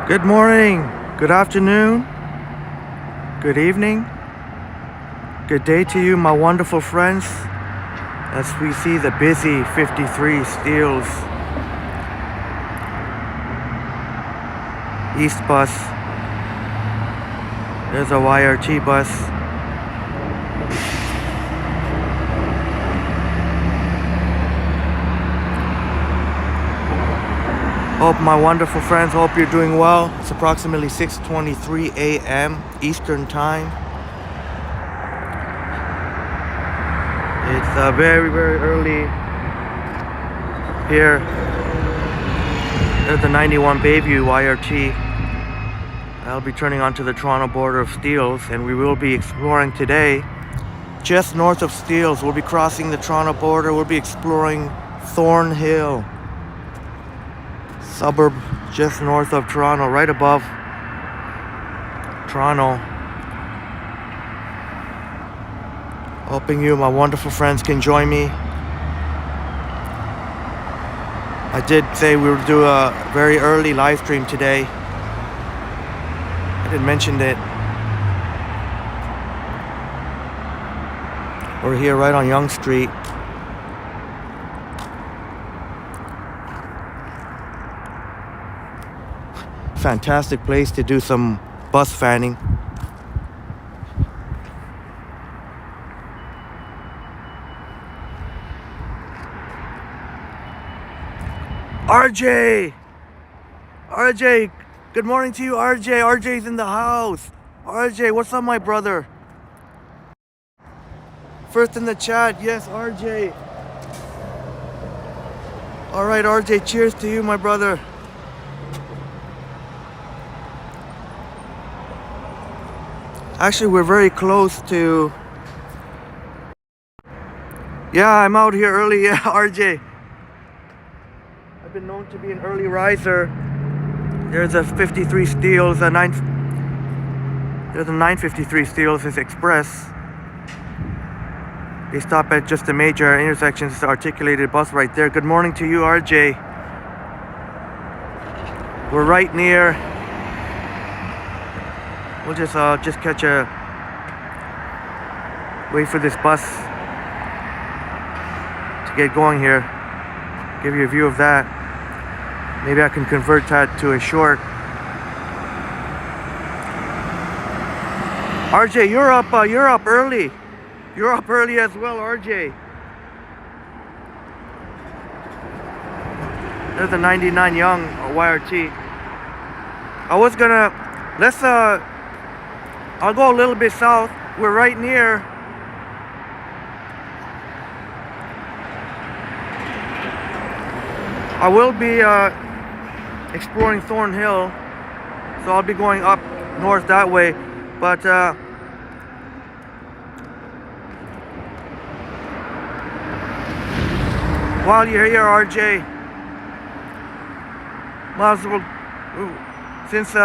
Good morning, good afternoon, good evening, good day to you, my wonderful friends, as we see the busy 53 Steels East bus. There's a YRT bus. Hope my wonderful friends, hope you're doing well. It's approximately 6:23 a.m. Eastern Time. It's very, very early here. There's the 91 Bayview YRT. I'll be turning onto the Toronto border of Steeles, and we will be exploring today just north of Steeles. We'll be crossing the Toronto border. We'll be exploring Thornhill, suburb just north of Toronto, right above Toronto. Hoping you, my wonderful friends, can join me. I did say we would do a very early live stream today. I didn't mention it. We're here right on Yonge Street. Fantastic place to do some bus fanning. RJ, good morning to you, RJ. RJ's in the house. RJ, what's up, my brother? First in the chat, yes, RJ. All right, RJ, cheers to you, my brother. Actually, we're very close to... Yeah, I'm out here early, yeah, RJ. I've been known to be an early riser. There's a 53 Steeles, there's a 953 Steeles is Express. They stop at just the major intersections. It's the articulated bus right there. Good morning to you, RJ. We're right near... We'll just catch a... Wait for this bus to get going here. Give you a view of that. Maybe I can convert that to a short. RJ, you're up early. You're up early as well, RJ. There's a 99 Young YRT. I was gonna... Let's... I'll go a little bit south. We're right near... I will be exploring Thornhill, so I'll be going up north that way. But while you're here, RJ, might as well, since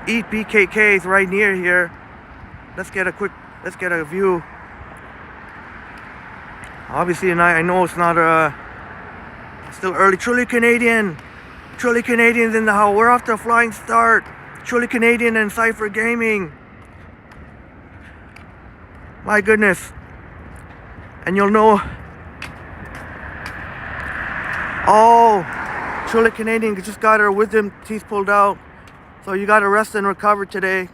Eat BKK is right near here, let's get a view. Obviously, I know it's not still early. Truly Canadian's in the house. We're off to a flying start. Truly Canadian and Cypher Gaming. My goodness. And you'll know. Oh, Truly Canadian just got her wisdom teeth pulled out. So you got to rest and recover today.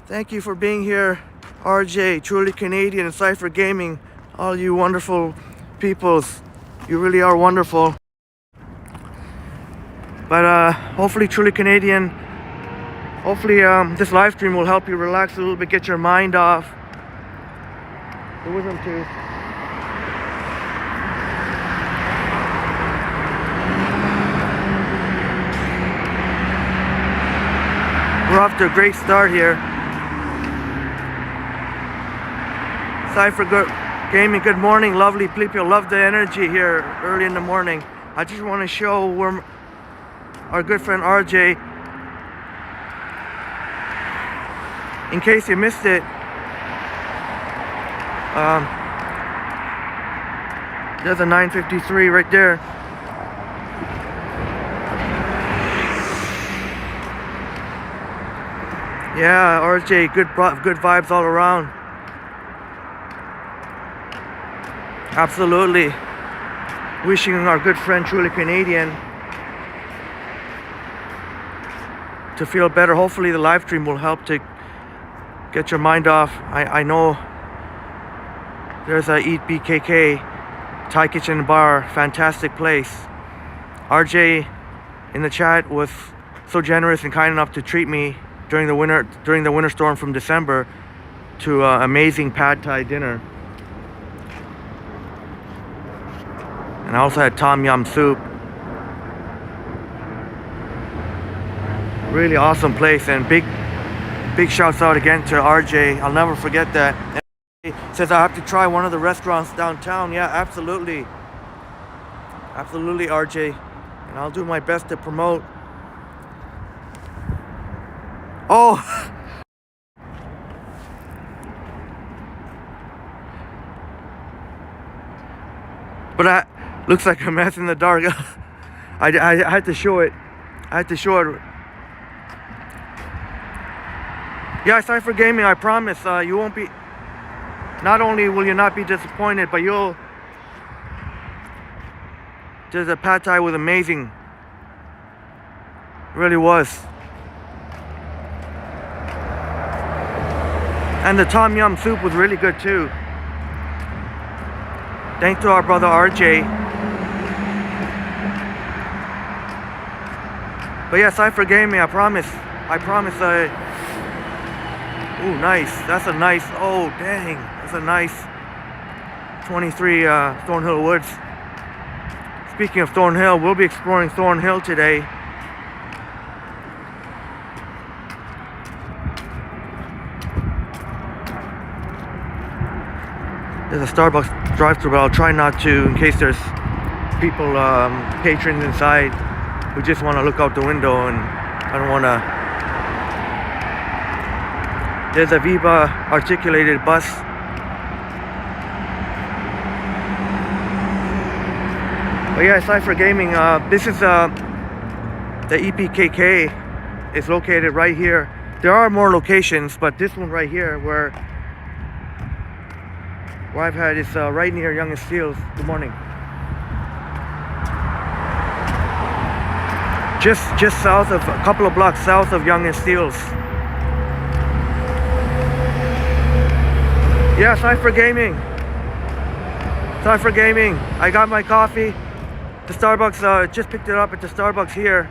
Thank you for being here, RJ, Truly Canadian and Cypher Gaming. All you wonderful peoples, you really are wonderful. But hopefully Truly Canadian, hopefully this live stream will help you relax a little bit, get your mind off the wisdom tooth. We're off to a great start here. Cypher Gaming, good morning, lovely people. Love the energy here early in the morning. I just want to show where our good friend RJ, in case you missed it, there's a 953 right there. Yeah, RJ, good vibes all around. Absolutely. Wishing our good friend, truly Canadian, to feel better. Hopefully the live stream will help to get your mind off. I know there's a Eat BKK Thai kitchen and bar, fantastic place. RJ in the chat was so generous and kind enough to treat me during the winter storm from December to amazing pad Thai dinner. And I also had tom yum soup. Really awesome place, and big shouts out again to RJ. I'll never forget that. And he says I have to try one of the restaurants downtown. Yeah, absolutely. Absolutely, RJ. And I'll do my best to promote. Oh! But looks like a mess in the dark. I had to show it. I had to show it. Yeah, sorry for gaming. I promise you won't be. Not only will you not be disappointed, but you'll. There's a pad Thai was amazing. It really was. And the tom yum soup was really good too. Thanks to our brother RJ. But yeah, sorry for gaming. I promise. Ooh, nice. That's a nice. Oh, dang. That's a nice 23 Thornhill Woods. Speaking of Thornhill, we'll be exploring Thornhill today. There's a Starbucks drive-thru, but I'll try not to in case there's people, patrons inside who just want to look out the window, and I don't want to. There's a Viva articulated bus. But yeah, aside for gaming, this is the EPKK is located right here. There are more locations, but this one right here where I've had is right near Yonge and Steeles. Good morning. Just south of, a couple of blocks south of Yonge and Steeles. Yeah, sorry for gaming. Sorry for gaming. I got my coffee. The Starbucks, just picked it up at the Starbucks here.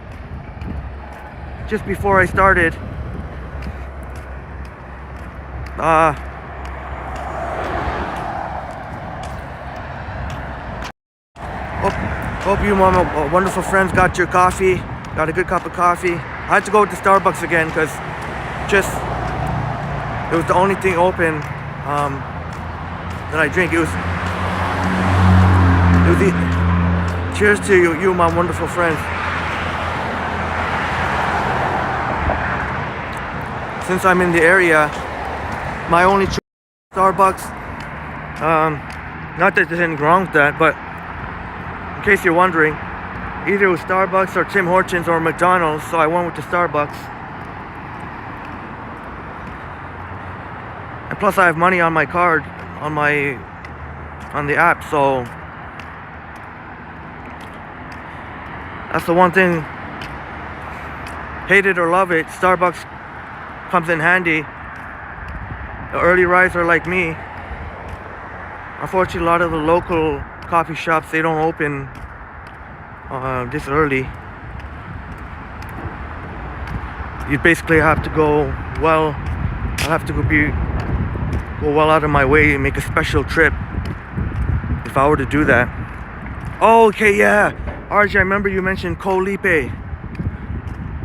Just before I started. Hope you wonderful friends got your coffee. Got a good cup of coffee. I had to go to Starbucks again because it was the only thing open that I drink. It was cheers to you my wonderful friends. Since I'm in the area, my only choice is Starbucks. Not that there's anything wrong with that, but in case you're wondering, either it was Starbucks or Tim Hortons or McDonald's, so I went with the Starbucks. And plus I have money on my card, on the app, so that's the one thing. Hate it or love it, Starbucks comes in handy. The early riser like me. Unfortunately, a lot of the local coffee shops, they don't open this early. You basically have to go well out of my way and make a special trip if I were to do that. Oh, okay, yeah. RJ, I remember you mentioned Ko Lipe.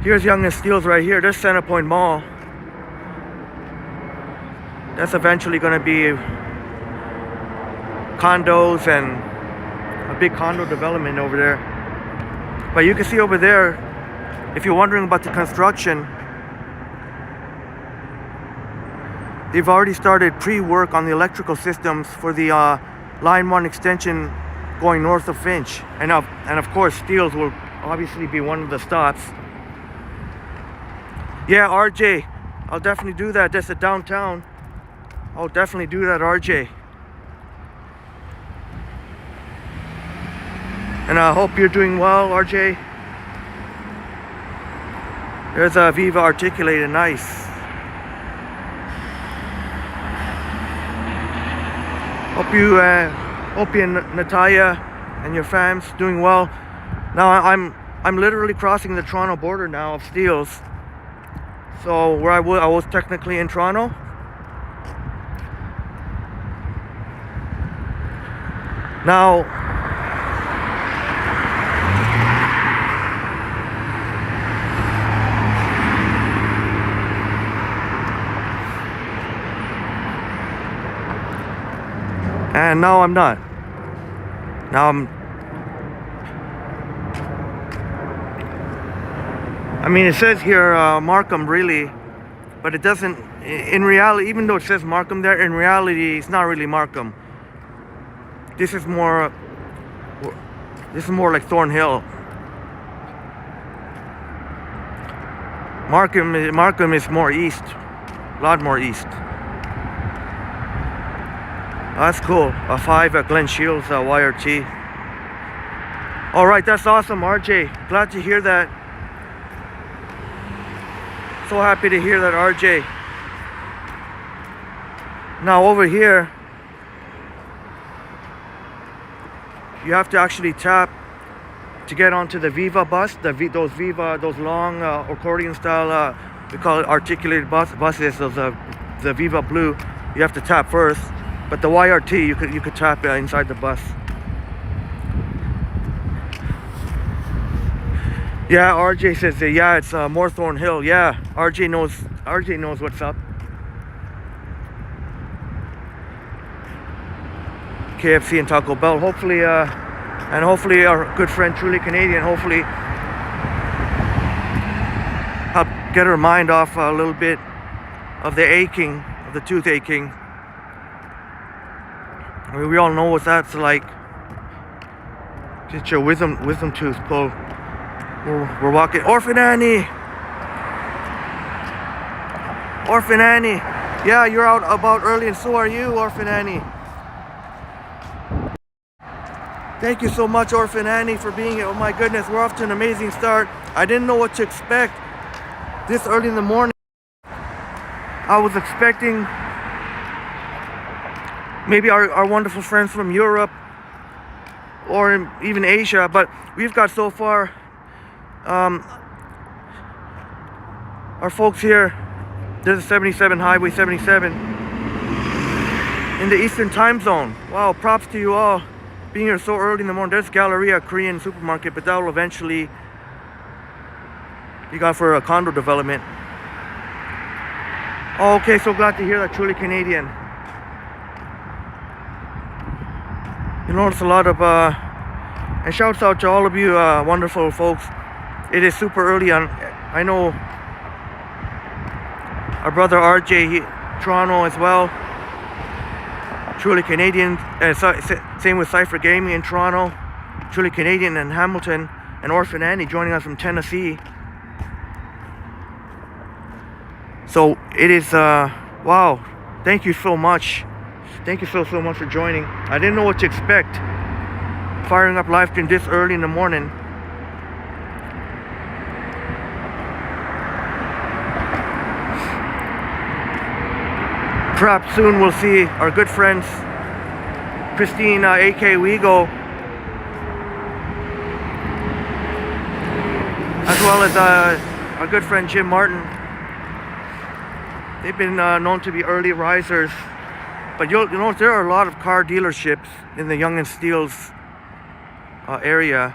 Here's Yonge and Steeles right here. There's Centerpoint Mall. That's eventually going to be condos and a big condo development over there. But you can see over there, if you're wondering about the construction, they've already started pre-work on the electrical systems for the Line 1 extension going north of Finch. And of course, Steeles will obviously be one of the stops. Yeah, RJ, I'll definitely do that. That's at downtown. I'll definitely do that, RJ. And I hope you're doing well, RJ. There's a Viva Articulated, nice. Hope you and Natalia and your fams doing well. Now I'm literally crossing the Toronto border now of Steeles. So where I was technically in Toronto. Now and now I'm not. Now I mean, it says here Markham, really, but it doesn't. In reality, even though it says Markham there, in reality, it's not really Markham. This is more like Thornhill. Markham is more east, a lot more east. That's cool. A 5 at Glen Shields YRT. All right, that's awesome, RJ. Glad to hear that. So happy to hear that, RJ. Now over here, you have to actually tap to get onto the Viva bus. Those long accordion style, we call it articulated buses. Those the Viva Blue. You have to tap first, but the YRT you could tap inside the bus. Yeah, RJ says yeah, it's more Thornhill. Yeah, RJ knows what's up. KFC and Taco Bell. Hopefully our good friend Truly Canadian, hopefully help get her mind off a little bit of the tooth aching. I mean, we all know what that's like. Get your wisdom tooth pulled. We're walking. Orphan Annie. Yeah, you're out about early, and so are you, Orphan Annie. Thank you so much, Orphan Annie, for being here. Oh my goodness, we're off to an amazing start. I didn't know what to expect this early in the morning. I was expecting maybe our wonderful friends from Europe or even Asia, but we've got so far our folks here. There's a 77, Highway 77 in the Eastern Time Zone. Wow, props to you all being here so early in the morning. There's Galleria Korean supermarket, but that will eventually be gone for a condo development. Oh, okay, so glad to hear that, Truly Canadian. You notice a lot of and shouts out to all of you wonderful folks. It is super early on. I know our brother RJ, Toronto as well. Truly Canadian, same with Cypher Gaming in Toronto. Truly Canadian in Hamilton, and Orphan Annie joining us from Tennessee. So it is, wow, thank you so much. Thank you so much for joining. I didn't know what to expect. Firing up live stream this early in the morning. Perhaps soon we'll see our good friends Christine, A.K. Wego, as well as our good friend Jim Martin. They've been known to be early risers, but you know there are a lot of car dealerships in the Yonge and Steeles area.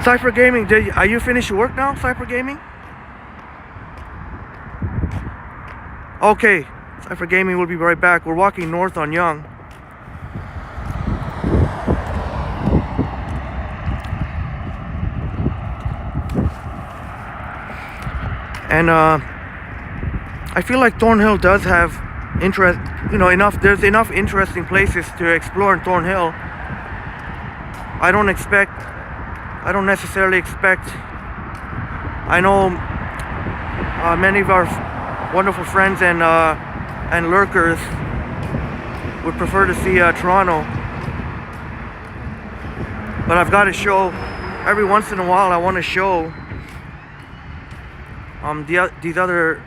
Cypher Gaming, are you finished your work now, Cypher Gaming? Okay, Cypher Gaming will be right back. We're walking north on Yonge. And I feel like Thornhill does have interest, there's enough interesting places to explore in Thornhill. I don't necessarily expect. I know many of our wonderful friends and lurkers would prefer to see Toronto, but I've got to show every once in a while. I want to show these other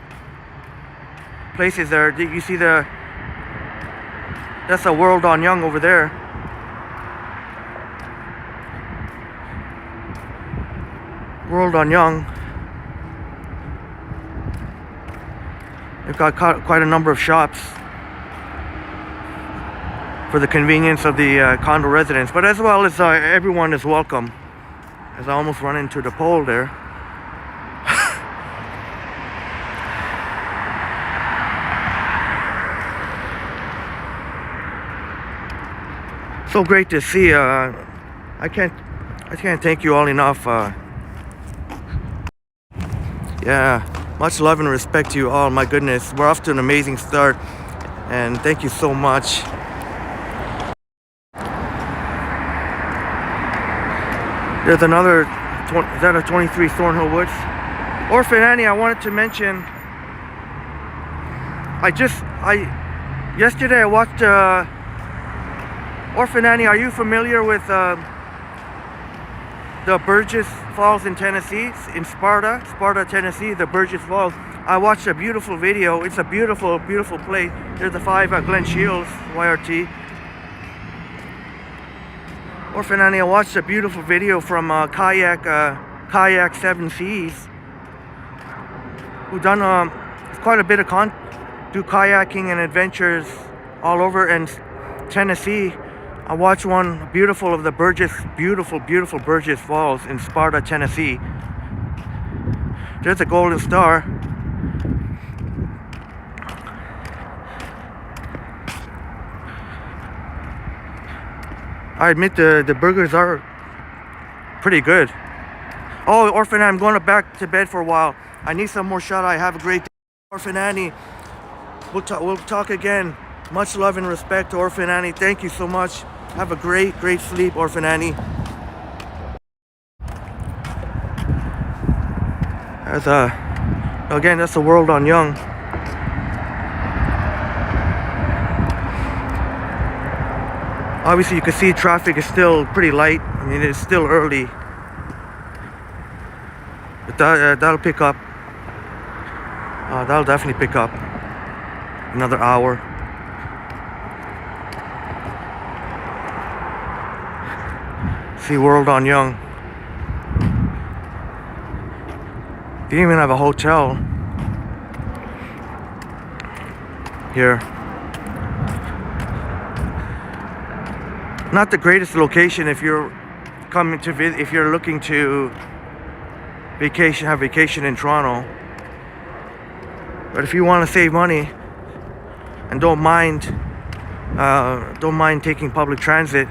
places there. You see that's a World on Young over there. World on Young. They've got quite a number of shops for the convenience of the condo residents, but as well as everyone is welcome. As I almost run into the pole there. So great to see. I can't thank you all enough. Yeah, much love and respect to you all. My goodness, we're off to an amazing start, and thank you so much. There's another, is that a 23 Thornhill Woods? Orphan Annie, I wanted to mention, yesterday I watched Orphan Annie. Are you familiar with the Burgess Falls in Tennessee, in Sparta, Tennessee, the Burgess Falls? I watched a beautiful video. It's a beautiful, beautiful place. There's the 5 Glen Shields, YRT. Orphan Annie, I watched a beautiful video from Kayak 7 Seas, who done quite a bit of do kayaking and adventures all over in Tennessee. I watched one beautiful of the beautiful Burgess Falls in Sparta, Tennessee. There's a golden star. I admit the burgers are pretty good. Oh, Orphan Annie, I'm going back to bed for a while. I need some more shut-eye. Have a great day. Orphan Annie, we'll talk again. Much love and respect to Orphan Annie. Thank you so much. Have a great sleep, Orphan Annie. Again, that's the World on Young. Obviously, you can see traffic is still pretty light. I mean, it's still early. But that'll pick up. That'll definitely pick up. Another hour. See World on Young. They even have a hotel here. Not the greatest location if you're coming to visit, if you're looking to have vacation in Toronto. But if you want to save money and don't mind taking public transit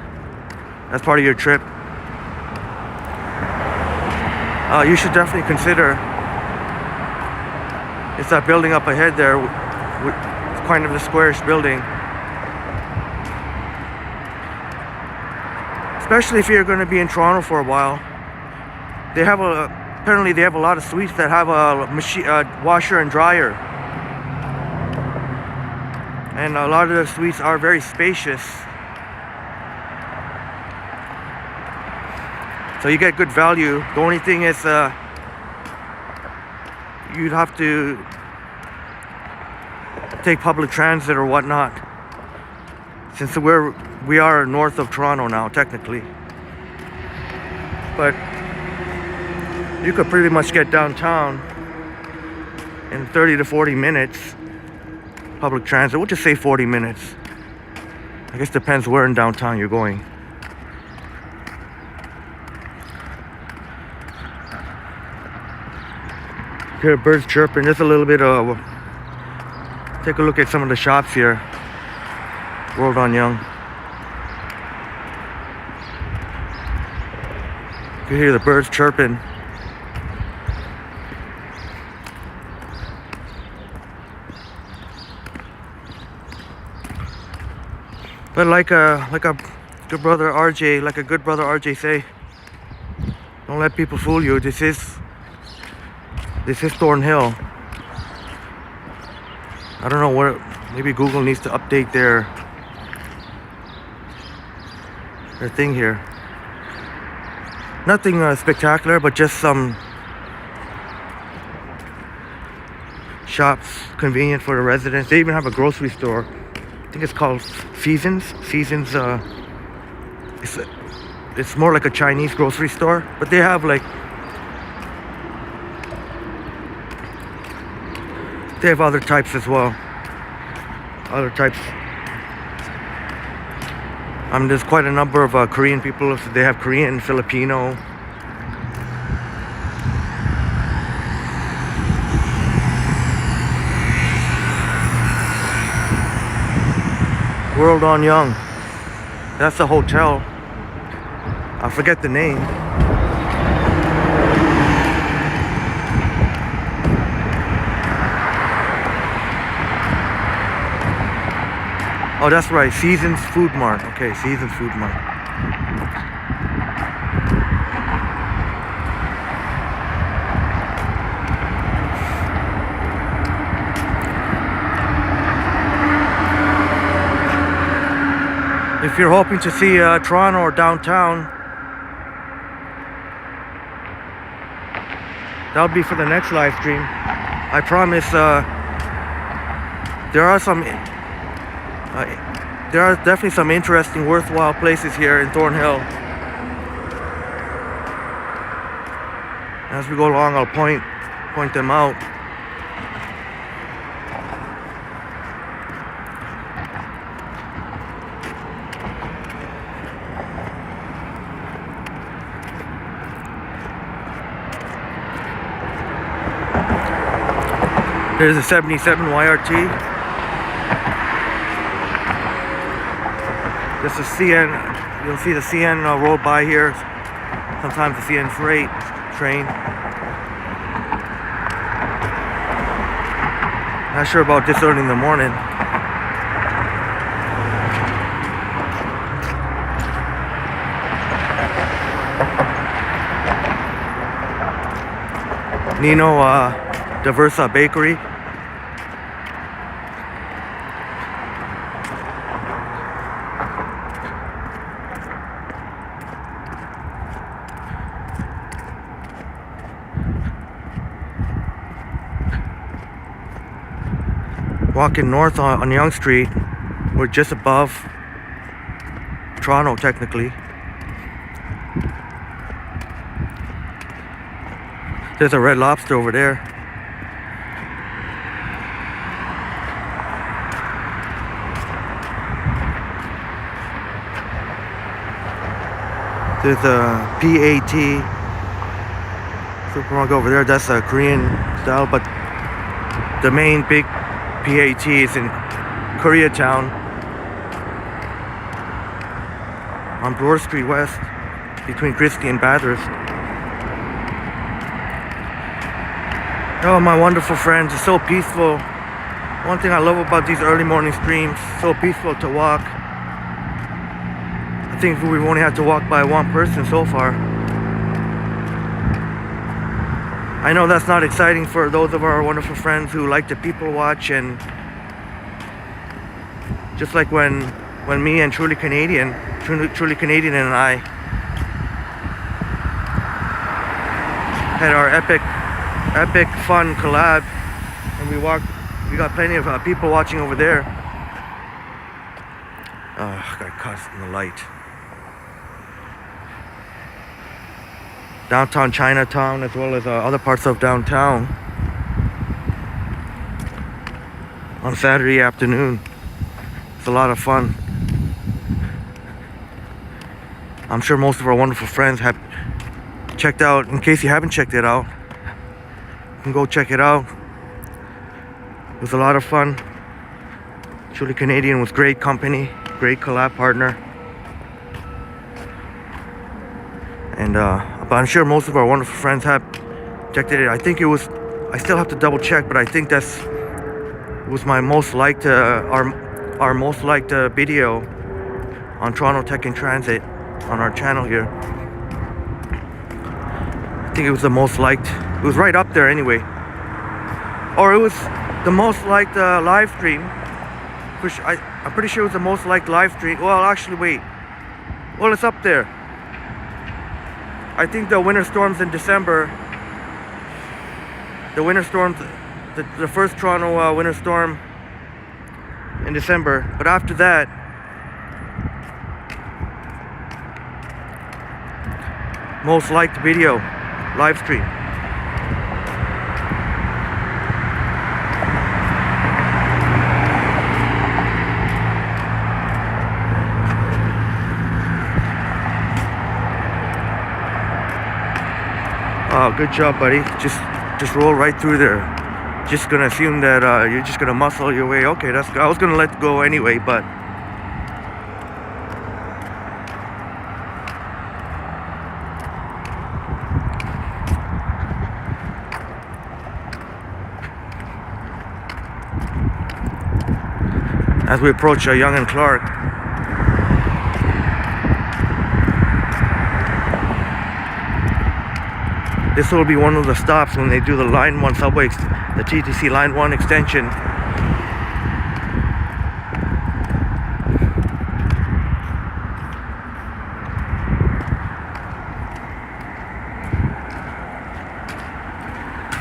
as part of your trip, you should definitely consider. It's that building up ahead there, it's kind of the squarish building. Especially if you're going to be in Toronto for a while. Apparently they have a lot of suites that have a washer and dryer. And a lot of the suites are very spacious. So you get good value. The only thing is you'd have to take public transit or whatnot, since we are north of Toronto now, technically. But you could pretty much get downtown in 30 to 40 minutes. Public transit, we'll just say 40 minutes. I guess depends where in downtown you're going. Hear birds chirping. There's a little bit of. Take a look at some of the shops here. World on Young. You can hear the birds chirping. But like a Good brother RJ, like a good brother RJ say, don't let people fool you. This is Thornhill. I don't know what, maybe Google needs to update their thing here. Nothing spectacular, but just some shops convenient for the residents. They even have a grocery store. I think it's called Seasons. It's more like a Chinese grocery store, but they have other types as well. Other types. There's quite a number of Korean people. They have Korean, Filipino. World on Young. That's the hotel. I forget the name. Oh, that's right. Seasons Food Mart. Okay, Seasons Food Mart. If you're hoping to see Toronto or downtown, that'll be for the next live stream. I promise. There are definitely some interesting, worthwhile places here in Thornhill. As we go along, I'll point them out. There's a 77 YRT. This is CN. You'll see the CN roll by here. Sometimes the CN freight train. Not sure about this early in the morning. Nino Diversa Bakery. Walking north on Yonge Street. We're just above Toronto, technically. There's a Red Lobster over there. There's a PAT supermarket over there. That's a Korean style, but the main big PAT is in Koreatown on Bloor Street West between Christie and Bathurst. Oh, my wonderful friends, it's so peaceful. One thing I love about these early morning streams, so peaceful to walk. I think we've only had to walk by one person so far. I know that's not exciting for those of our wonderful friends who like to people watch, and just like when me and Truly Canadian and I had our epic fun collab, and we got plenty of people watching over there. Got caught in the light. Downtown Chinatown, as well as other parts of downtown on Saturday afternoon. It's a lot of fun. I'm sure most of our wonderful friends have checked out. In case you haven't checked it out, you can go check it out. It was a lot of fun. Truly Canadian was great company, great collab partner. And but I'm sure most of our wonderful friends have checked it. I think it was, I still have to double check, but I think it was my most liked, our most liked video on Toronto Tech in Transit on our channel here. I think it was the most liked. It was right up there anyway. Or it was the most liked live stream. I'm pretty sure it was the most liked live stream. Well, actually, wait. Well, it's up there. I think the winter storms in December. The winter storms, the first Toronto winter storm in December. But after that, most liked video, live stream. Oh, good job, buddy. Just roll right through there. Just gonna assume that you're just gonna muscle your way. Okay, that's good. I was gonna let go anyway, but as we approach Yonge and Clark. This will be one of the stops when they do the Line 1 subway, the TTC Line 1 extension.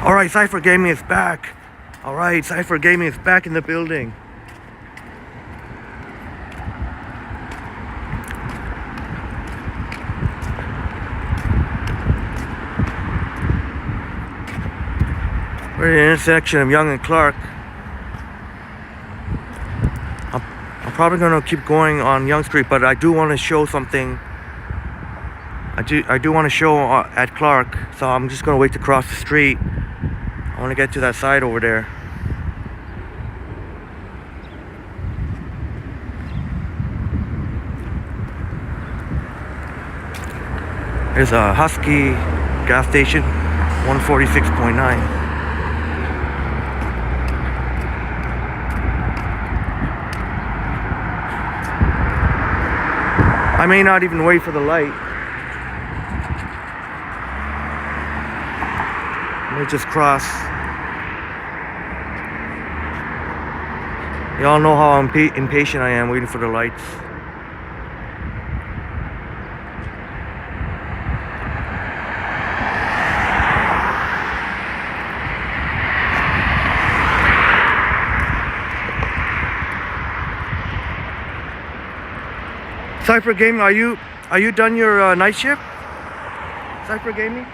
Alright, Cypher Gaming is back. Alright, Cypher Gaming is back in the building. We're at the intersection of Yonge and Clark. I'm probably going to keep going on Yonge Street, but I do want to show something. I do want to show at Clark, so I'm just going to wait to cross the street. I want to get to that side over there. There's a Husky gas station, 146.9. I may not even wait for the light. Let me just cross. Y'all know how impatient I am waiting for the lights. Cypher Gaming, are you done your night shift? Cypher Gaming?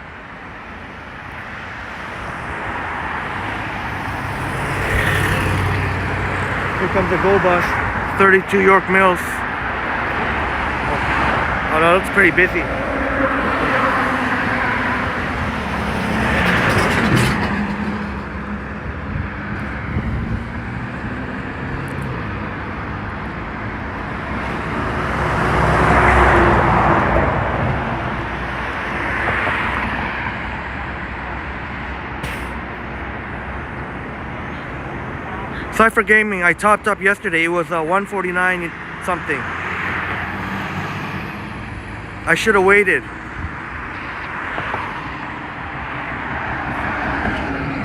Here comes the GO bus, 32 York Mills. Oh, that looks pretty busy. Cypher Gaming, I topped up yesterday. It was 149 something. I should have waited.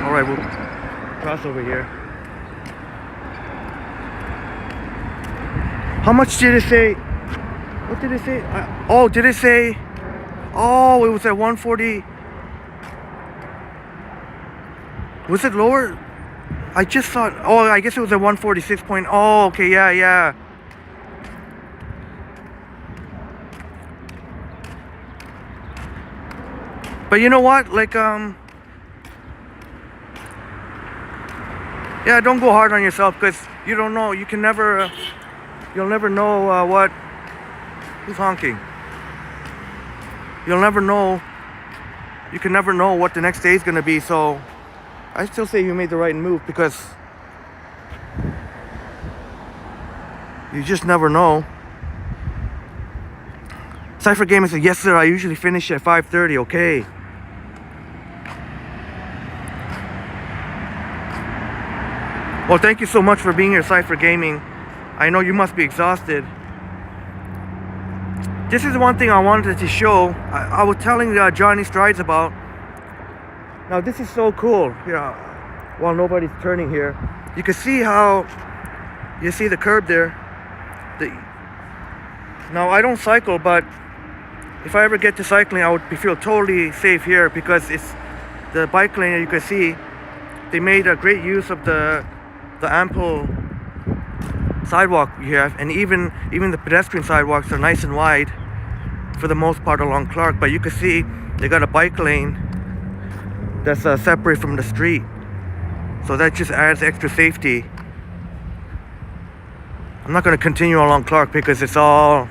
Alright, we'll cross over here. How much did it say? What did it say? Oh, did it say? Oh, it was at 140. Was it lower? I just thought, oh, I guess it was a 146 point. Oh, okay, yeah. But you know what? Like, yeah, don't go hard on yourself, because you don't know. You can never, you'll never know what, who's honking? You'll never know, you can never know what the next day is going to be, so I still say you made the right move, because you just never know. Cypher Gaming said, yes sir, I usually finish at 5:30, okay. Well, thank you so much for being here, Cypher Gaming. I know you must be exhausted. This is one thing I wanted to show. I was telling Johnny Strides about. Now this is so cool. While nobody's turning here, you can see how you see the curb there. Now I don't cycle, but if I ever get to cycling, I would feel totally safe here because it's the bike lane. You can see they made a great use of the ample sidewalk you have, and even the pedestrian sidewalks are nice and wide for the most part along Clark. But you can see they got a bike lane that's separate from the street, so that just adds extra safety. I'm not going to continue along Clark because it's all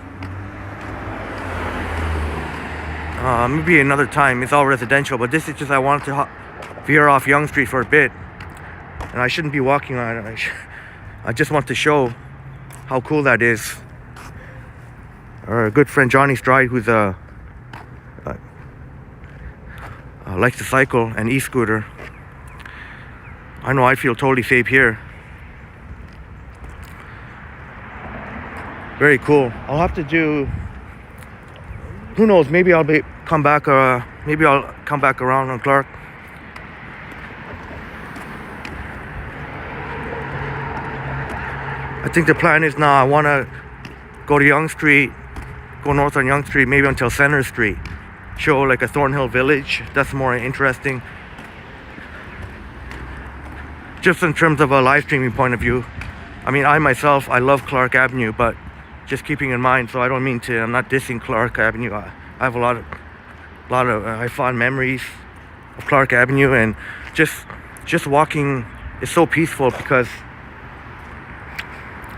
maybe another time. It's all residential, but this is just I wanted to veer off Yonge Street for a bit, and I shouldn't be walking on it. I just want to show how cool that is. Our good friend Johnny Stride, who's likes to cycle and e-scooter. I know I feel totally safe here. Very cool. I'll have to do. Who knows? Maybe I'll come back. Maybe I'll come back around on Clark. I think the plan is now I want to go to Yonge Street, go north on Yonge Street, maybe until Center Street. Show like a Thornhill village. That's more interesting. Just in terms of a live streaming point of view. I mean, I myself, I love Clark Avenue, but just keeping in mind, so I don't mean to, I'm not dissing Clark Avenue. I have a lot of I fond memories of Clark Avenue, and just walking is so peaceful because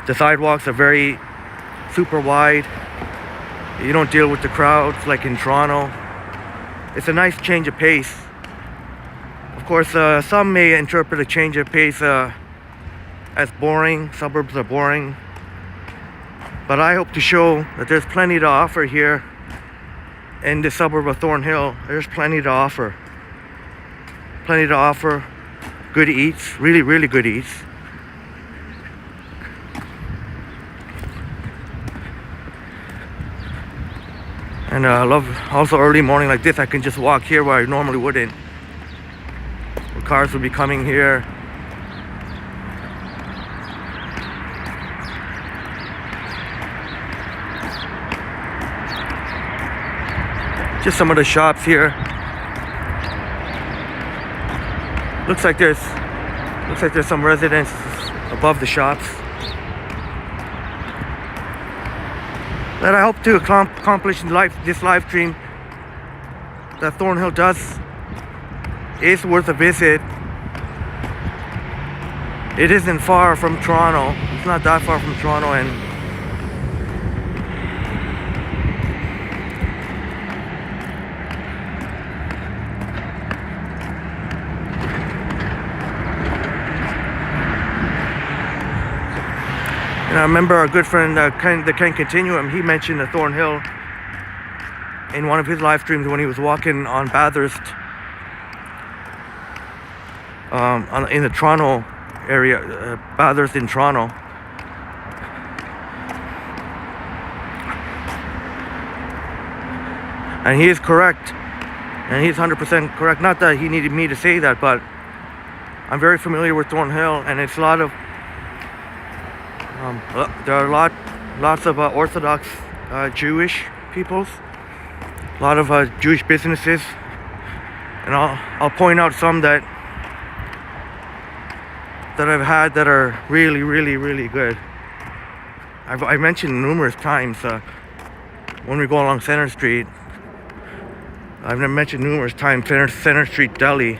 the sidewalks are very super wide. You don't deal with the crowds like in Toronto. It's a nice change of pace. Of course, some may interpret a change of pace as boring. Suburbs are boring. But I hope to show that there's plenty to offer here in the suburb of Thornhill. There's plenty to offer. Plenty to offer. Good eats. Really, really good eats. And I love also early morning like this. I can just walk here where I normally wouldn't. The cars will be coming here. Just some of the shops here. Looks like there's some residents above the shops. That I hope to accomplish in this live stream. That Thornhill is worth a visit. It isn't far from Toronto. It's not that far from Toronto, and I remember our good friend, the Ken Continuum, he mentioned the Thornhill in one of his live streams when he was walking on Bathurst in the Toronto area, Bathurst in Toronto. And he is correct, and he's 100% correct. Not that he needed me to say that, but I'm very familiar with Thornhill, and it's a lot of there are lots of Orthodox Jewish peoples, a lot of Jewish businesses, and I'll point out some that I've had that are really, really, really good. I mentioned numerous times when we go along Center Street. I've mentioned numerous times Center Street Deli.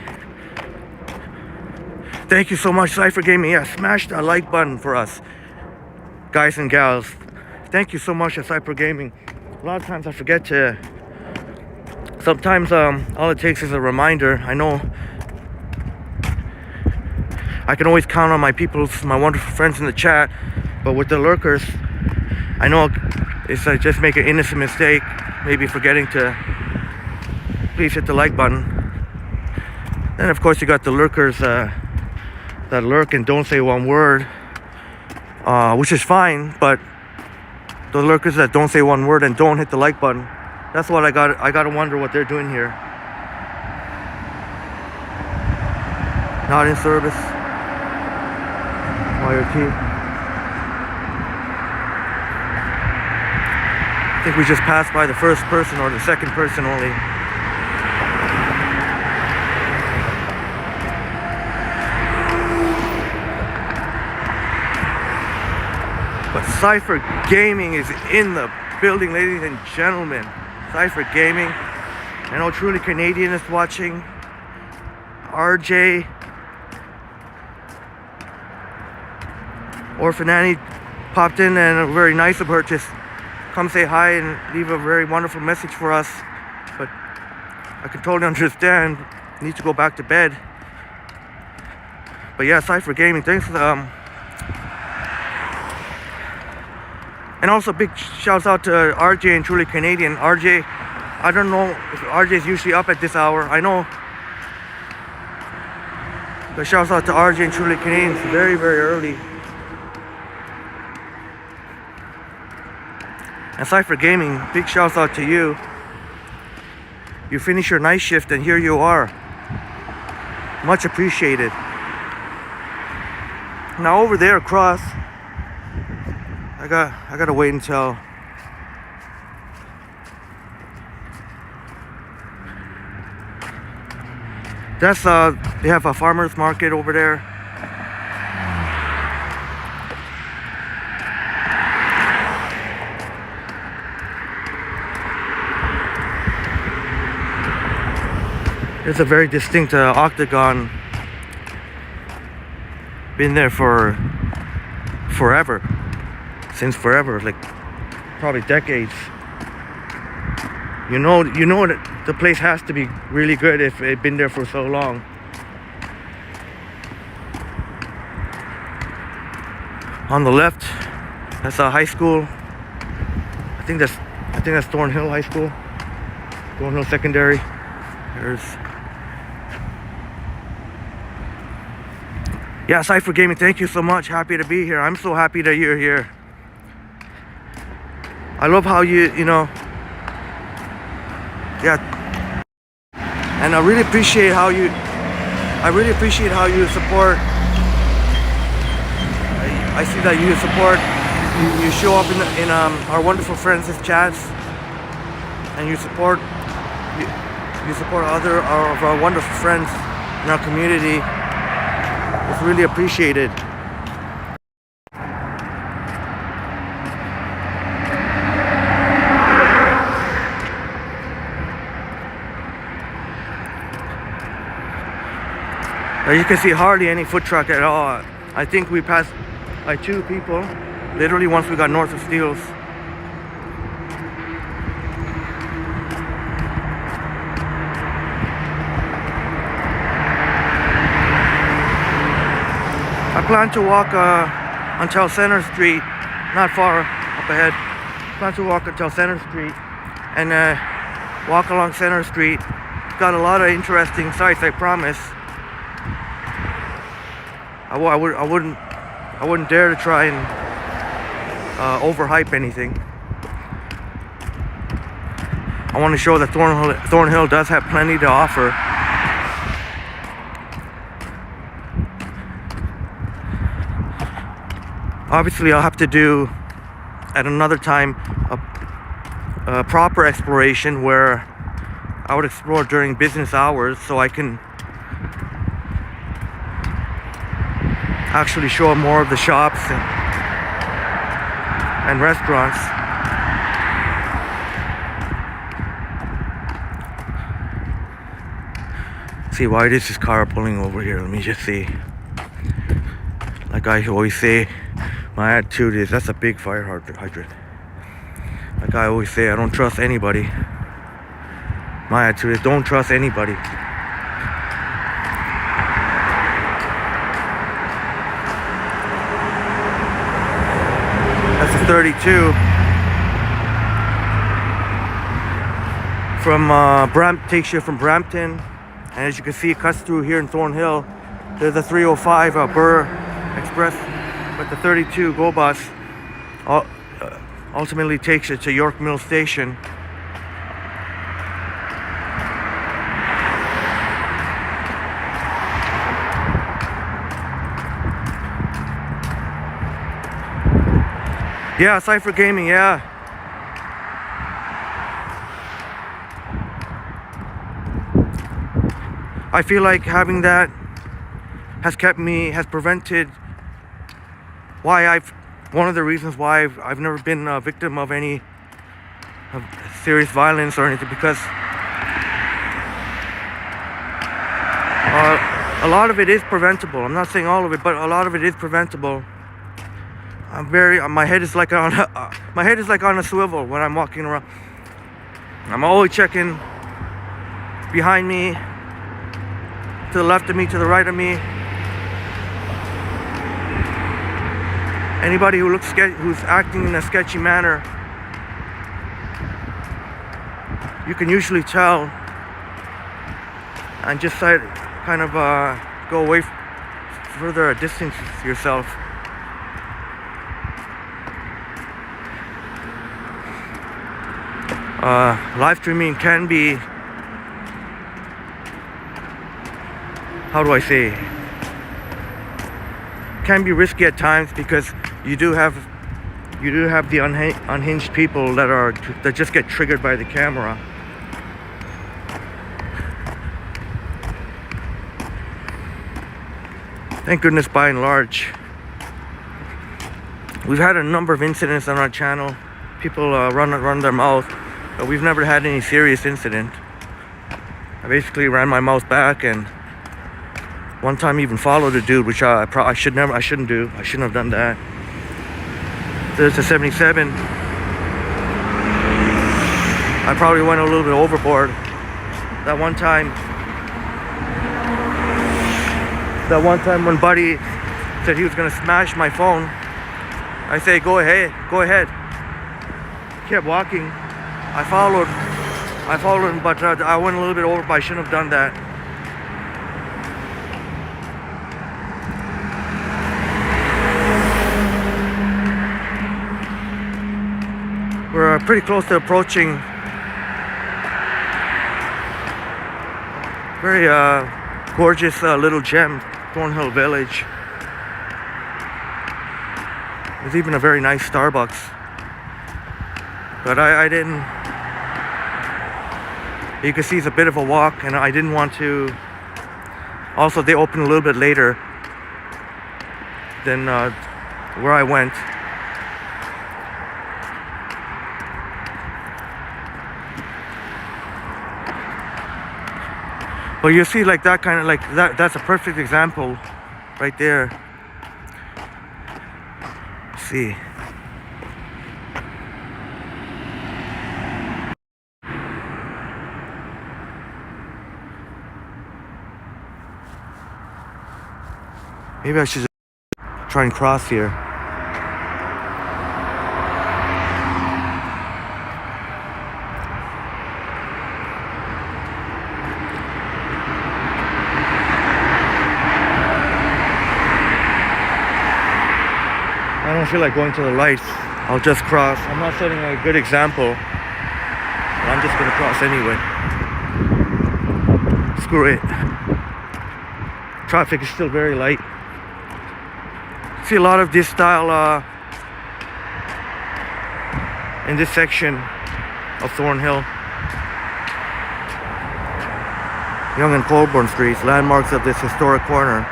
Thank you so much, Cypher Gaming. Yeah, smash that like button for us, guys and gals. Thank you so much at Cypher Gaming. A lot of times I forget to. Sometimes all it takes is a reminder. I know I can always count on my wonderful friends in the chat, but with the lurkers, I know it's I just make an innocent mistake, maybe forgetting to please hit the like button. Then of course you got the lurkers that lurk and don't say one word. Which is fine, but The lurkers that don't say one word and don't hit the like button. That's what I gotta wonder what they're doing here. Not in service. YRT. I think we just passed by the first person or the second person only. But Cypher Gaming is in the building, ladies and gentlemen. Cypher Gaming. I know Truly Canadian is watching. RJ. Orphan Annie popped in, and very nice of her to come say hi and leave a very wonderful message for us. But I can totally understand. Need to go back to bed. But yeah, Cypher Gaming, thanks. And also big shouts out to RJ and Truly Canadian. RJ, I don't know if RJ is usually up at this hour. I know. But shouts out to RJ and Truly Canadian. It's very, very early. And Cypher Gaming, big shouts out to you. You finish your night shift and here you are. Much appreciated. Now over there across, I gotta wait until that's they have a farmer's market over there. It's a very distinct octagon. Been there for forever. Since forever, like probably decades. You know that the place has to be really good if it's been there for so long. On the left, that's a high school. I think that's Thornhill High School. Thornhill Secondary. Yeah, Cypher Gaming, thank you so much. Happy to be here. I'm so happy that you're here. I love how you know, yeah. And I really appreciate how you support. I see that you support. You show up in our wonderful friends' chats, and you support other of our wonderful friends in our community. It's really appreciated. As you can see, hardly any food truck at all. I think we passed by 2 people, literally once we got north of Steeles. I plan to walk until Center Street, not far up ahead. I plan to walk until Center Street and walk along Center Street. Got a lot of interesting sights, I promise. I wouldn't dare to try and overhype anything. I want to show that Thornhill does have plenty to offer. Obviously, I'll have to do at another time a proper exploration where I would explore during business hours, so I can actually show more of the shops and restaurants. See, why is this car pulling over here? Let me just see. Like I always say, my attitude is that's a big fire hydrant. Like I always say, I don't trust anybody. My attitude is don't trust anybody. That's a 32 from takes you from Brampton, and as you can see, it cuts through here in Thornhill. There's a 305 Burr Express, but the 32 Go Bus ultimately takes you to York Mill Station. Yeah, Cypher Gaming, yeah. I feel like having that has prevented one of the reasons why I've never been a victim of any serious violence or anything, because a lot of it is preventable. I'm not saying all of it, but a lot of it is preventable. My head is like on a swivel when I'm walking around. I'm always checking behind me, to the left of me, to the right of me. Anybody who's acting in a sketchy manner, you can usually tell, and just kind of go away further, distance yourself. Live streaming can be, how do I say, can be risky at times, because you do have the unhinged people that just get triggered by the camera. Thank goodness, by and large, we've had a number of incidents on our channel. People run their mouth, but we've never had any serious incident. I basically ran my mouth back, and one time even followed a dude, which I shouldn't do. I shouldn't have done that. There's a 77. I probably went a little bit overboard. That one time when Buddy said he was gonna smash my phone, I say, go ahead. Kept walking. I followed him, but I went a little bit over, but I shouldn't have done that. We're pretty close to approaching very gorgeous little gem, Thornhill Village. There's even a very nice Starbucks. But I didn't, you can see it's a bit of a walk, and I didn't want to. Also, they open a little bit later than where I went. But you see, like that kind of, like that's a perfect example right there. Let's see. Maybe I should just try and cross here. I don't feel like going to the lights. I'll just cross. I'm not setting a good example, but I'm just gonna cross anyway. Screw it. Traffic is still very light. See a lot of this style in this section of Thornhill. Young and Colborne Streets, landmarks of this historic corner.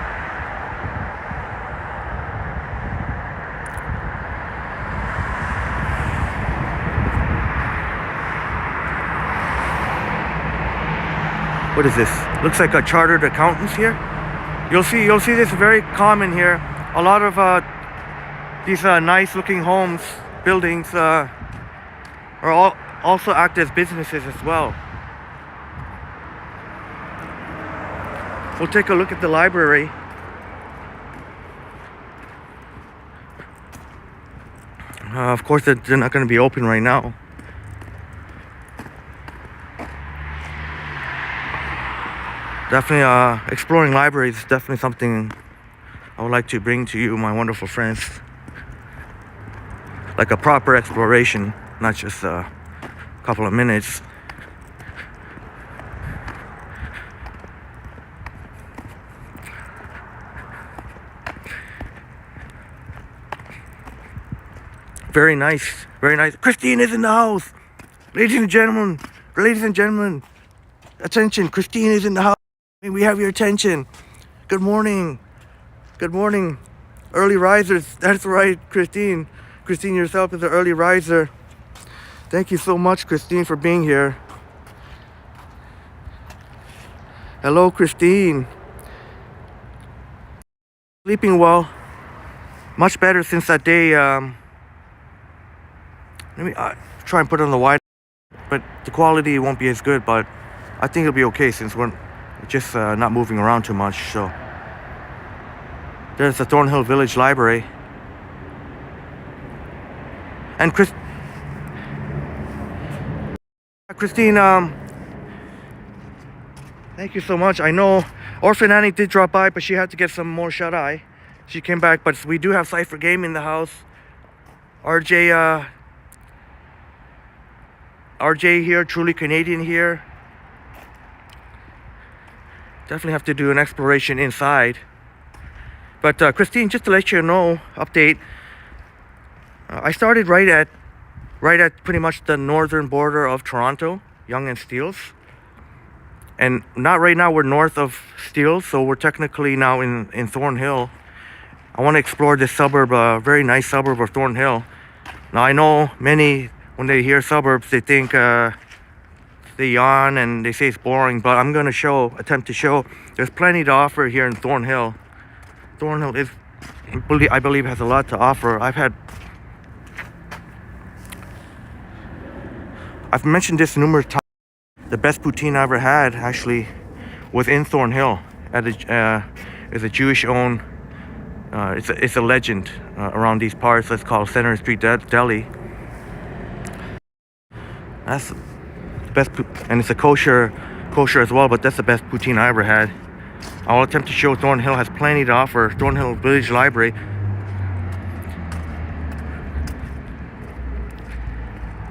What is this? Looks like a chartered accountants here. You'll see this very common here. A lot of these nice looking homes, buildings also act as businesses as well. We'll take a look at the library. Of course, they're not going to be open right now. Definitely, exploring libraries is definitely something I would like to bring to you, my wonderful friends. like a proper exploration, not just a couple of minutes. Very nice, very nice. Christine is in the house. Ladies and gentlemen, attention, Christine is in the house. We have your attention. Good morning. Good morning. Early risers. That's right, Christine. Christine yourself is an early riser. Thank you so much, Christine, for being here. Hello, Christine. Sleeping well. Much better since that day. Let me try and put it on the wide, but the quality won't be as good, but I think it'll be okay since we're just not moving around too much. So there's the Thornhill Village Library. And Christine, thank you so much. I know Orphan Annie did drop by, but she had to get some more shut-eye. She came back, but we do have Cypher Game in the house. RJ here, truly Canadian here. Definitely have to do an exploration inside. But Christine, just to let you know, update. I started right at pretty much the northern border of Toronto, Yonge and Steeles. And not right now, we're north of Steeles, so we're technically now in Thornhill. I want to explore this suburb, very nice suburb of Thornhill. Now I know many, when they hear suburbs, they think they yawn and they say it's boring, but I'm going to attempt to show there's plenty to offer here in Thornhill. Thornhill is, I believe, has a lot to offer. I've mentioned this numerous times. The best poutine I ever had actually was in Thornhill. It's a Jewish-owned. It's a legend around these parts. It's called Center Street Deli. That's the best, and it's a kosher as well. But that's the best poutine I ever had. I'll attempt to show Thornhill has plenty to offer. Thornhill Village Library.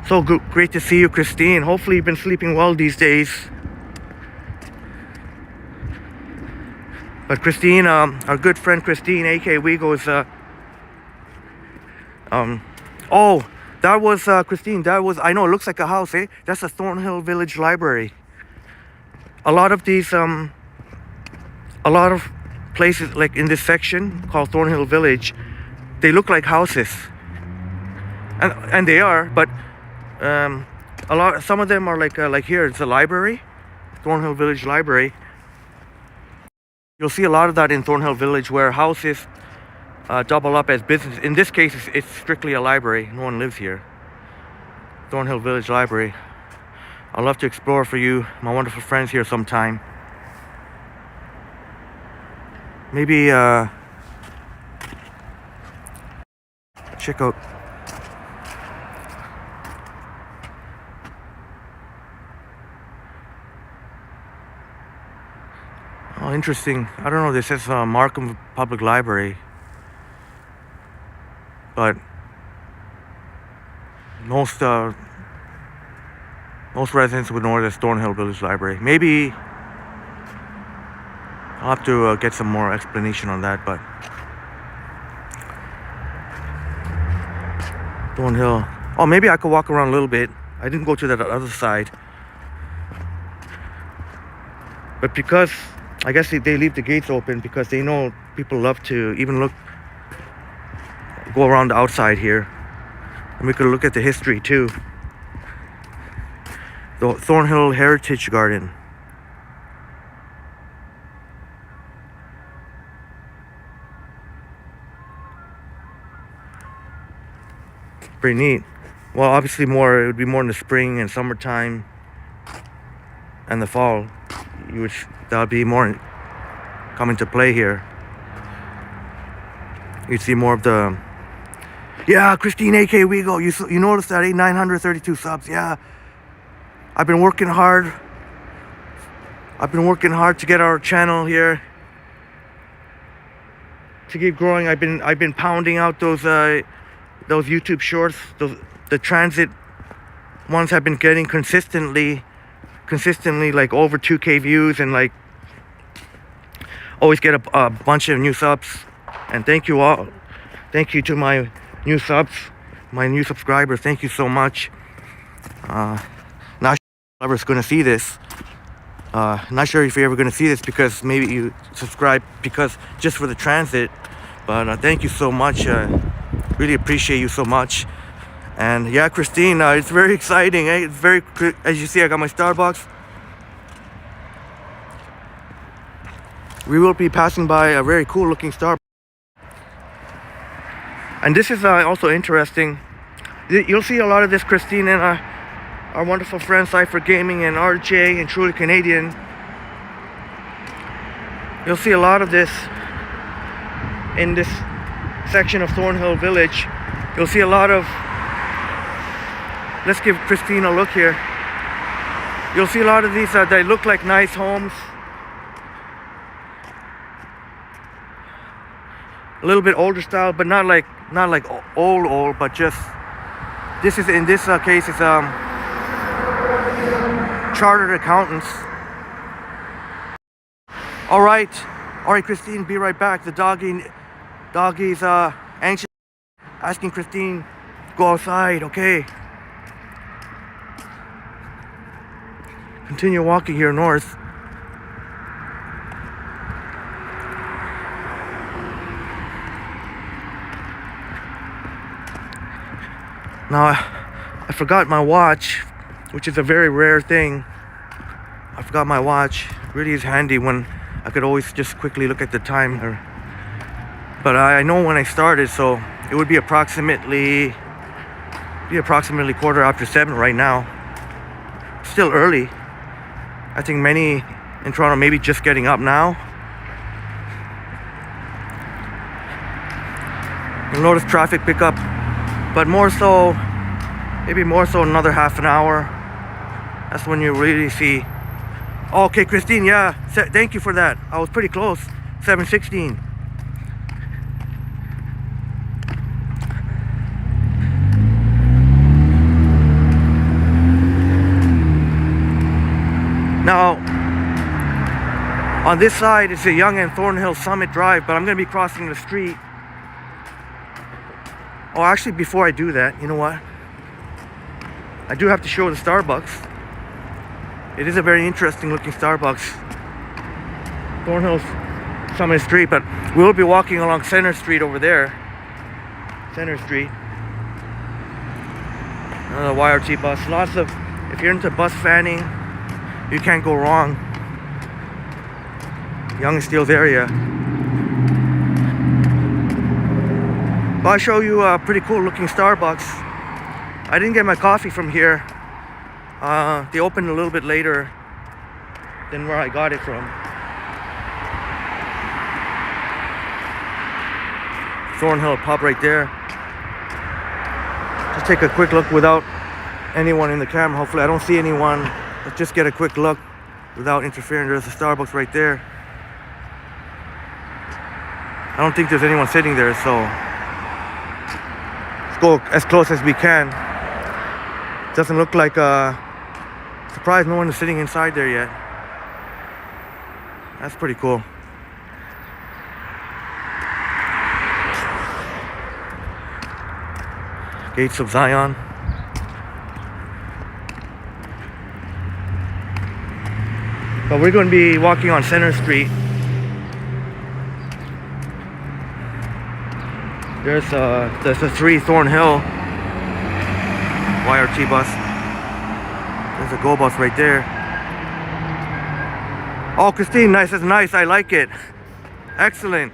So great to see you, Christine. Hopefully you've been sleeping well these days. But Christine, our good friend Christine, aka Wigo, is oh, that was Christine. That was, I know it looks like a house, eh? That's the Thornhill Village Library. A lot of these a lot of places like in this section called Thornhill Village, they look like houses. And they are, but some of them are like here, it's a library, Thornhill Village Library. You'll see a lot of that in Thornhill Village where houses double up as business. In this case, it's strictly a library. No one lives here. Thornhill Village Library. I'd love to explore for you, my wonderful friends here sometime. Maybe check out. Oh, interesting. I don't know. This says Markham Public Library, but most residents would know this Thornhill Village Library. Maybe I'll have to get some more explanation on that. But Thornhill. Oh, maybe I could walk around a little bit. I didn't go to that other side, but because I guess they leave the gates open because they know people love to even go around the outside here. And we could look at the history too. The Thornhill Heritage Garden. Pretty neat. Well, obviously it would be more in the spring and summertime and the fall. That would be more coming to play here. You'd see more of the... Yeah, Christine, AK Wigo, you noticed that, 932 subs, yeah. I've been working hard to get our channel here, to keep growing. I've been pounding out those those YouTube shorts, the transit ones have been getting consistently like over 2K views, and like always get a bunch of new subs. And thank you all. Thank you to my new subs, my new subscribers. Thank you so much. Not sure if you're ever going to see this. Not sure if you're ever going to see this, because maybe you subscribe because just for the transit. But thank you so much. Really appreciate you so much. And yeah, Christine, it's very exciting. Eh? It's very, as you see, I got my Starbucks. We will be passing by a very cool looking Starbucks. And this is also interesting. You'll see a lot of this, Christine, and our wonderful friends Cypher Gaming and RJ and Truly Canadian. You'll see a lot of this in this section of Thornhill Village. You'll see a lot of, let's give Christine a look here. You'll see a lot of these they look like nice homes. A little bit older style, but not like old, but just, this is, in this case, it's chartered accountants. All right, Christine, be right back. The doggy's anxious, asking Christine to go outside. Okay. Continue walking here north. Now, I forgot my watch, which is a very rare thing. I forgot my watch. It really is handy when I could always just quickly look at the time. But I know when I started, so it would be approximately 7:15 right now. Still early. I think many in Toronto maybe just getting up now. You'll notice traffic pickup, but maybe more so another half an hour. That's when you really see. Okay, Christine, yeah, thank you for that. I was pretty close. 7:16. Now, on this side it's a Yonge and Thornhill Summit Drive, but I'm going to be crossing the street. Oh, actually, before I do that, you know what? I do have to show the Starbucks. It is a very interesting looking Starbucks. Thornhill Summit Street, but we'll be walking along Center Street over there. Center Street. Another YRT bus. Lots of, if you're into bus fanning, you can't go wrong. Yonge and Steeles area. Well, I'll show you a pretty cool looking Starbucks. I didn't get my coffee from here. They opened a little bit later than where I got it from. Thornhill pub right there. Just take a quick look without anyone in the camera. Hopefully I don't see anyone. Let's just get a quick look without interfering. There's a Starbucks right there. I don't think there's anyone sitting there, so let's go as close as we can. Doesn't look like surprised no one is sitting inside there yet. That's pretty cool. Gates of Zion. But we're going to be walking on Center Street. There's the 3 Thornhill YRT bus. There's a GO bus right there. Oh, Christine, nice. That's nice. I like it. Excellent.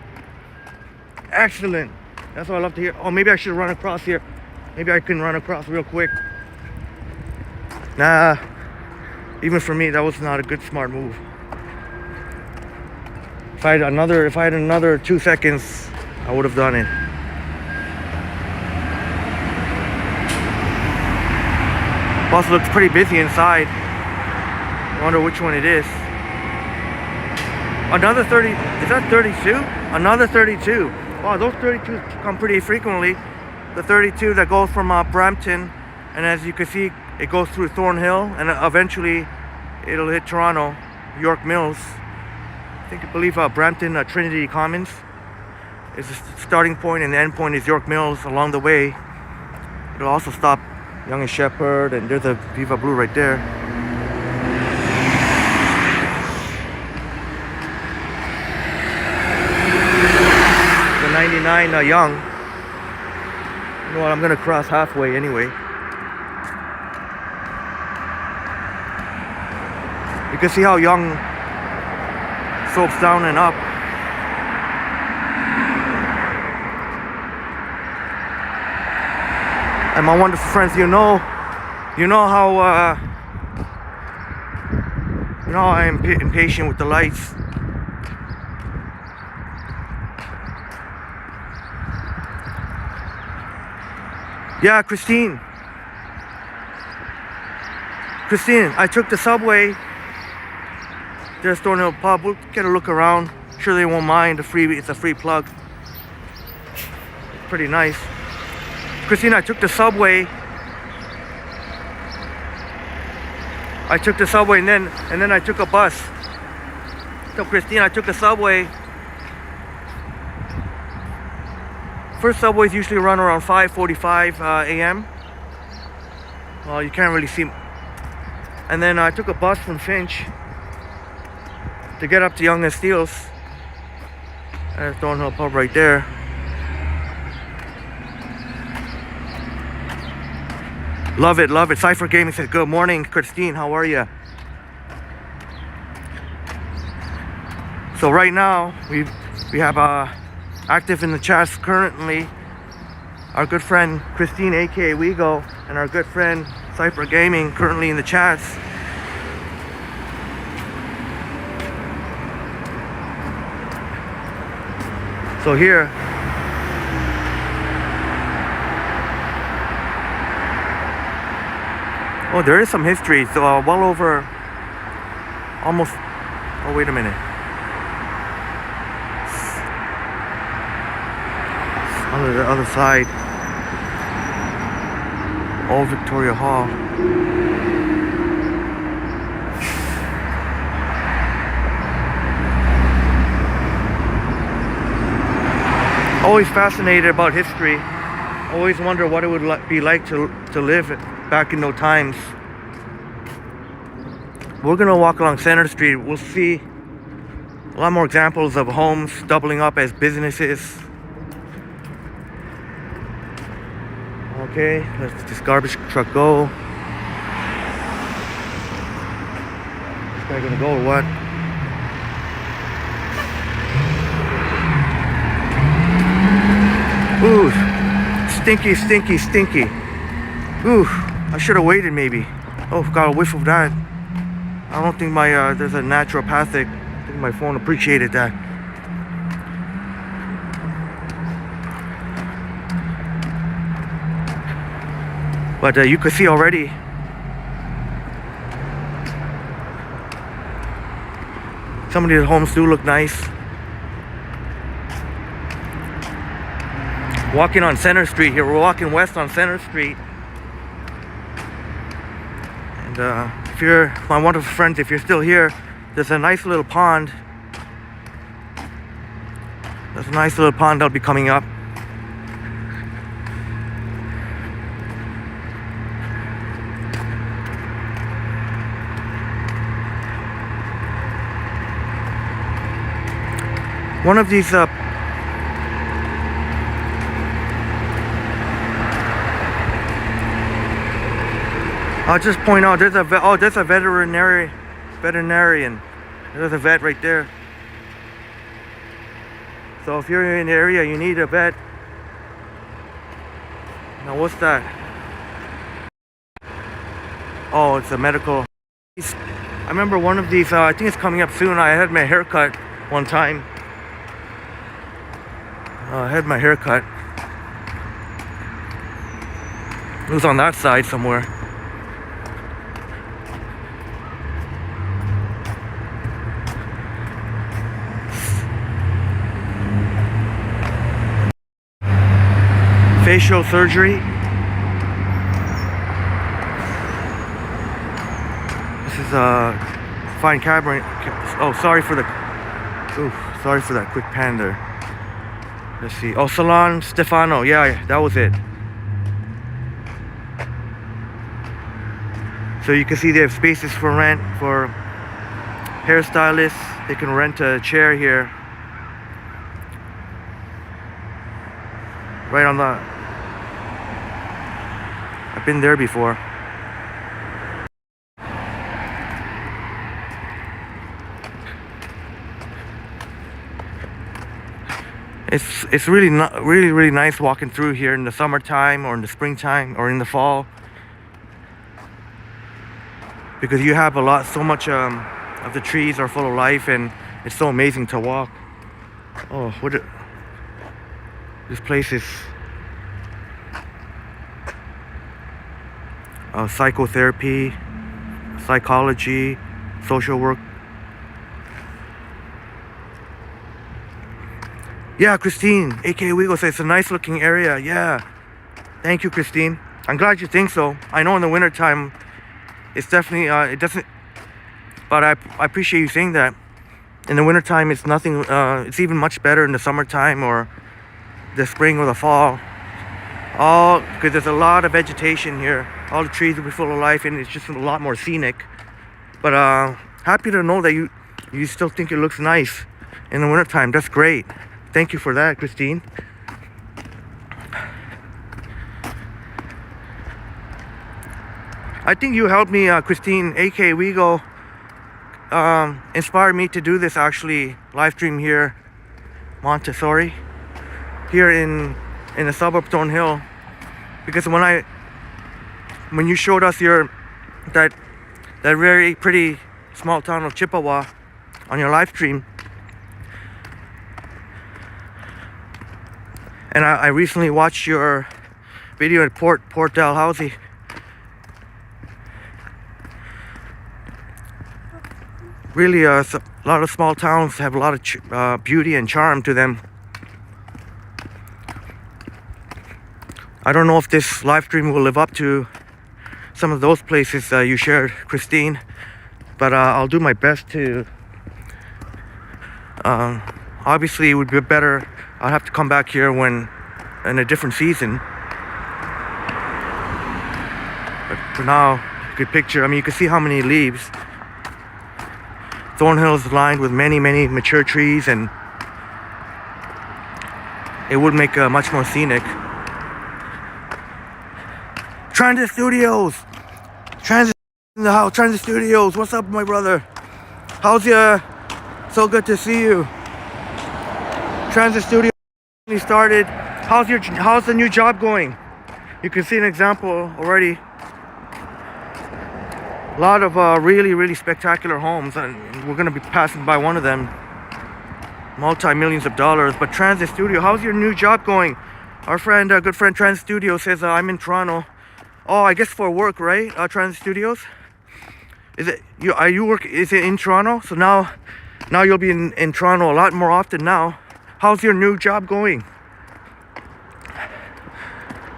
Excellent. That's what I love to hear. Oh, maybe I should run across here. Maybe I can run across real quick. Nah. Even for me, that was not a good, smart move. If I had another 2 seconds, I would have done it. Bus looks pretty busy inside. I wonder which one it is. Another 30, is that 32? Another 32. Wow, those 32s come pretty frequently. the 32 that goes from Brampton, and as you can see, it goes through Thornhill, and eventually it'll hit Toronto, York Mills. I believe Brampton Trinity Commons is the starting point, and the end point is York Mills. Along the way, it'll also stop Yonge and Sheppard, and there's a Viva Blue right there. The 99 Young. You know what? I'm gonna cross halfway anyway. You can see how Young slopes down and up. And my wonderful friends, you know how I am impatient with the lights. Yeah, Christine, I took the subway. There's Thornhill Pub. We'll get a look around. Sure they won't mind. It's a free plug. Pretty nice. Christine, I took the subway. And then I took a bus. So Christine, I took the subway. First subways usually run around 5:45 a.m. Well, you can't really see. And then I took a bus from Finch to get up to Yonge and Steeles. There's Thornhill Pub right there. Love it, love it. Cypher Gaming says, good morning, Christine, how are you? So right now, we have active in the chats currently our good friend Christine, aka Wego, and our good friend Cypher Gaming currently in the chats. So here, oh, there is some history. So well over, almost. Oh, wait a minute. On the other side, Old Victoria Hall. Always fascinated about history. Always wonder what it would be like to live back in those times. We're gonna walk along Center Street. We'll see a lot more examples of homes doubling up as businesses. Okay, let this garbage truck go. This guy gonna go or what? Ooh, stinky, stinky, stinky. Ooh, I should have waited maybe. Oh, got a whiff of that. I don't think my, there's a naturopathic. I think my phone appreciated that. But you can see already. Some of these homes do look nice. Walking on Center Street here. We're walking west on Center Street. And if you're, my wonderful friends, if you're still here, there's a nice little pond. There's a nice little pond that'll be coming up. One of these I'll just point out there's a veterinarian. There's a vet right there. So if you're in the area, you need a vet. Now what's that? Oh, it's a medical. I remember one of these. I think it's coming up soon. I had my hair cut one time. I had my hair cut. It was on that side somewhere. facial surgery. This is a fine camera. Oh, sorry for that quick pan there. Let's see. Oh, Salon Stefano. Yeah, that was it. So you can see they have spaces for rent for hairstylists. They can rent a chair here. Right on the... I've been there before. It's really nice walking through here in the summertime or in the springtime or in the fall, because you have so much of the trees are full of life, and it's so amazing to walk. Oh, this place is psychotherapy, psychology, social work. Yeah, Christine, aka Wigo, says it's a nice looking area. Yeah, thank you, Christine. I'm glad you think so. I know in the wintertime it's definitely it doesn't, but I appreciate you saying that. In the wintertime it's nothing, it's even much better in the summertime or the spring or the fall. All because there's a lot of vegetation here. All the trees will be full of life, and it's just a lot more scenic. But happy to know that you still think it looks nice in the wintertime. That's great. Thank you for that, Christine. I think you helped me, Christine, aka Wigo, inspired me to do this actually live stream here, Montessori, here in the suburb of Thornhill, because when you showed us that very pretty small town of Chippewa on your live stream, and I recently watched your video at Port Dalhousie. Really, a lot of small towns have a lot of beauty and charm to them. I don't know if this live stream will live up to some of those places you shared, Christine, but I'll do my best to. Obviously, it would be better. I'll have to come back here in a different season. But for now, good picture. I mean, you can see how many leaves. Thornhill is lined with many mature trees, and it would make much more scenic. Transit Studios! Transit in the house, Transit Studios. What's up, my brother? How's ya? So good to see you. Transit Studios started. How's the new job going? You can see an example already. A lot of really spectacular homes, and we're gonna be passing by one of them. Multi-millions of dollars. But Transit Studio, how's your new job going? Our friend, good friend Transit Studio says I'm in Toronto. Oh, I guess for work, right? Transit Studios. Is it you? Are you work? Is it in Toronto? So now you'll be in Toronto a lot more often now. How's your new job going?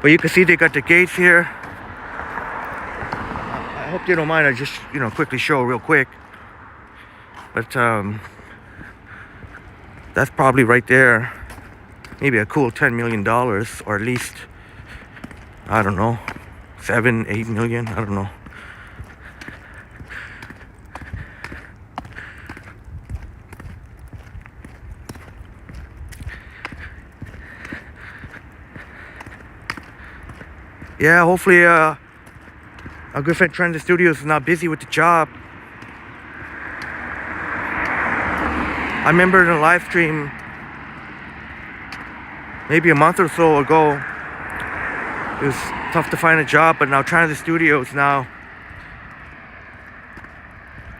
But you can see they got the gates here. I hope you don't mind. I just quickly show real quick. But that's probably right there. Maybe a cool $10 million, or at least, I don't know, 7-8 million. I don't know. Yeah, hopefully our good friend Transit Studios is not busy with the job. I remember in a live stream maybe a month or so ago, it was tough to find a job, but now Transit Studios now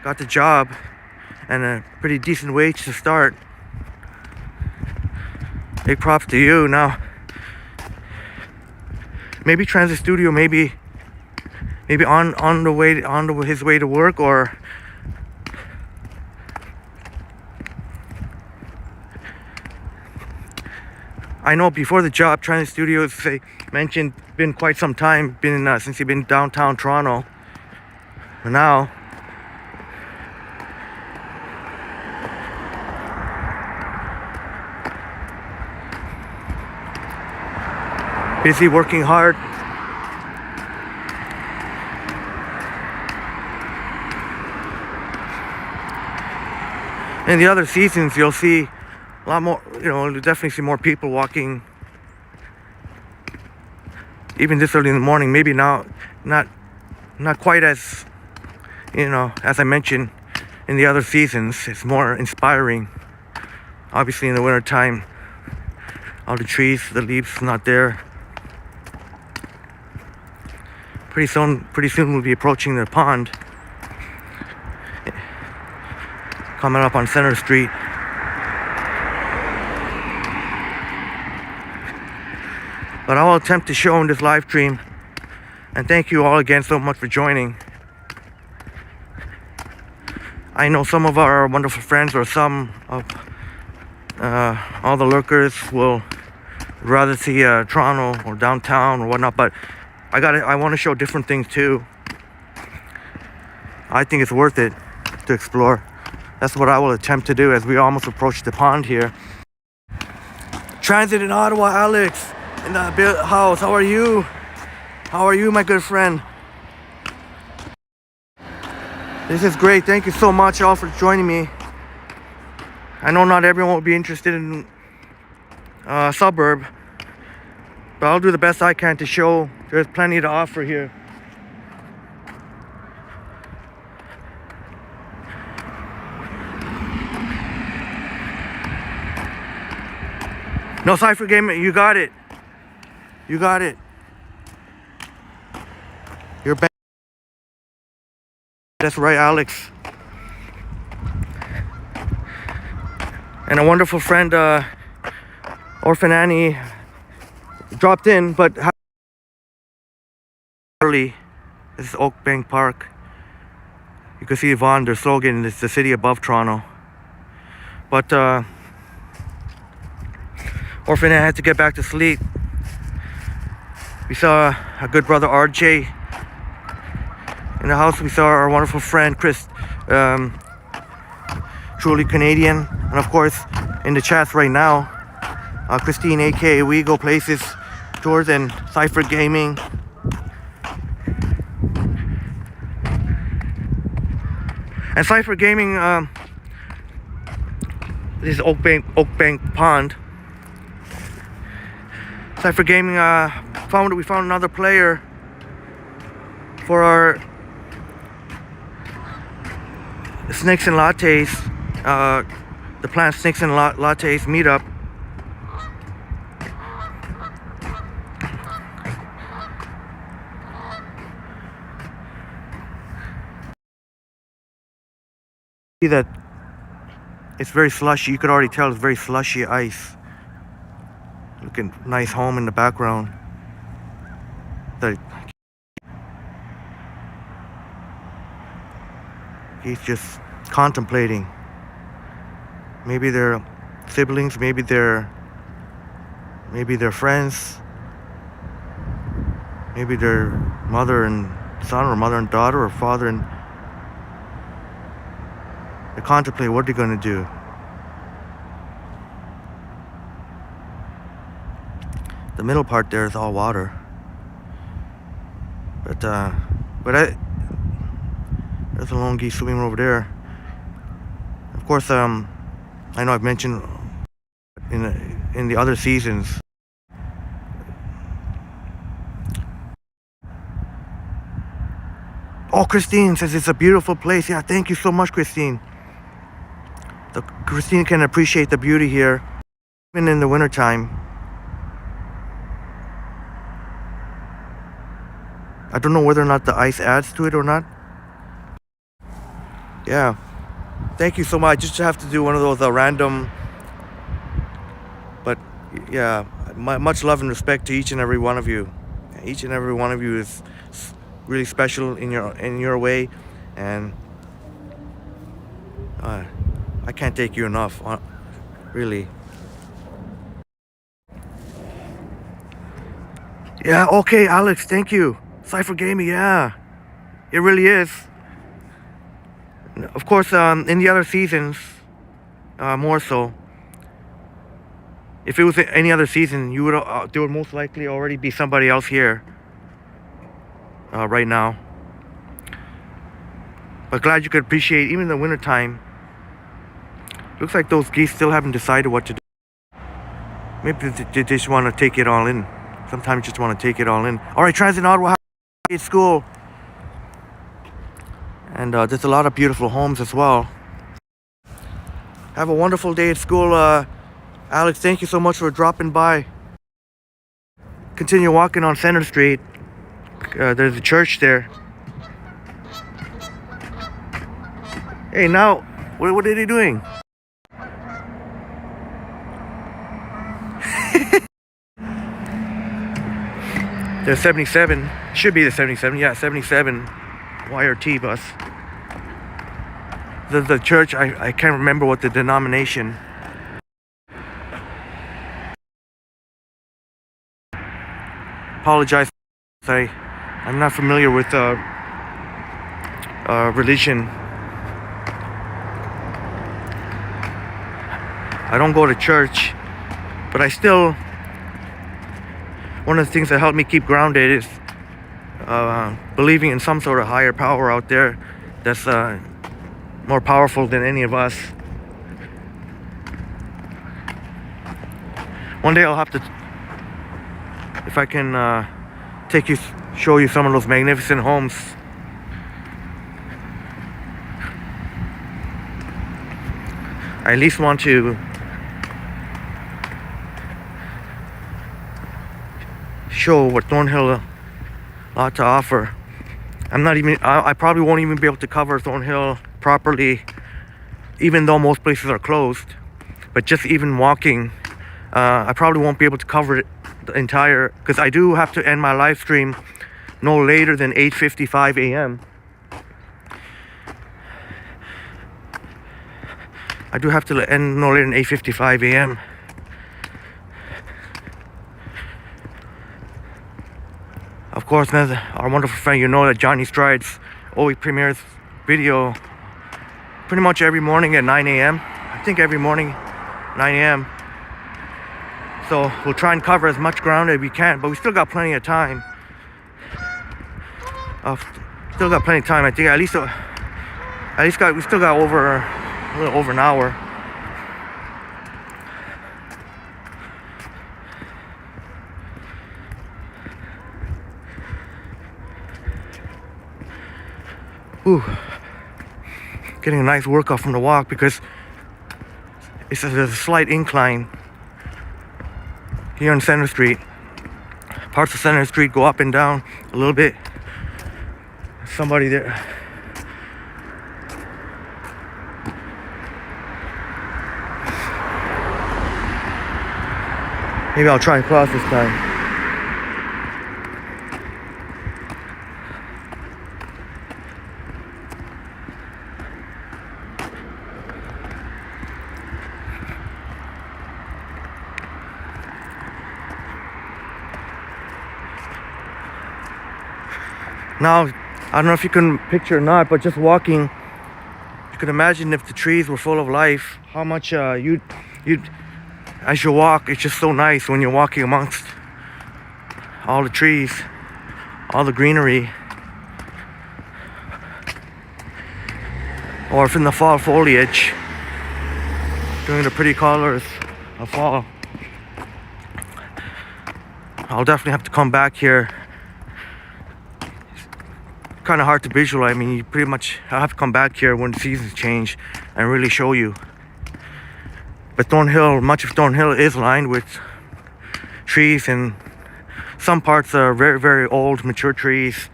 got the job and a pretty decent wage to start. Big props to you. Now maybe Transit Studio, maybe on his way to work, or I know before the job, Transit Studios say mentioned, been quite some time, since you've been downtown Toronto. And now, busy working hard. In the other seasons, you'll see a lot more, you'll definitely see more people walking. Even this early in the morning, maybe now, not quite as, as I mentioned in the other seasons. It's more inspiring. Obviously in the winter time, all the trees, the leaves not there. Pretty soon we'll be approaching the pond. Coming up on Center Street. But I will attempt to show in this live stream. And thank you all again so much for joining. I know some of our wonderful friends, or some of all the lurkers, will rather see Toronto or downtown or whatnot, but I want to show different things too. I think it's worth it to explore. That's what I will attempt to do as we almost approach the pond here. Transit in Ottawa, Alex, in the house. How are you? How are you, my good friend? This is great. Thank you so much all for joining me. I know not everyone will be interested in suburb, but I'll do the best I can to show there's plenty to offer here. No cipher game, you got it. You got it. You're back. That's right, Alex. And a wonderful friend, Orphan Annie, dropped in, but early. This is Oak Bank Park. You can see Yvonne, their slogan is the city above Toronto. But Orphan Annie had to get back to sleep. We saw a good brother RJ in the house. We saw our wonderful friend Chris, truly Canadian, and of course in the chats right now, Christine, aka We Go Places Tours, and Cypher Gaming. And Cypher Gaming, this is Oak Bank Pond. Cypher Gaming, we found another player for our Snakes and Lattes, the Plant Snakes and Lattes meetup. See that it's very slushy. You could already tell it's very slushy ice. Looking nice home in the background. He's just contemplating. Maybe they're siblings, maybe they're friends, maybe they're mother and son, or mother and daughter, or father and... They contemplate what they're gonna do. The middle part there is all water. But there's a lone geese swimming over there. Of course, I know I've mentioned in the other seasons. Oh, Christine says it's a beautiful place. Yeah, thank you so much, Christine. Christine can appreciate the beauty here, even in the wintertime. I don't know whether or not the ice adds to it or not. Yeah. Thank you so much. Just have to do one of those random... But, yeah, much love and respect to each and every one of you. Each and every one of you is really special in your way. And I can't thank you enough, really. Yeah, okay, Alex, thank you. Cypher Gaming, yeah. It really is. Of course, in the other seasons, more so. If it was any other season, you would there would most likely already be somebody else here right now. But glad you could appreciate even in the wintertime. Looks like those geese still haven't decided what to do. Maybe they just want to take it all in. Sometimes you just want to take it all in. All right, Transit Ottawa School. And there's a lot of beautiful homes as well. Have a wonderful day at school, Alex. Thank you so much for dropping by. Continue walking on Center Street. There's a church there. Hey, now, what are they doing? The 77, should be the 77, yeah, 77 YRT bus. The church, I can't remember what the denomination. Apologize, I'm not familiar with religion. I don't go to church, but I still, one of the things that helped me keep grounded is believing in some sort of higher power out there that's more powerful than any of us. One day I'll have to, if I can show you some of those magnificent homes. I at least want to show what Thornhill ought to offer. I probably won't even be able to cover Thornhill properly, even though most places are closed. But just even walking, I probably won't be able to cover it the entire, because I do have to end my live stream no later than 8:55 a.m. I do have to end no later than 8:55 a.m. Of course, our wonderful friend, you know that Johnny Strides always premieres video pretty much every morning at 9 a.m. I think every morning, 9 a.m. So we'll try and cover as much ground as we can, but we still got plenty of time. Still got plenty of time. I think we still got a little over an hour. Ooh, getting a nice workout from the walk because there's a slight incline here on Center Street. Parts of Center Street go up and down a little bit. Somebody there. Maybe I'll try and cross this time. Now, I don't know if you can picture or not, but just walking, you can imagine if the trees were full of life, how much you'd as you walk, it's just so nice when you're walking amongst all the trees, all the greenery. Or if in the fall foliage, during the pretty colors of fall. I'll definitely have to come back here. Kind of hard to visualize. I mean, I'll have to come back here when the seasons change and really show you. But Thornhill, much of Thornhill is lined with trees, and some parts are very, very old, mature trees,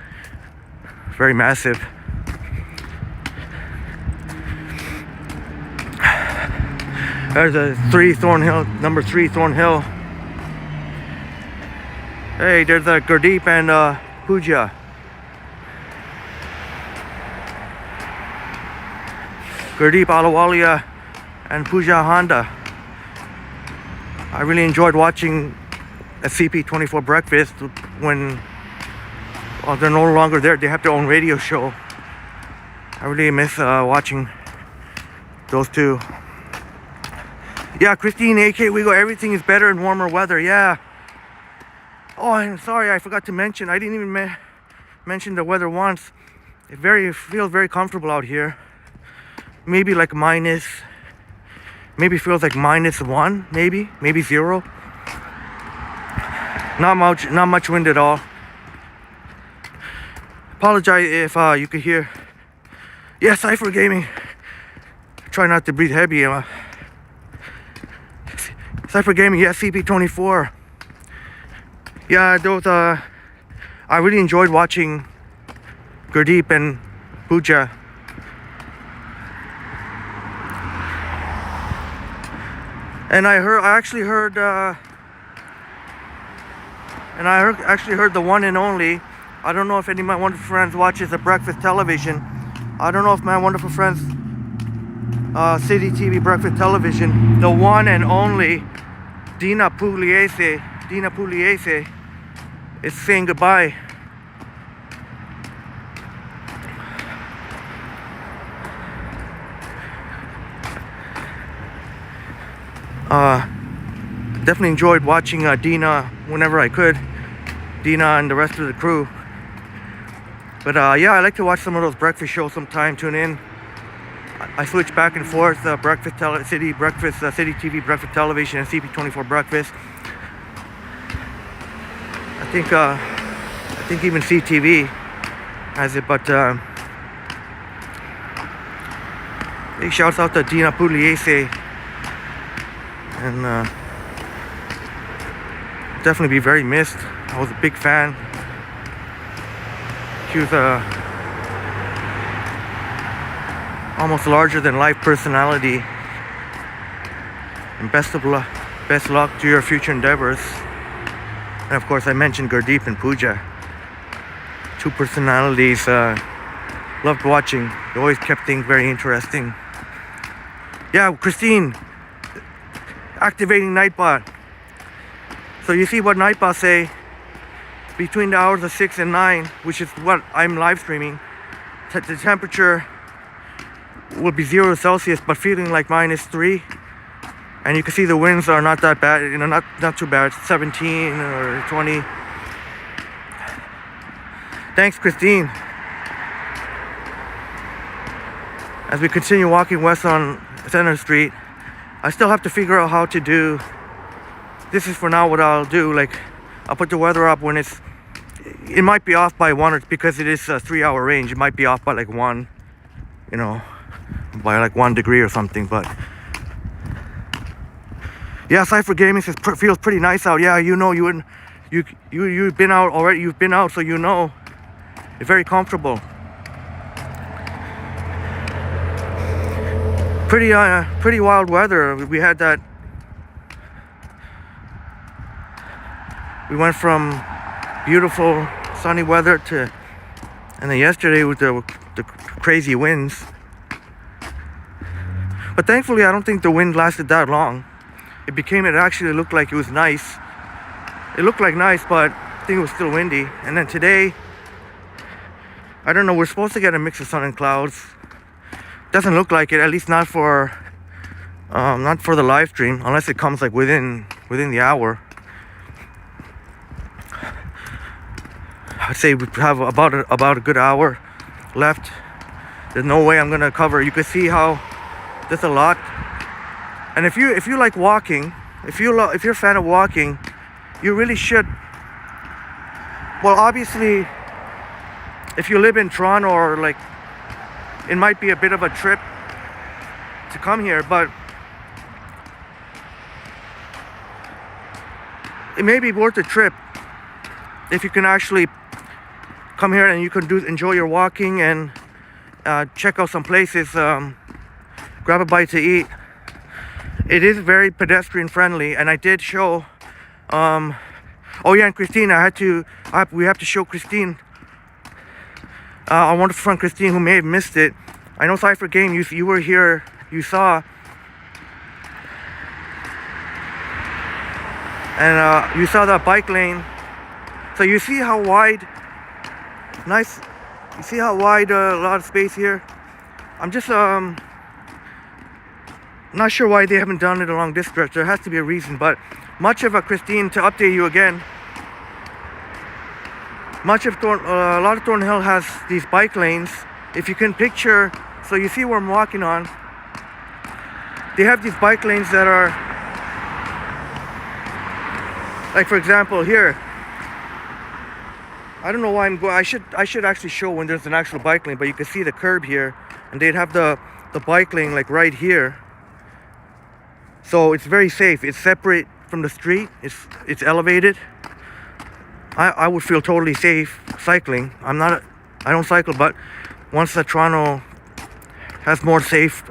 very massive. There's number 3 Thornhill. Hey, there's a Gurdeep and Pooja. Gurdeep Alawalia and Pooja Honda. I really enjoyed watching a CP24 breakfast when they're no longer there. They have their own radio show. I really miss watching those two. Yeah, Christine, AK Wigo, everything is better in warmer weather. Yeah. Oh, I'm sorry, I forgot to mention. I didn't even mention the weather once. It feels very comfortable out here. Maybe like maybe feels like -1, maybe 0. Not much wind at all. Apologize if you could hear. Yeah, Cypher Gaming. Try not to breathe heavy. Cypher Gaming, yeah, CP24. Yeah, those I really enjoyed watching Gurdeep and Pooja. And I actually heard the one and only. I don't know if any of my wonderful friends watches the breakfast television. I don't know if my wonderful friends City TV breakfast television, the one and only Dina Pugliese is saying goodbye. Definitely enjoyed watching Dina whenever I could. Dina and the rest of the crew. But yeah, I like to watch some of those breakfast shows sometime. Tune in. I switch back and forth. City TV breakfast television and CP24 breakfast. I think even CTV has it. But big shouts out to Dina Pugliese. And definitely be very missed. I was a big fan. She was a almost larger than life personality. And best luck to your future endeavors. And of course I mentioned Gurdeep and Pooja. Two personalities loved watching. They always kept things very interesting. Yeah, Christine, activating Nightbot. So you see what Nightbot say, between the hours of 6 and 9, which is what I'm live streaming, the temperature will be 0 Celsius, but feeling like -3. And you can see the winds are not that bad, not too bad, 17 or 20. Thanks, Christine. As we continue walking west on Center Street, I still have to figure out how to do. This is for now what I'll do. Like, I'll put the weather up when it might be off by 1, or because it is a 3-hour range. It might be off by like 1, by like 1 degree or something. But yeah, Cypher Gaming says feels pretty nice out. Yeah, you've been out already. You've been out, so you know. It's very comfortable. Pretty wild weather. We had that. We went from beautiful sunny weather to, and then yesterday with the crazy winds. But thankfully, I don't think the wind lasted that long. It actually looked like it was nice. It looked like nice, but I think it was still windy. And then today, I don't know. We're supposed to get a mix of sun and clouds. Doesn't look like it, at least not for the live stream, unless it comes like within the hour. I'd say we have about a good hour left. There's no way I'm gonna cover. You can see how there's a lot. And if you like walking, if you're a fan of walking, you really should. Well, obviously, if you live in Toronto, or like, it might be a bit of a trip to come here, but it may be worth a trip if you can actually come here and you can enjoy your walking and check out some places, grab a bite to eat. It is very pedestrian friendly, and I did show. Oh yeah, and Christine, we have to show Christine. Our wonderful friend Christine, who may have missed it. I know Cypher Game, you were here, you saw. And you saw that bike lane. So you see how wide, nice, you see how wide a lot of space here? I'm just not sure why they haven't done it along this stretch. There has to be a reason, but much of Christine, to update you again, much of a lot of Thornhill has these bike lanes. If you can picture, so you see where I'm walking on, they have these bike lanes that are, like for example here, I don't know why I'm going, I should actually show when there's an actual bike lane, but you can see the curb here, and they'd have the bike lane like right here. So it's very safe. It's separate from the street. It's elevated. I would feel totally safe cycling. I don't cycle, but once that Toronto has more safe,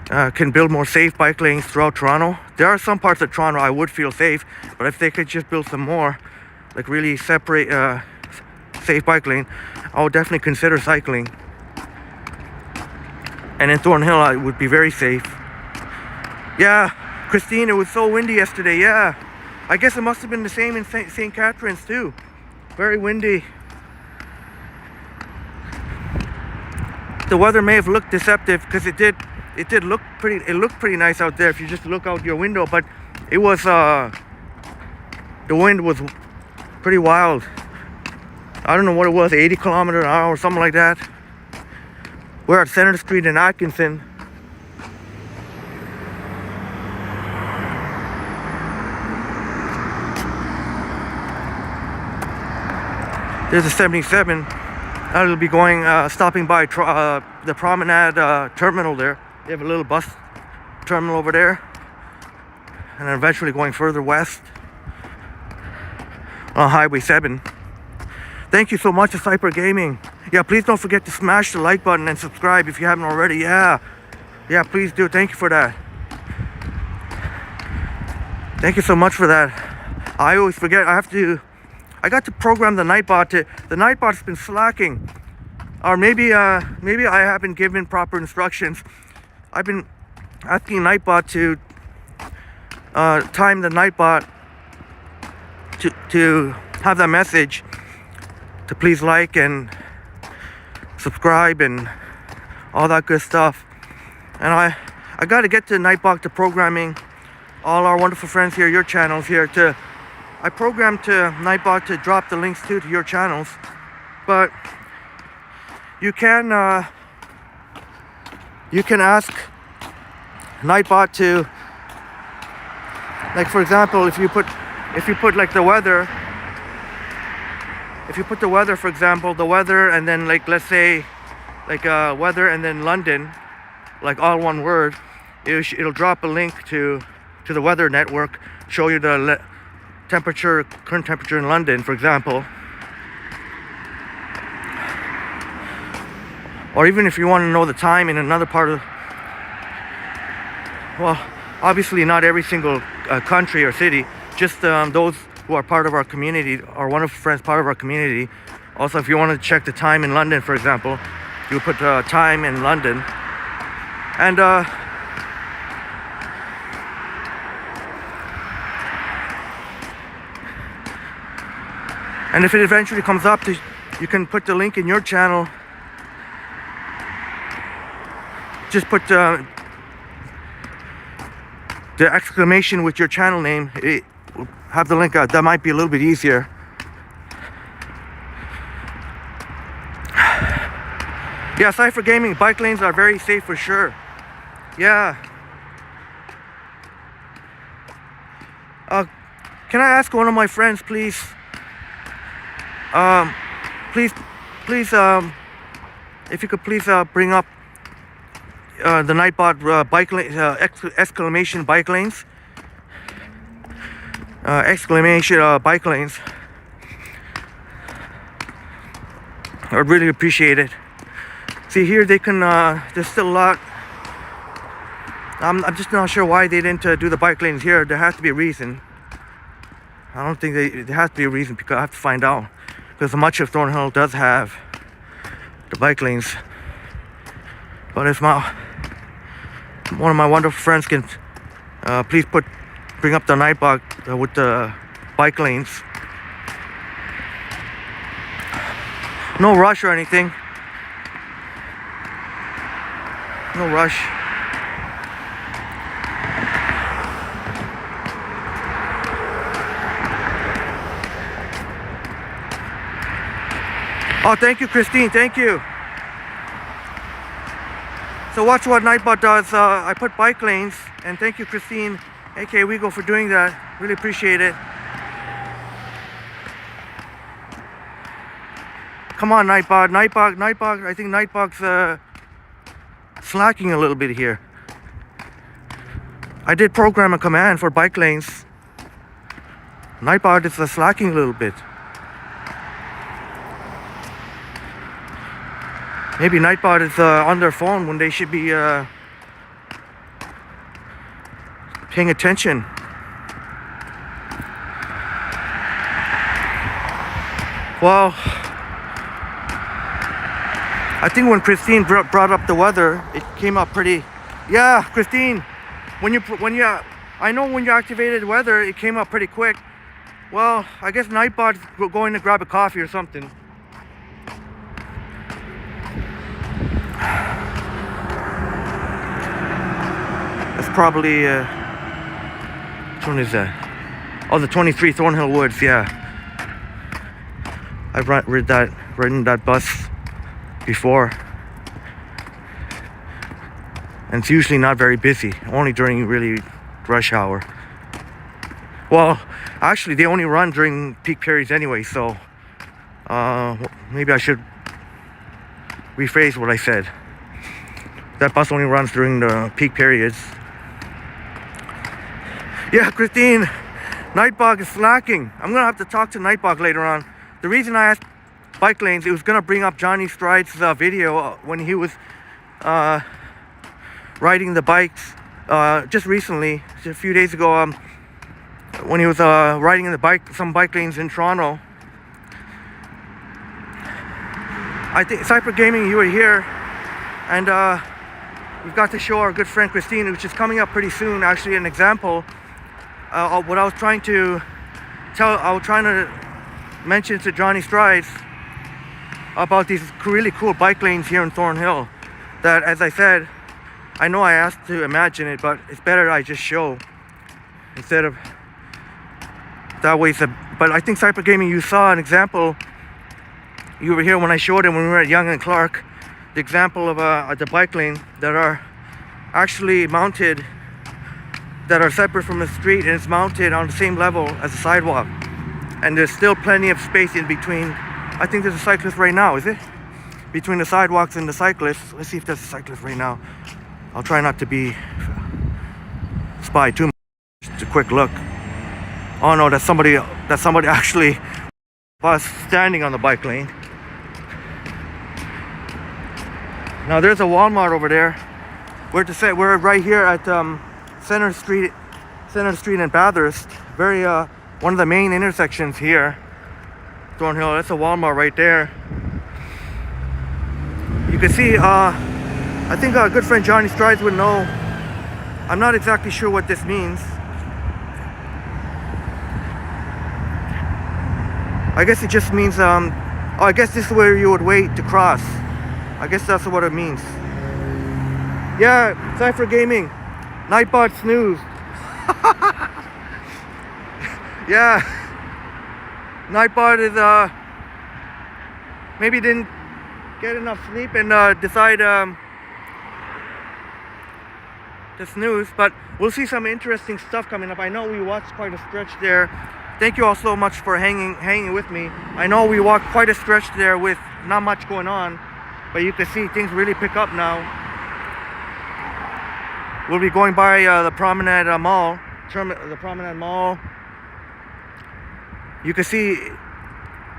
can build more safe bike lanes throughout Toronto. There are some parts of Toronto I would feel safe, but if they could just build some more, like really separate safe bike lane, I would definitely consider cycling. And in Thornhill, I would be very safe. Yeah, Christine, it was so windy yesterday. Yeah, I guess it must have been the same in St. Catharines too. Very windy. The weather may have looked deceptive because it did look pretty. It looked pretty nice out there if you just look out your window, but it was the wind was pretty wild. I don't know what it was, 80 kilometers an hour or something like that. We're at Center Street in Atkinson. There's a 77. I'll be going, stopping by the Promenade terminal there. They have a little bus terminal over there. And then eventually going further west on Highway 7. Thank you so much to Cyper Gaming. Yeah, please don't forget to smash the like button and subscribe if you haven't already. Yeah, please do. Thank you for that. Thank you so much for that. I always forget. I got to program the Nightbot the Nightbot's been slacking, or maybe I haven't given proper instructions. I've been asking Nightbot to time the Nightbot to have that message to please like and subscribe and all that good stuff. And I got to get to Nightbot to programming all our wonderful friends here, your channels here to. I programmed to Nightbot to drop the links to your channels, but you can ask Nightbot to, like for example, if you put like the weather, if you put the weather, for example, the weather, and then like let's say like weather and then London, like all one word, it'll drop a link to the weather network, show you the current temperature in London, for example. Or even if you want to know the time in another part of, well, obviously not every single country or city, just those who are part of our community, or wonderful friends part of our community. Also, if you want to check the time in London, for example, you put time in London, and if it eventually comes up, you can put the link in your channel. Just put the exclamation with your channel name. Have the link. That might be a little bit easier. Yeah, Cypher Gaming, bike lanes are very safe for sure. Yeah. Can I ask one of my friends, please? Please, if you could please bring up the Nightbot bike lane, exclamation bike lanes, exclamation bike lanes. I'd really appreciate it. See here, they can. There's still a lot. I'm just not sure why they didn't do the bike lanes here. There has to be a reason. I don't think there has to be a reason, because I have to find out. Because much of Thornhill does have the bike lanes. But if one of my wonderful friends can please bring up the Nightbot with the bike lanes. No rush or anything. No rush. Oh, thank you, Christine. Thank you. So watch what Nightbot does. I put bike lanes, and thank you, Christine, aka Wego, for doing that. Really appreciate it. Come on, Nightbot. Nightbot. I think Nightbot's slacking a little bit here. I did program a command for bike lanes. Nightbot is slacking a little bit. Maybe Nightbot is on their phone when they should be paying attention. Well, I think when Christine brought up the weather, it came up pretty. Yeah, Christine, I know when you activated weather, it came up pretty quick. Well, I guess Nightbot's going to grab a coffee or something. That's probably, which one is that? Oh, the 23 Thornhill Woods, yeah. I've ridden that bus before. And it's usually not very busy, only during really rush hour. Well, actually, they only run during peak periods anyway, so maybe I should rephrase what I said. That bus only runs during the peak periods. Yeah, Christine, Nightbot is slacking. I'm gonna have to talk to Nightbot later on. The reason I asked bike lanes, it was gonna bring up Johnny Stride's video when he was riding the bikes just recently, just a few days ago, when he was riding some bike lanes in Toronto. I think Cypher Gaming, you were here, and we've got to show our good friend Christine, which is coming up pretty soon, actually an example. What I was trying to mention to Johnny Strides about these really cool bike lanes here in Thornhill, that, as I said, I know I asked to imagine it, but it's better I just show instead of that way. But I think Cypher Gaming, you saw an example. You were here when I showed it when we were at Young and Clark, the example of the bike lane that are actually mounted, that are separate from the street, and it's mounted on the same level as the sidewalk, and there's still plenty of space in between. I think there's a cyclist right now, is it? Between the sidewalks and the cyclists. Let's see if there's a cyclist right now. I'll try not to be spy too much. Just a quick look. Oh no, that's somebody actually was standing on the bike lane. Now there's a Walmart over there. We're right here at Center Street and Bathurst. Very one of the main intersections here. Thornhill. That's a Walmart right there. You can see. I think our good friend Johnny Strides would know. I'm not exactly sure what this means. I guess it just means. I guess this is where you would wait to cross. I guess that's what it means. Yeah, Cypher Gaming. Nightbot snoozed. Yeah. Nightbot is maybe didn't get enough sleep and decide to snooze, but we'll see some interesting stuff coming up. I know we watched quite a stretch there. Thank you all so much for hanging with me. I know we walked quite a stretch there with not much going on, but you can see things really pick up now. We'll be going by the Promenade Mall. The Promenade Mall. You can see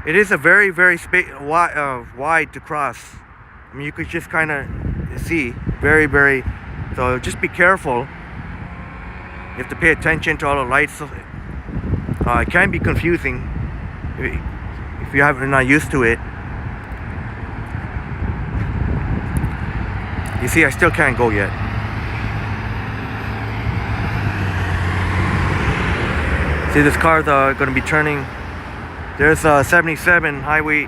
it is a very, very wide to cross. I mean, you could just kind of see very, very. So just be careful. You have to pay attention to all the lights. It can be confusing if you're not used to it. You see, I still can't go yet. See, this car's going to be turning. There's 77 Highway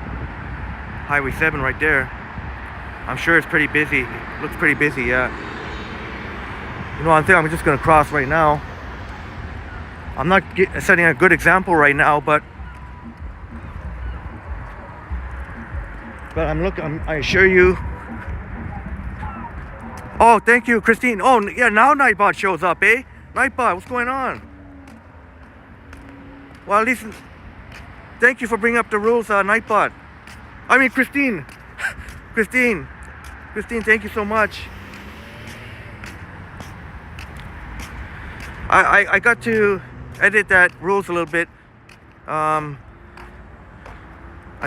Highway 7 right there. I'm sure it's pretty busy. Looks pretty busy, yeah. You know, I think I'm just gonna cross right now. I'm not setting a good example right now, but I assure you. Oh, thank you, Christine. Oh, yeah, now Nightbot shows up, eh? Nightbot, what's going on? Well, at least, thank you for bringing up the rules, Nightbot. I mean, Christine. Christine, thank you so much. I got to edit that rules a little bit. I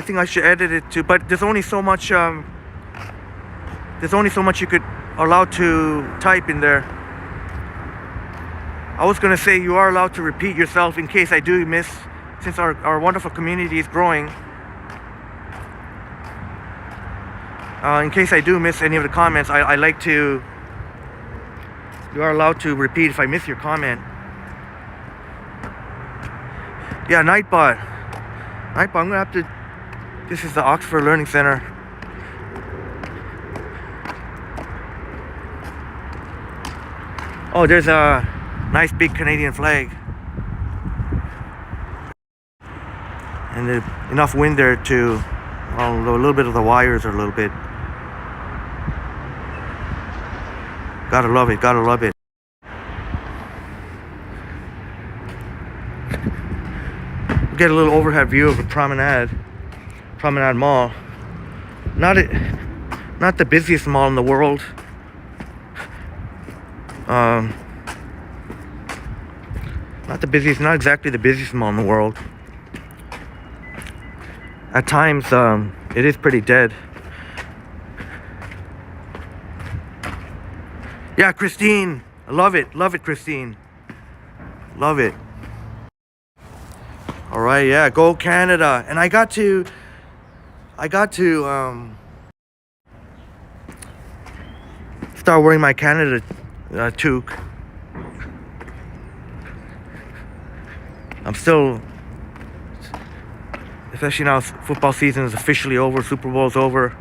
think I should edit it too, but there's only so much you could allow to type in there. I was gonna say you are allowed to repeat yourself in case I do miss, since our wonderful community is growing. In case I do miss any of the comments, I like to. You are allowed to repeat if I miss your comment. Yeah, Nightbot. I'm gonna have to. This is the Oxford Learning Center. Oh, there's a nice big Canadian flag. And there's enough wind there to, well, a little bit of the wires are a little bit. Gotta love it, gotta love it. Get a little overhead view of the Promenade Mall. Not the busiest mall in the world. Not exactly the busiest mall in the world. At times, it is pretty dead. Yeah, Christine, I love it, Christine, love it. All right, yeah, go Canada. And I got to start wearing my Canada toque. I'm still, especially now football season is officially over, Super Bowl's over.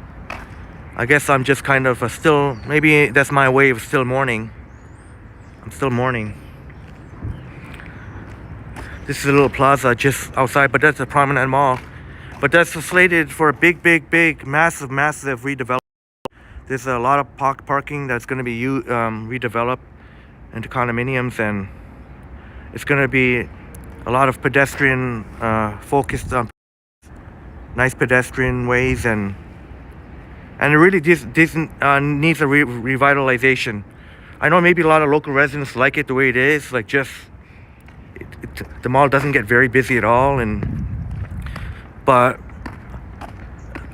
I guess I'm just kind of still, maybe that's my way of still mourning. I'm still mourning. This is a little plaza just outside, but that's a Promenade Mall. But that's slated for a big, massive redevelopment. There's a lot of parking that's going to be redeveloped into condominiums, and it's going to be a lot of pedestrian focused on nice pedestrian ways, and it really needs a revitalization. I know maybe a lot of local residents like it the way it is, like just the mall doesn't get very busy at all, but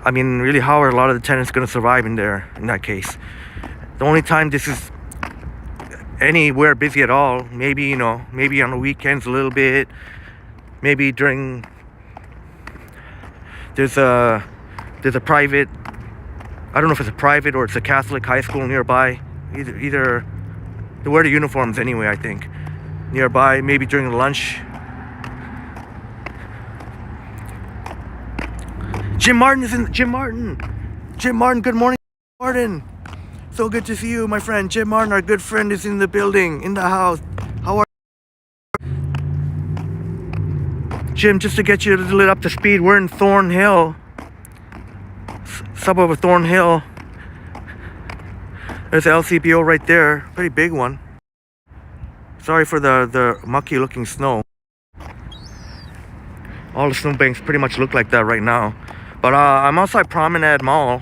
I mean, really, how are a lot of the tenants going to survive in that case? The only time this is anywhere busy at all, maybe on the weekends a little bit, maybe during there's a private, I don't know if it's a private or it's a Catholic high school nearby. Either they wear the uniforms anyway, I think. Nearby, maybe during lunch. Jim Martin, good morning, Martin. So good to see you, my friend. Jim Martin, our good friend, is in the building, in the house. How are you? Jim, just to get you a little up to speed, we're in Thornhill, suburb of Thornhill. There's the LCBO right there, pretty big one. Sorry for the mucky looking snow. All the snowbanks pretty much look like that right now. But I'm outside Promenade Mall.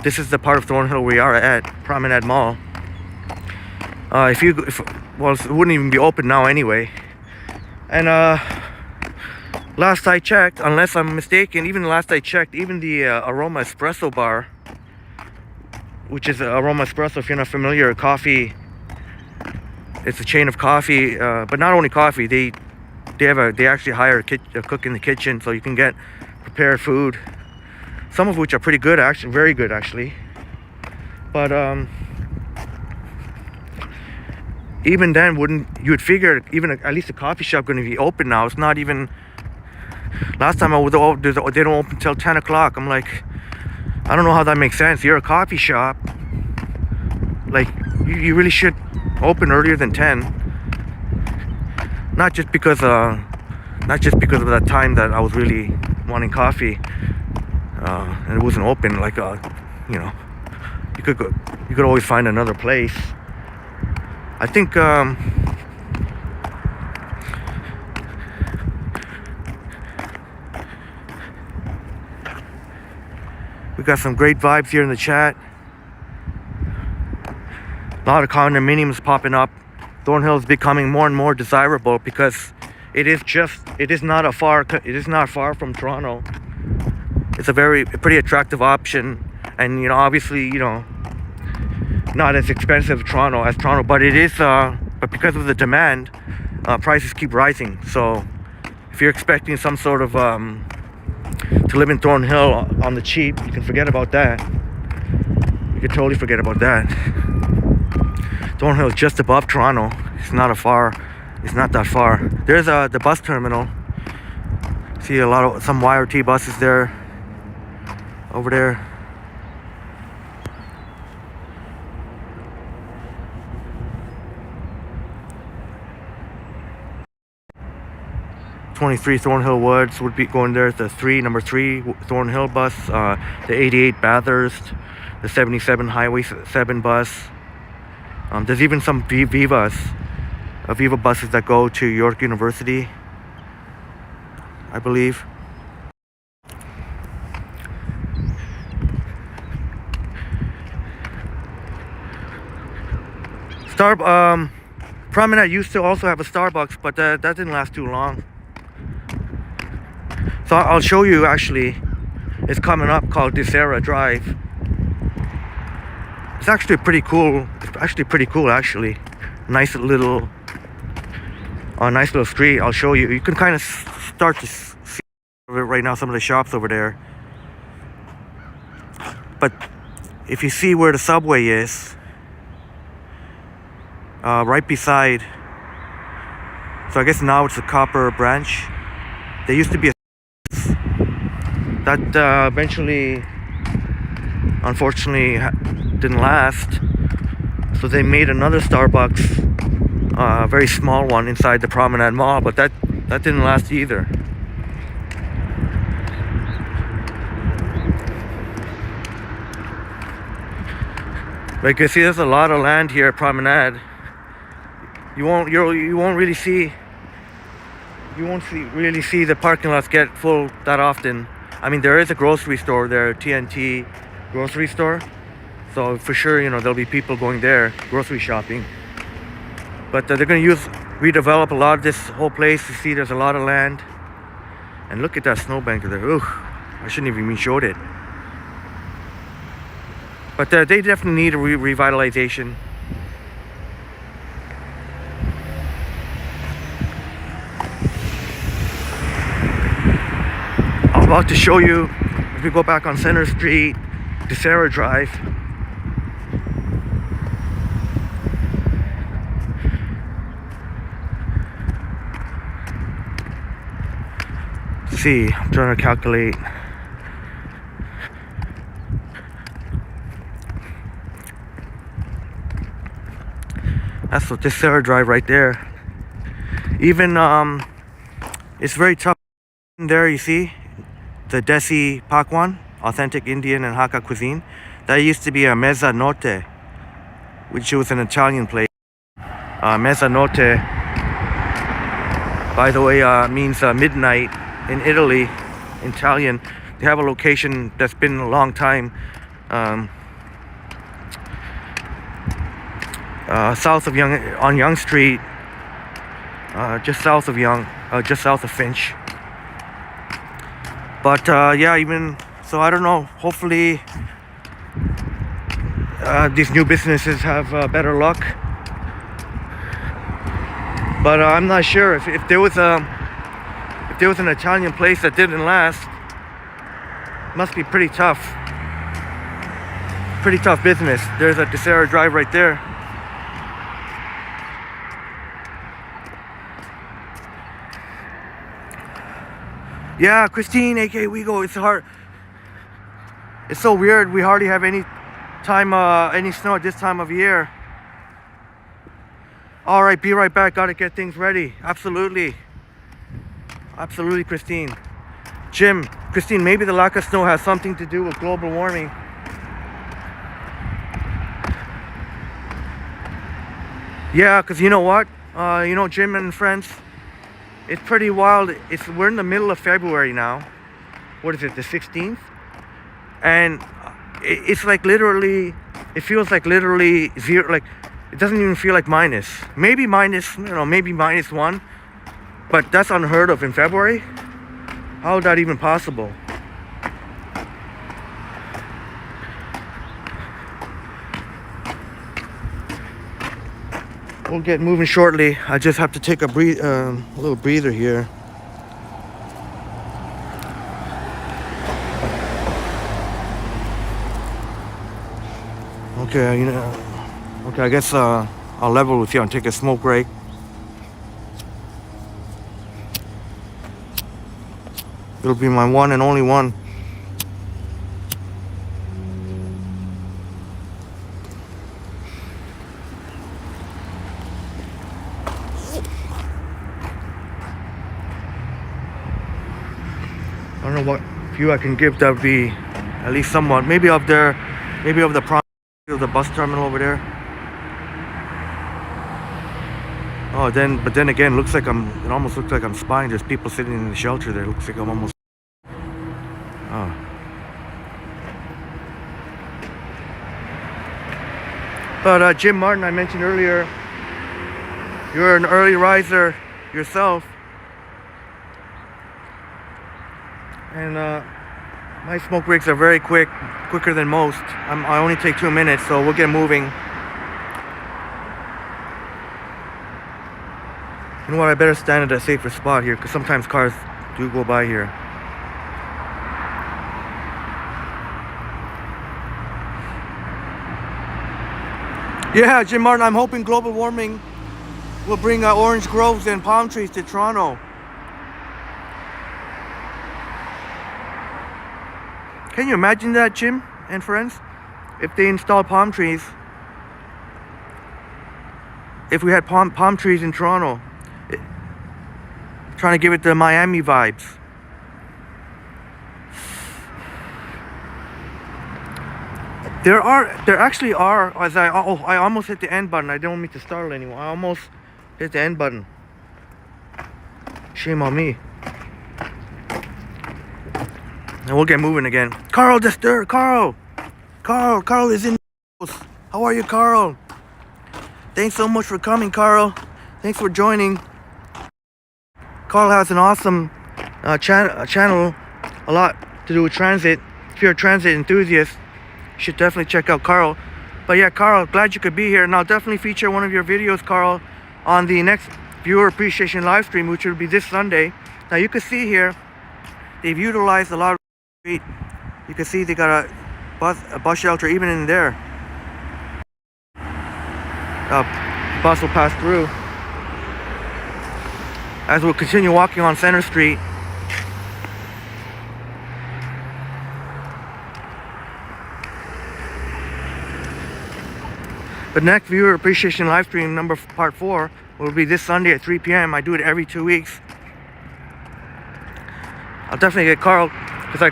This is the part of Thornhill we are at, Promenade Mall. Well, it wouldn't even be open now anyway. And last I checked, unless I'm mistaken, even the Aroma Espresso bar, which is Aroma Espresso, if you're not familiar, coffee. It's a chain of coffee, but not only coffee. They actually hire a cook in the kitchen, so you can get prepared food. Some of which are pretty good, actually, very good, actually. But even then, you would figure even at least a coffee shop going to be open now? It's not even Last time I was, oh, they don't open till 10 o'clock. I'm like, I don't know how that makes sense. You're a coffee shop. Like, you really should open earlier than 10. Not just because of that time that I was really wanting coffee, and it wasn't open. Like, you know, you could always find another place. I think we got some great vibes here in the chat. A lot of condominiums popping up. Thornhill is becoming more and more desirable because it is not far from Toronto. It's a pretty attractive option, and you know, obviously, you know, not as expensive as Toronto, but it is but because of the demand, prices keep rising. So if you're expecting some sort of to live in Thornhill on the cheap, you can forget about that. You can totally forget about that. Thornhill is just above Toronto. It's not that far. There's the bus terminal. See some YRT buses there. Over there. '23 Thornhill Woods would be going there. The number 3 Thornhill bus, the 88 Bathurst, the 77 Highway 7 bus. There's even some Viva buses that go to York University, I believe. Promenade used to also have a Starbucks, but that didn't last too long. So I'll show you, actually. It's coming up, called Desera Drive. It's actually pretty cool. Actually. Nice little street. I'll show you. You can kind of start to see right now some of the shops over there. But if you see where the subway is, right beside, so I guess now it's a Copper Branch. There used to be a that eventually, unfortunately, didn't last. So they made another Starbucks, a very small one inside the Promenade Mall, but that didn't last either. Like you see, there's a lot of land here at Promenade. You won't really see the parking lots get full that often. I mean, there is a grocery store there, TNT grocery store. So for sure, you know, there'll be people going there, grocery shopping. But they're going to redevelop a lot of this whole place. You see, there's a lot of land. And look at that snowbank there. Ooh, I shouldn't even showed it. But they definitely need a revitalization. I'm about to show you, if we go back on Center Street, Desera Drive. Let's see, I'm trying to calculate. That's what Desera Drive right there. Even it's very tough there, you see the Desi Pakwan, authentic Indian and Hakka cuisine. That used to be a mezzanotte, which was an Italian place. Mezzanotte, by the way, means midnight in Italy, in Italian. They have a location that's been a long time, south of Yonge Street, just south of Finch. But yeah, even so, I don't know. Hopefully, these new businesses have better luck. But I'm not sure if there was an Italian place that didn't last. Must be pretty tough. Pretty tough business. There's a Desera Drive right there. Yeah, Christine, aka Wego. It's hard. It's so weird. We hardly have any time, any snow at this time of year. All right, be right back. Gotta get things ready. Absolutely, absolutely, Christine. Jim, Christine, maybe the lack of snow has something to do with global warming. Yeah, because you know what? Jim and friends, it's pretty wild. We're in the middle of February now. What is it, the 16th? And it's like literally, it feels like literally zero, like it doesn't even feel like minus. Maybe minus, maybe -1, but that's unheard of in February. How is that even possible? We'll get moving shortly. I just have to take a little breather here. Okay, okay, I guess I'll level with you and take a smoke break. It'll be my one and only one. I don't know what view I can give that would be at least somewhat. Maybe of the bus terminal over there. Oh, but then again, it almost looks like I'm spying. There's people sitting in the shelter there. It looks like I'm almost. Oh. But Jim Martin, I mentioned earlier, you're an early riser yourself. And my smoke breaks are very quicker than most. I only take 2 minutes, so we'll get moving. You know what, I better stand at a safer spot here, because sometimes cars do go by here. Yeah, Jim Martin, I'm hoping global warming will bring orange groves and palm trees to Toronto. Can you imagine that, Jim and friends? If they install palm trees, if we had palm trees in Toronto, trying to give it the Miami vibes. There actually are, I almost hit the end button. I don't mean to startle anyone. I almost hit the end button. Shame on me. And we'll get moving again. Carl Dester, Carl is in the house. How are you, Carl? Thanks so much for coming, Carl. Thanks for joining. Carl has an awesome channel, a lot to do with transit. If you're a transit enthusiast, you should definitely check out Carl. But yeah, Carl, glad you could be here. And I'll definitely feature one of your videos, Carl, on the next viewer appreciation live stream, which will be this Sunday. Now you can see here, they've utilized a lot of street. You can see they got a bus shelter even in there. Bus will pass through as we'll continue walking on Center Street. The next viewer appreciation live stream, part 4, will be this Sunday at 3 p.m. I do it every 2 weeks. I'll definitely get Carl, because I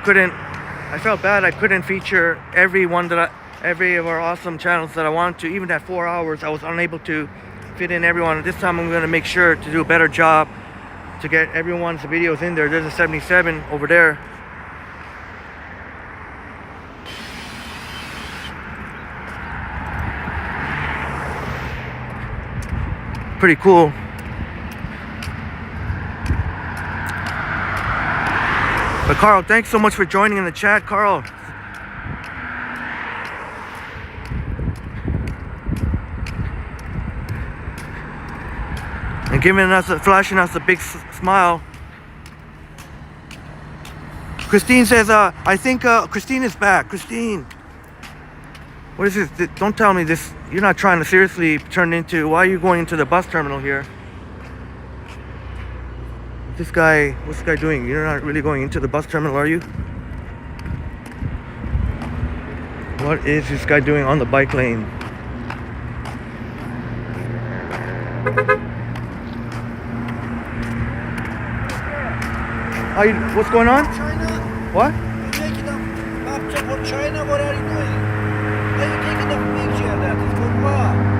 felt bad I couldn't feature every of our awesome channels that I wanted to. Even at 4 hours, I was unable to fit in everyone. This time I'm going to make sure to do a better job to get everyone's videos in there. There's a 77 over there. Pretty cool. But Carl, thanks so much for joining in the chat, Carl. And flashing us a big smile. Christine says, I think Christine is back. Christine, what is this? Don't tell me this. You're not trying to seriously turn into, why are you going into the bus terminal here? This guy, what's this guy doing? You're not really going into the bus terminal, are you? What is this guy doing on the bike lane? What's going on? China. What? You taking a map for China? What are you doing? Are you taking a picture that is for what?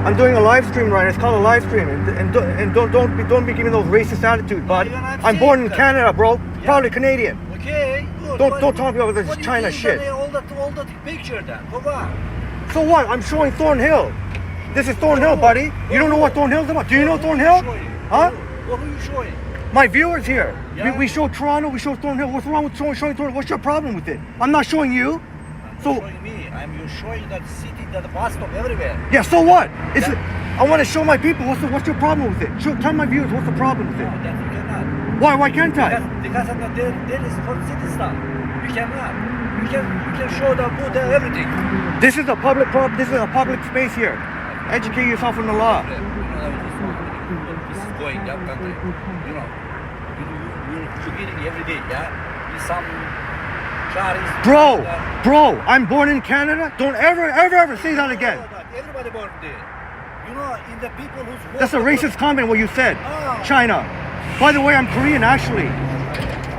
I'm doing a live stream right. It's called a live stream, and don't be giving those racist attitudes, bud. I'm born in Canada, bro. Yeah. Probably Canadian. Okay, good. Don't talk about this what do you China think shit. that all that picture then? For what? So what? I'm showing Thornhill. This is Thornhill, buddy. You don't know what Thornhill's about? Do you know Thornhill? Huh? What are you showing? My viewers here. Yeah. We show Toronto, we show Thornhill. What's wrong with showing Thornhill? What's your problem with it? I'm not showing you. I'm So- not showing me. I'm showing that city, that bus stop everywhere. Yeah, so what? I want to show my people. What's your problem with it? Tell my viewers what's the problem with No, it. that you cannot. Why can't I? Because there is for city stuff. You cannot. You can show the food everything. This is a public This is a public space here. Educate yourself on the law. You know, this is going that country. You know, you're eating every day, yeah? With some Charis. Bro, I'm born in Canada. Don't ever say that again. Everybody born there. You know, in the people who's That's a racist comment what you said. Oh. China. By the way, I'm Korean actually.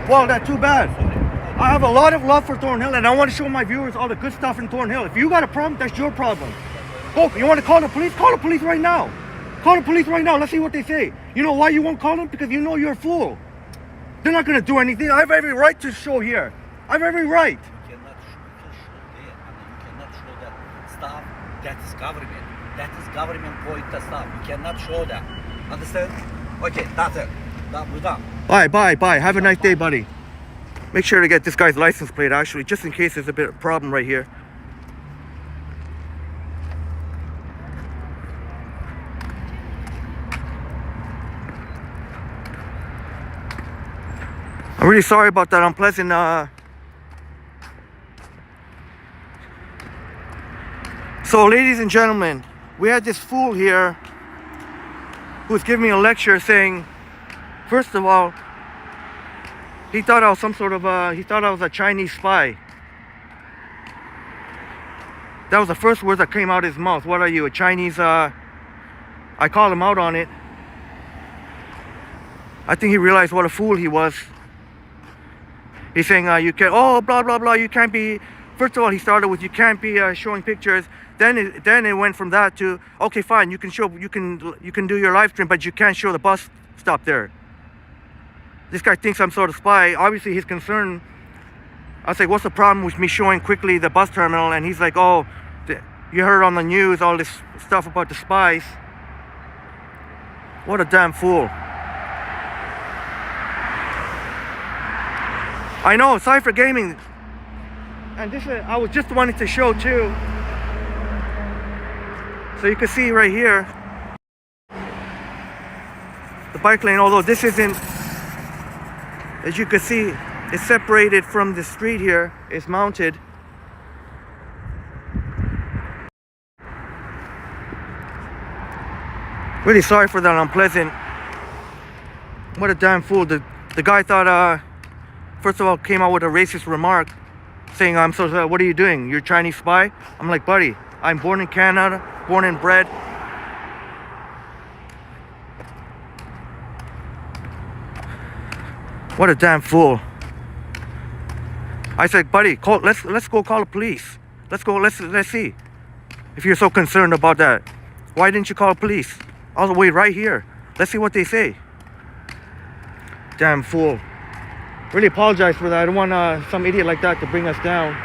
Well, that's too bad. I have a lot of love for Thornhill, and I want to show my viewers all the good stuff in Thornhill. If you got a problem, that's your problem. Oh, you want to call the police? Call the police right now. Call the police right now. Let's see what they say. You know why you won't call them? Because you know you're a fool. They're not going to do anything. I have every right to show here. I have every right. You cannot show there. I mean, you cannot show that stuff. That is government. That is government point the stuff. You cannot show that. Understand? Okay, that's it. We're done. Bye. Have a nice day, buddy. Make sure to get this guy's license plate, actually, just in case there's a bit of a problem right here. I'm really sorry about that unpleasant So, ladies and gentlemen, we had this fool here who's giving me a lecture saying, first of all, he thought I was some sort of he thought I was a Chinese spy. That was the first word that came out of his mouth. What are you, a Chinese? I called him out on it. I think he realized what a fool he was. He's saying you can, oh, blah blah blah. You can't be. First of all, he started with you can't be showing pictures. Then it went from that to okay, fine. You can show, you can do your live stream, but you can't show the bus stop there. This guy thinks I'm sort of spy. Obviously, he's concerned. I was like, what's the problem with me showing quickly the bus terminal? And he's like, oh, you heard on the news all this stuff about the spies. What a damn fool. I know, Cypher Gaming. And this is, I was just wanting to show too. So you can see right here, the bike lane, although this isn't, as you can see, it's separated from the street here. It's mounted. Really sorry for that unpleasant. What a damn fool. The guy thought, first of all, came out with a racist remark saying, I'm so, what are you doing? You're a Chinese spy? I'm like, buddy, I'm born in Canada, born and bred. What a damn fool. I said, buddy, let's go call the police. Let's see. If you're so concerned about that, why didn't you call the police? All the way right here. Let's see what they say. Damn fool. Really apologize for that. I don't want some idiot like that to bring us down.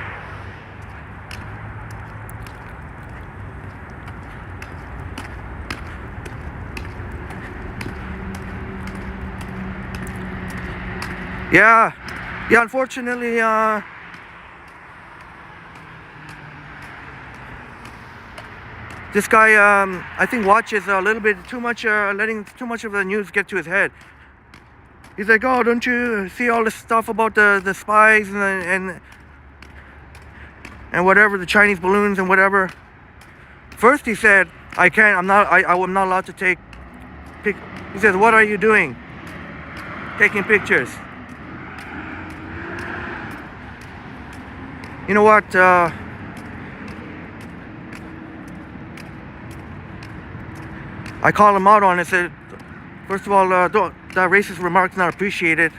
Yeah, unfortunately, this guy, I think watches a little bit too much, letting too much of the news get to his head. He's like, oh, don't you see all this stuff about the spies and whatever, the Chinese balloons and whatever. First he said, I'm not allowed to take pic. He says, what are you doing? taking pictures. You know what? I called him out on it. Said, first of all, that racist remark's not appreciated.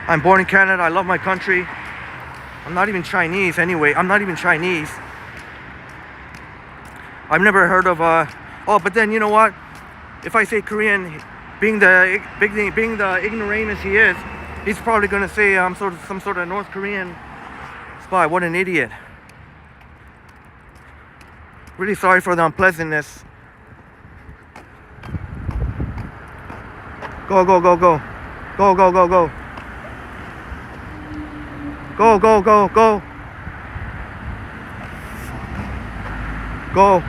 I'm born in Canada. I love my country. I'm not even Chinese anyway. I'm not even Chinese. I've never heard of oh, but then you know what? If I say Korean, being the ignoramus he is, he's probably gonna say some sort of North Korean spy. What an idiot! Really sorry for the unpleasantness. Go, go, go, go, go, go, go, go, go, go, go, go, go.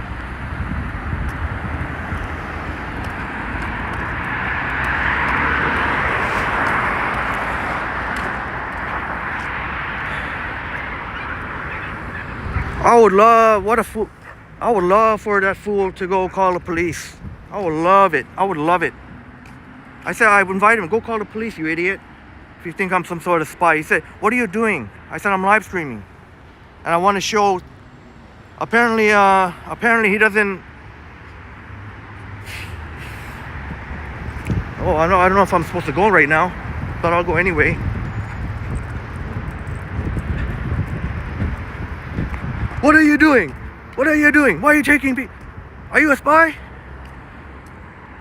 I would love, what a fool. I would love for that fool to go call the police. I would love it. I would love it. I said, I would invite him, go call the police, you idiot. If you think I'm some sort of spy. He said, what are you doing? I said, I'm live streaming. And I want to show, apparently he doesn't, oh, I don't know if I'm supposed to go right now, but I'll go anyway. What are you doing? What are you doing? Why are you taking me? Are you a spy?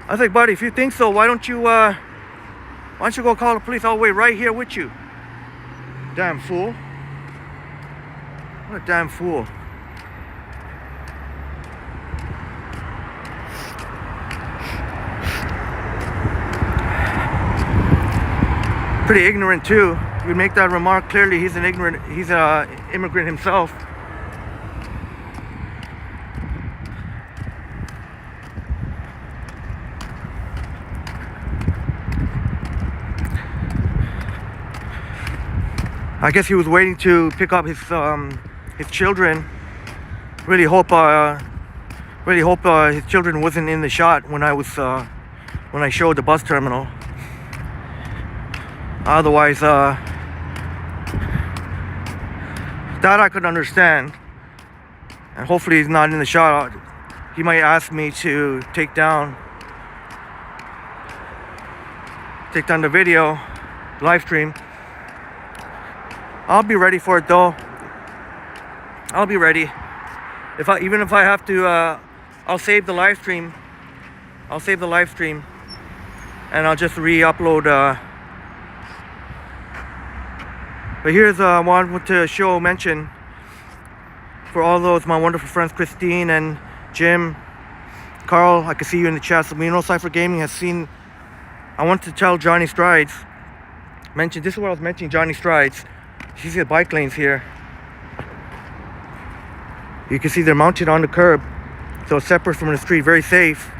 I was like, buddy, if you think so, why don't you go call the police? I'll wait right here with you. Damn fool. What a damn fool. Pretty ignorant too. You would make that remark. Clearly he's an immigrant himself. I guess he was waiting to pick up his children. Really hope his children wasn't in the shot when I showed the bus terminal. Otherwise, that I could understand. And hopefully he's not in the shot. He might ask me to take down the video, live stream. I'll be ready for it though. I'll be ready. Even if I have to, I'll save the live stream. I'll save the live stream, and I'll just re-upload. But here's I wanted to mention for all those my wonderful friends Christine and Jim, Carl. I can see you in the chat. So, you know, Cypher Gaming has seen. I want to tell Johnny Strides. This is what I was mentioning. Johnny Strides. You see the bike lanes here. You can see they're mounted on the curb, so it's separate from the street, very safe.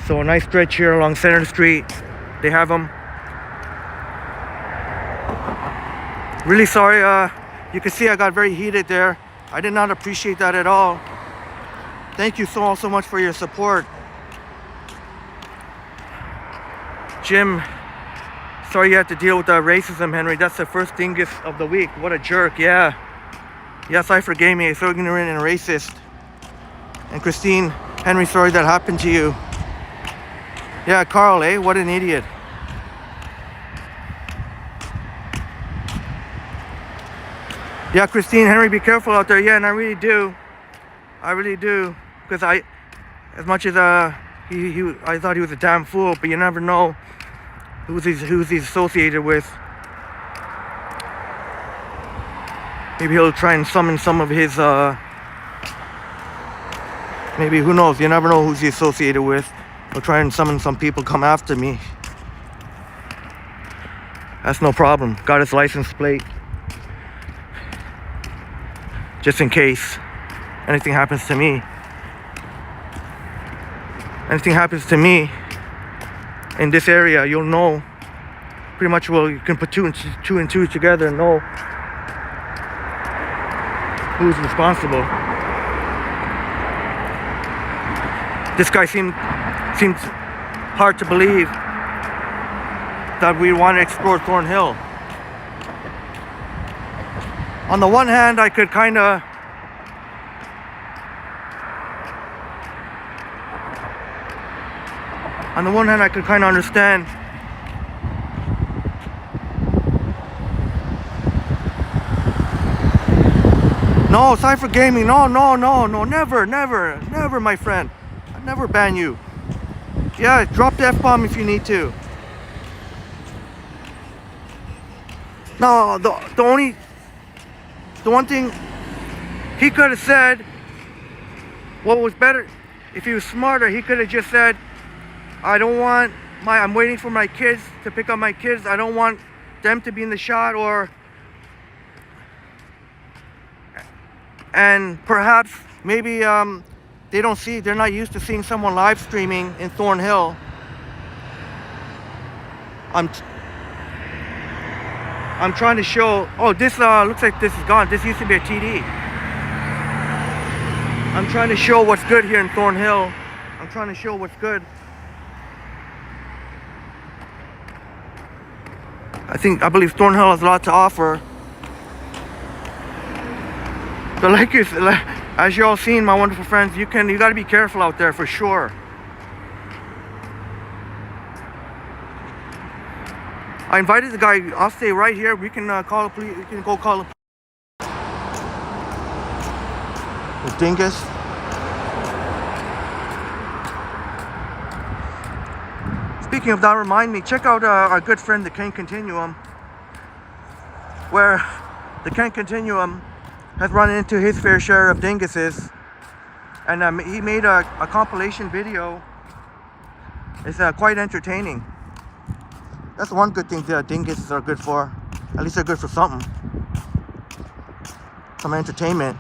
So a nice stretch here along Center Street. They have them. Really sorry, you can see I got very heated there. I did not appreciate that at all. Thank you so much for your support. Jim, sorry you had to deal with racism, Henry. That's the first dingus of the week. What a jerk, yeah. Yes, I forgave me. It's so ignorant and racist. And Christine, Henry, sorry that happened to you. Yeah, Carl, eh? What an idiot. Yeah, Christine, Henry, be careful out there. Yeah, and I really do. I really do. Because as much as I thought he was a damn fool, but you never know who's he's associated with. Maybe he'll try and summon some of his, maybe, who knows, you never know who's he associated with. He'll try and summon some people, come after me. That's no problem. Got his license plate. Just in case anything happens to me. Anything happens to me in this area, you'll know. Pretty much, well, you can put two and two together and know who's responsible. This guy seemed seems hard to believe that we want to explore Thornhill. On the one hand, I could kind of understand no, Cypher Gaming, no, never, my friend. I'd never ban you. Yeah, drop the F-bomb if you need to. No, the one thing he could have said, what was better, if he was smarter, he could have just said, I'm waiting for my kids to pick up my kids. I don't want them to be in the shot, and perhaps maybe they're not used to seeing someone live streaming in Thornhill. I'm trying to show, oh, this looks like this is gone. This used to be a TD. I'm trying to show what's good here in Thornhill. I'm trying to show what's good. I believe Thornhill has a lot to offer. But as you all seen, my wonderful friends, you got to be careful out there for sure. I invited the guy. I'll stay right here. We can call the police. We can go call the dingus. Speaking of that, remind me, check out our good friend, the Kent Continuum, where the Kent Continuum has run into his fair share of dinguses, and he made a compilation video. It's quite entertaining. That's one good thing the dinguses are good for. At least they're good for something. Some entertainment.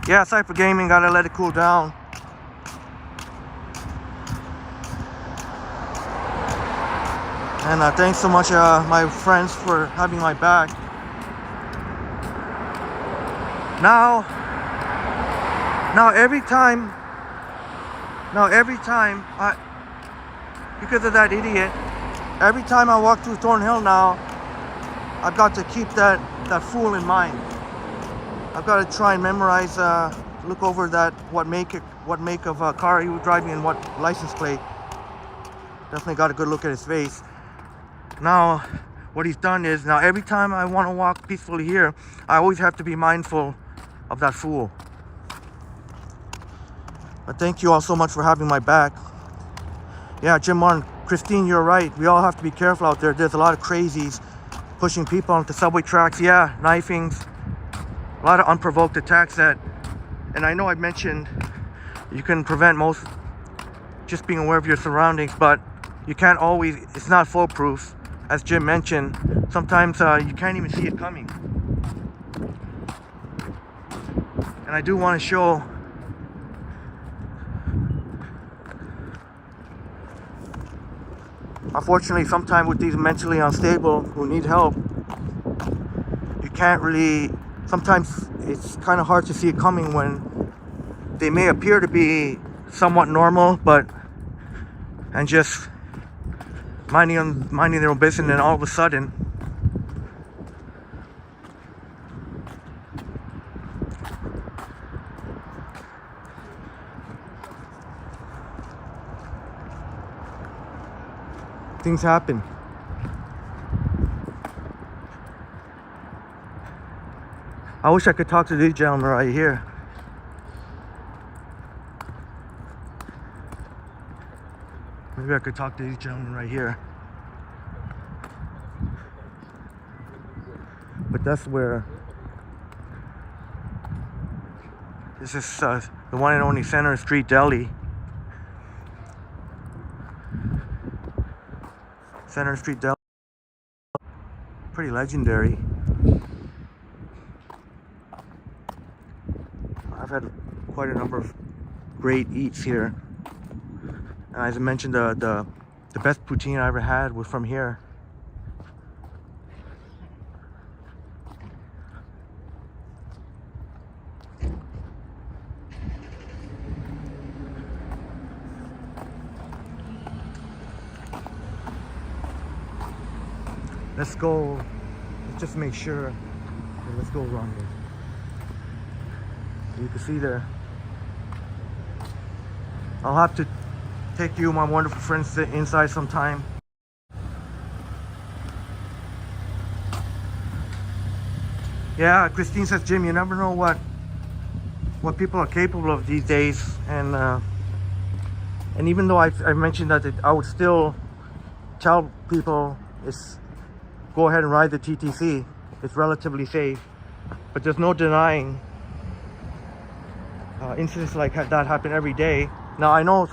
Yeah, Cypher Gaming, gotta let it cool down. And thanks so much, my friends, for having my back. Now every time, because of that idiot, every time I walk through Thornhill now, I've got to keep that fool in mind. I've got to try and memorize, look over what make of a car he was driving and what license plate. Definitely got a good look at his face. Now, what he's done is, now every time I want to walk peacefully here, I always have to be mindful of that fool. But thank you all so much for having my back. Yeah, Jim Martin, Christine, you're right. We all have to be careful out there. There's a lot of crazies pushing people onto subway tracks. Yeah, knifings, a lot of unprovoked attacks and I know I mentioned you can prevent most just being aware of your surroundings, but you can't always, it's not foolproof. As Jim mentioned, sometimes you can't even see it coming. And I do want to show unfortunately, sometimes with these mentally unstable who need help, you can't really, sometimes it's kind of hard to see it coming when they may appear to be somewhat normal, and just minding their own business, and all of a sudden things happen. I wish I could talk to these gentlemen right here. Maybe I could talk to these gentlemen right here. But that's where this is the one and only Center Street Deli. Center Street Deli. Pretty legendary. I've had quite a number of great eats here. And as I mentioned, the best poutine I ever had was from here. Let's go. Let's just make sure. Okay, let's go around here. You can see there. I'll have to take you, my wonderful friends, inside sometime. Yeah, Christine says, Jim, you never know what people are capable of these days, and even though I mentioned that I would still tell people go ahead and ride the TTC. It's relatively safe, but there's no denying incidents like that happen every day. Now I know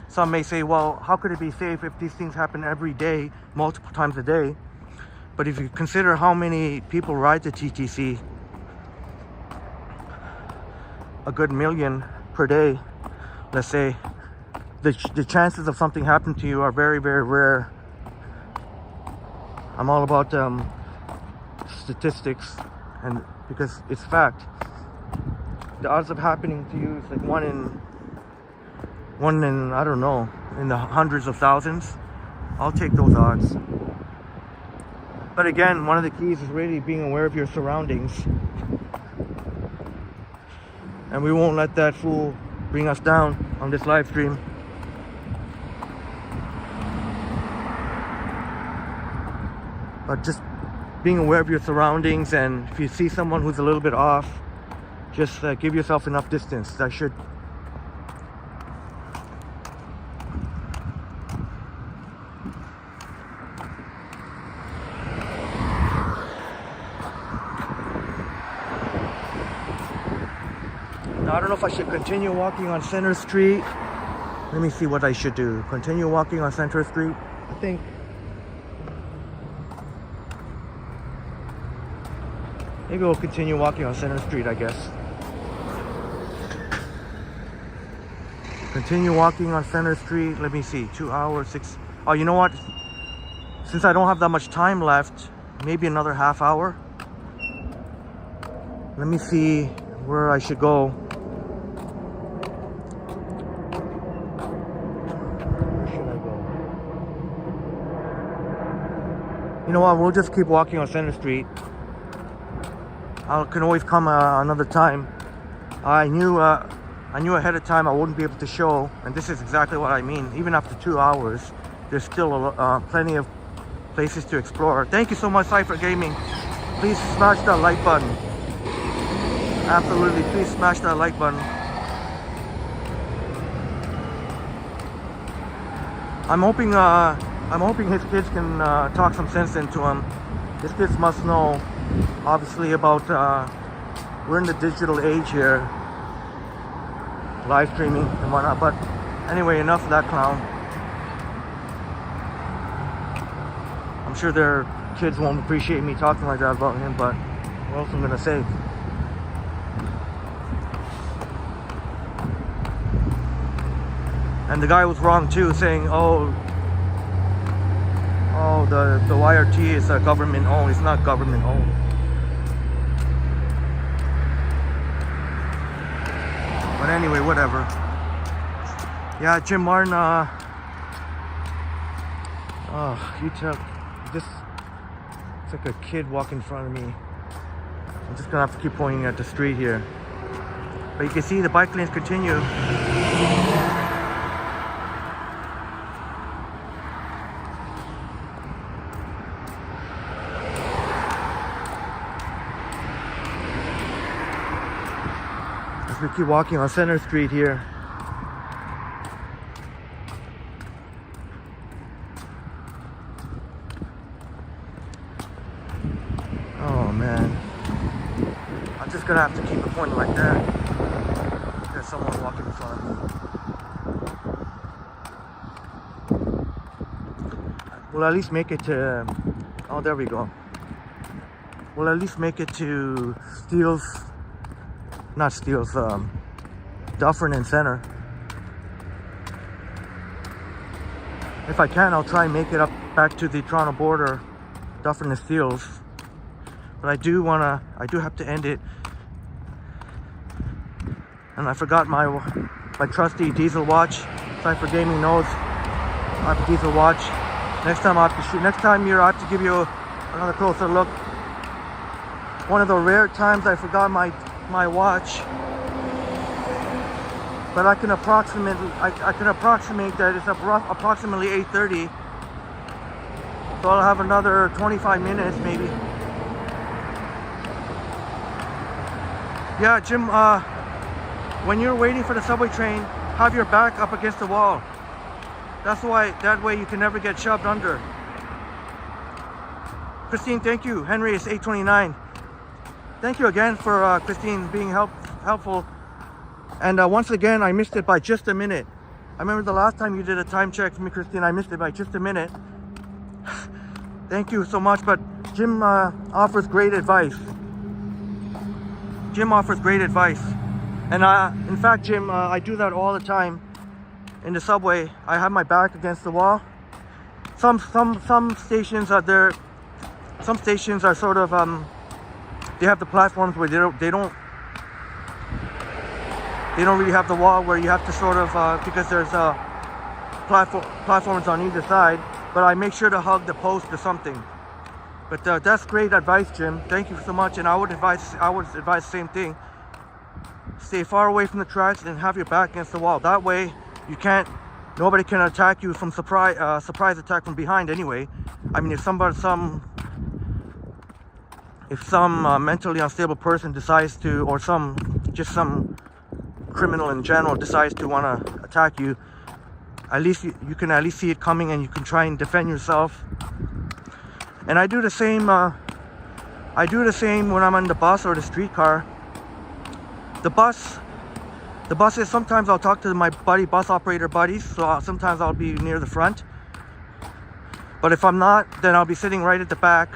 some may say, well, how could it be safe if these things happen every day, multiple times a day? But if you consider how many people ride the TTC, a good million per day, let's say, the chances of something happening to you are very, very rare. I'm all about statistics, and because it's fact. The odds of happening to you is like one in I don't know, in the hundreds of thousands. I'll take those odds. But again, one of the keys is really being aware of your surroundings. And we won't let that fool bring us down on this live stream. But just being aware of your surroundings, and if you see someone who's a little bit off, just give yourself enough distance. That should. Now, I don't know if I should continue walking on Center Street. Let me see what I should do. Continue walking on Center Street. I think. Maybe we'll continue walking on Center Street, I guess. Continue walking on Center Street. Let me see. 2 hours, 6. Oh, you know what? Since I don't have that much time left, maybe another half hour. Let me see where I should go. Where should I go? You know what? We'll just keep walking on Center Street. I can always come another time. I knew ahead of time I wouldn't be able to show, and this is exactly what I mean. Even after 2 hours, there's still plenty of places to explore. Thank you so much, Cypher Gaming. Please smash that like button. Absolutely, please smash that like button. I'm hoping his kids can talk some sense into him. His kids must know, obviously, about we're in the digital age here, live streaming and whatnot. But anyway, enough of that clown. I'm sure their kids won't appreciate me talking like that about him, but what else am I gonna say? And the guy was wrong too, saying, oh, the YRT is government owned. It's not government owned. But anyway, whatever. Yeah, Jim Martin, it's like a kid walking in front of me. I'm just gonna have to keep pointing at the street here. But you can see the bike lanes continue. As we keep walking on Center Street here. Oh man, I'm just gonna have to keep it pointing like that. There's someone walking in front of me. We'll at least make it to, oh, there we go. We'll at least make it to Dufferin and Center. If I can, I'll try and make it up back to the Toronto border, Dufferin and Steeles. But I do have to end it. And I forgot my trusty diesel watch. Cypher Gaming knows I have a diesel watch. Next time I have to give you Another closer look. One of the rare times I forgot my watch. But I can approximate that it's approximately 8:30. So I'll have another 25 minutes maybe. Yeah, Jim, when you're waiting for the subway train, have your back up against the wall. That way you can never get shoved under. Christine, thank you. Henry is 829. Thank you again for Christine being helpful. And once again, I missed it by just a minute. I remember the last time you did a time check for me, Christine, I missed it by just a minute. Thank you so much, but Jim offers great advice. Jim offers great advice. And in fact, Jim, I do that all the time in the subway. I have my back against the wall. Some stations are there. Some stations are sort of they have the platforms where they don't really have the wall where you have to sort of because there's platforms on either side. But I make sure to hug the post or something. But that's great advice, Jim. Thank you so much. And I would advise the same thing. Stay far away from the tracks and have your back against the wall. That way, nobody can attack you from surprise attack from behind anyway. I mean, if some mentally unstable person decides to, or some criminal in general decides to want to attack you, at least you can at least see it coming and you can try and defend yourself. And I do the same when I'm on the bus or the streetcar. The buses, sometimes I'll talk to my bus operator buddies, so sometimes I'll be near the front. But if I'm not, then I'll be sitting right at the back.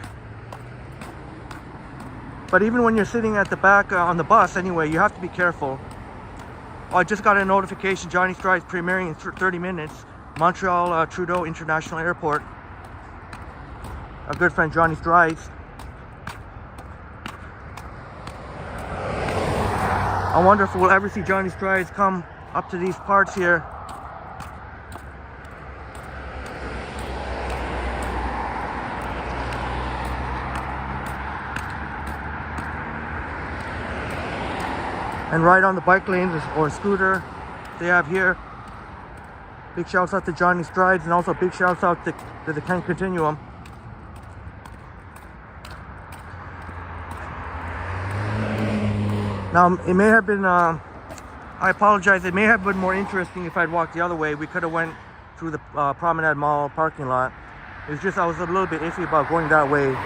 But even when you're sitting at the back on the bus anyway, you have to be careful. Oh, I just got a notification, Johnny Strides premiering in 30 minutes. Montreal Trudeau International Airport. A good friend, Johnny Strides. I wonder if we'll ever see Johnny Strides come up to these parts here. And ride on the bike lanes or scooter they have here. Big shouts out to Johnny Strides and also big shouts out to the Kent Continuum. Now, it may have been, I apologize, it may have been more interesting if I'd walked the other way. We could have went through the Promenade Mall parking lot. It's just I was a little bit iffy about going that way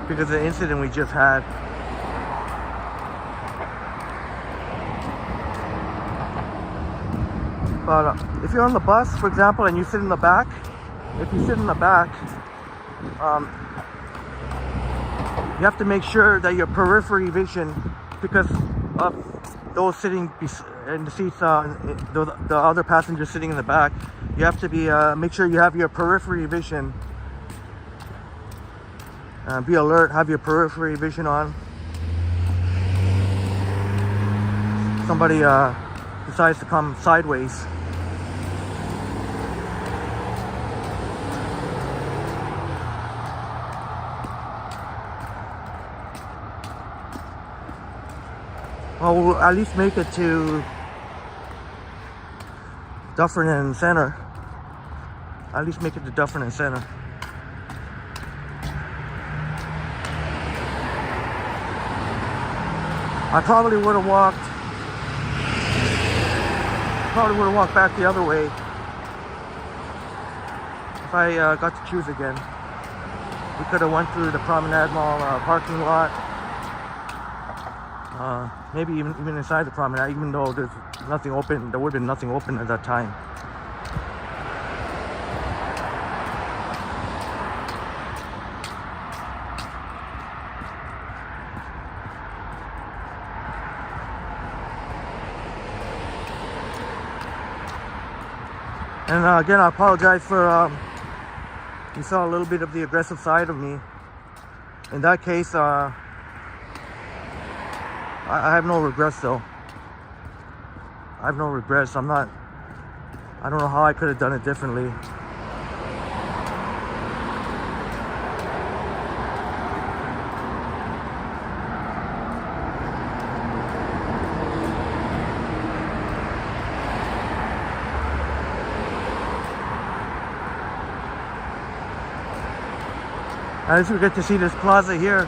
because of the incident we just had. But if you're on the bus, for example, and you sit in the back, you have to make sure that your periphery vision, because of those sitting in the seats, the other passengers sitting in the back, you have to make sure you have your periphery vision. Be alert, have your periphery vision on. Somebody decides to come sideways. Well, we'll at least make it to Dufferin Center. At least make it to Dufferin Center. I probably would have walked back the other way if I got to choose again. We could have went through the Promenade Mall parking lot. Maybe even inside the promenade, even though there's nothing open, there would have been nothing open at that time. And again, I apologize for you saw a little bit of the aggressive side of me. In that case, I have no regrets though. I have no regrets. I don't know how I could have done it differently. At least we get to see this plaza here.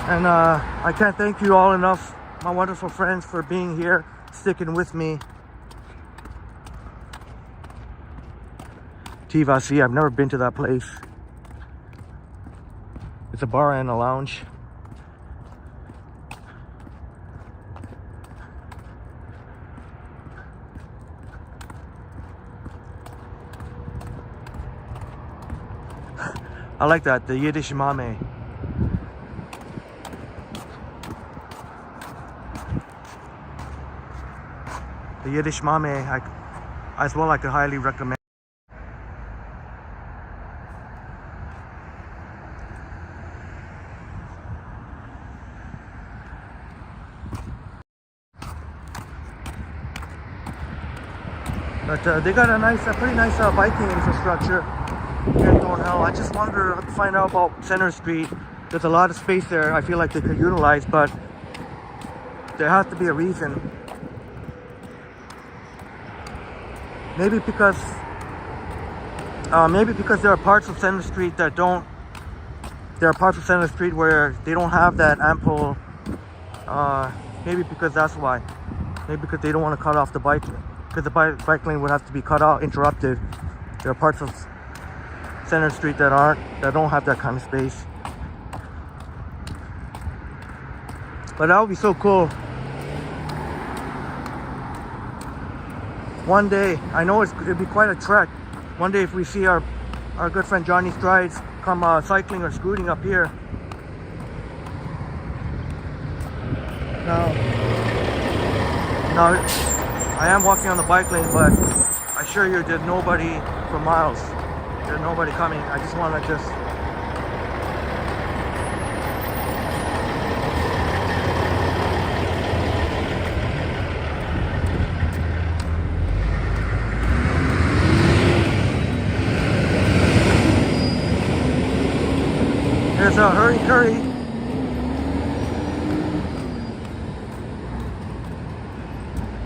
And I can't thank you all enough, my wonderful friends, for being here, sticking with me. Tivasi, I've never been to that place. It's a bar and a lounge. I like that, the Yiddish mame. The Yiddish mame, as well, I could highly recommend. But they got a pretty nice biking infrastructure here in Thornhill. I just wanted to find out about Center Street. There's a lot of space there I feel like they could utilize, but there has to be a reason. Maybe because there are parts of Center Street that don't. There are parts of Center Street where they don't have that ample. Maybe because that's why. Maybe because they don't want to cut off the bike, because the bike lane would have to be cut out, interrupted. There are parts of Center Street that don't have that kind of space. But that would be so cool. One day, I know it'd be quite a trek. One day if we see our good friend Johnny Strides come cycling or scooting up here. Now, I am walking on the bike lane, but I assure you there's nobody for miles. There's nobody coming. I just want to There's a Hurry Curry.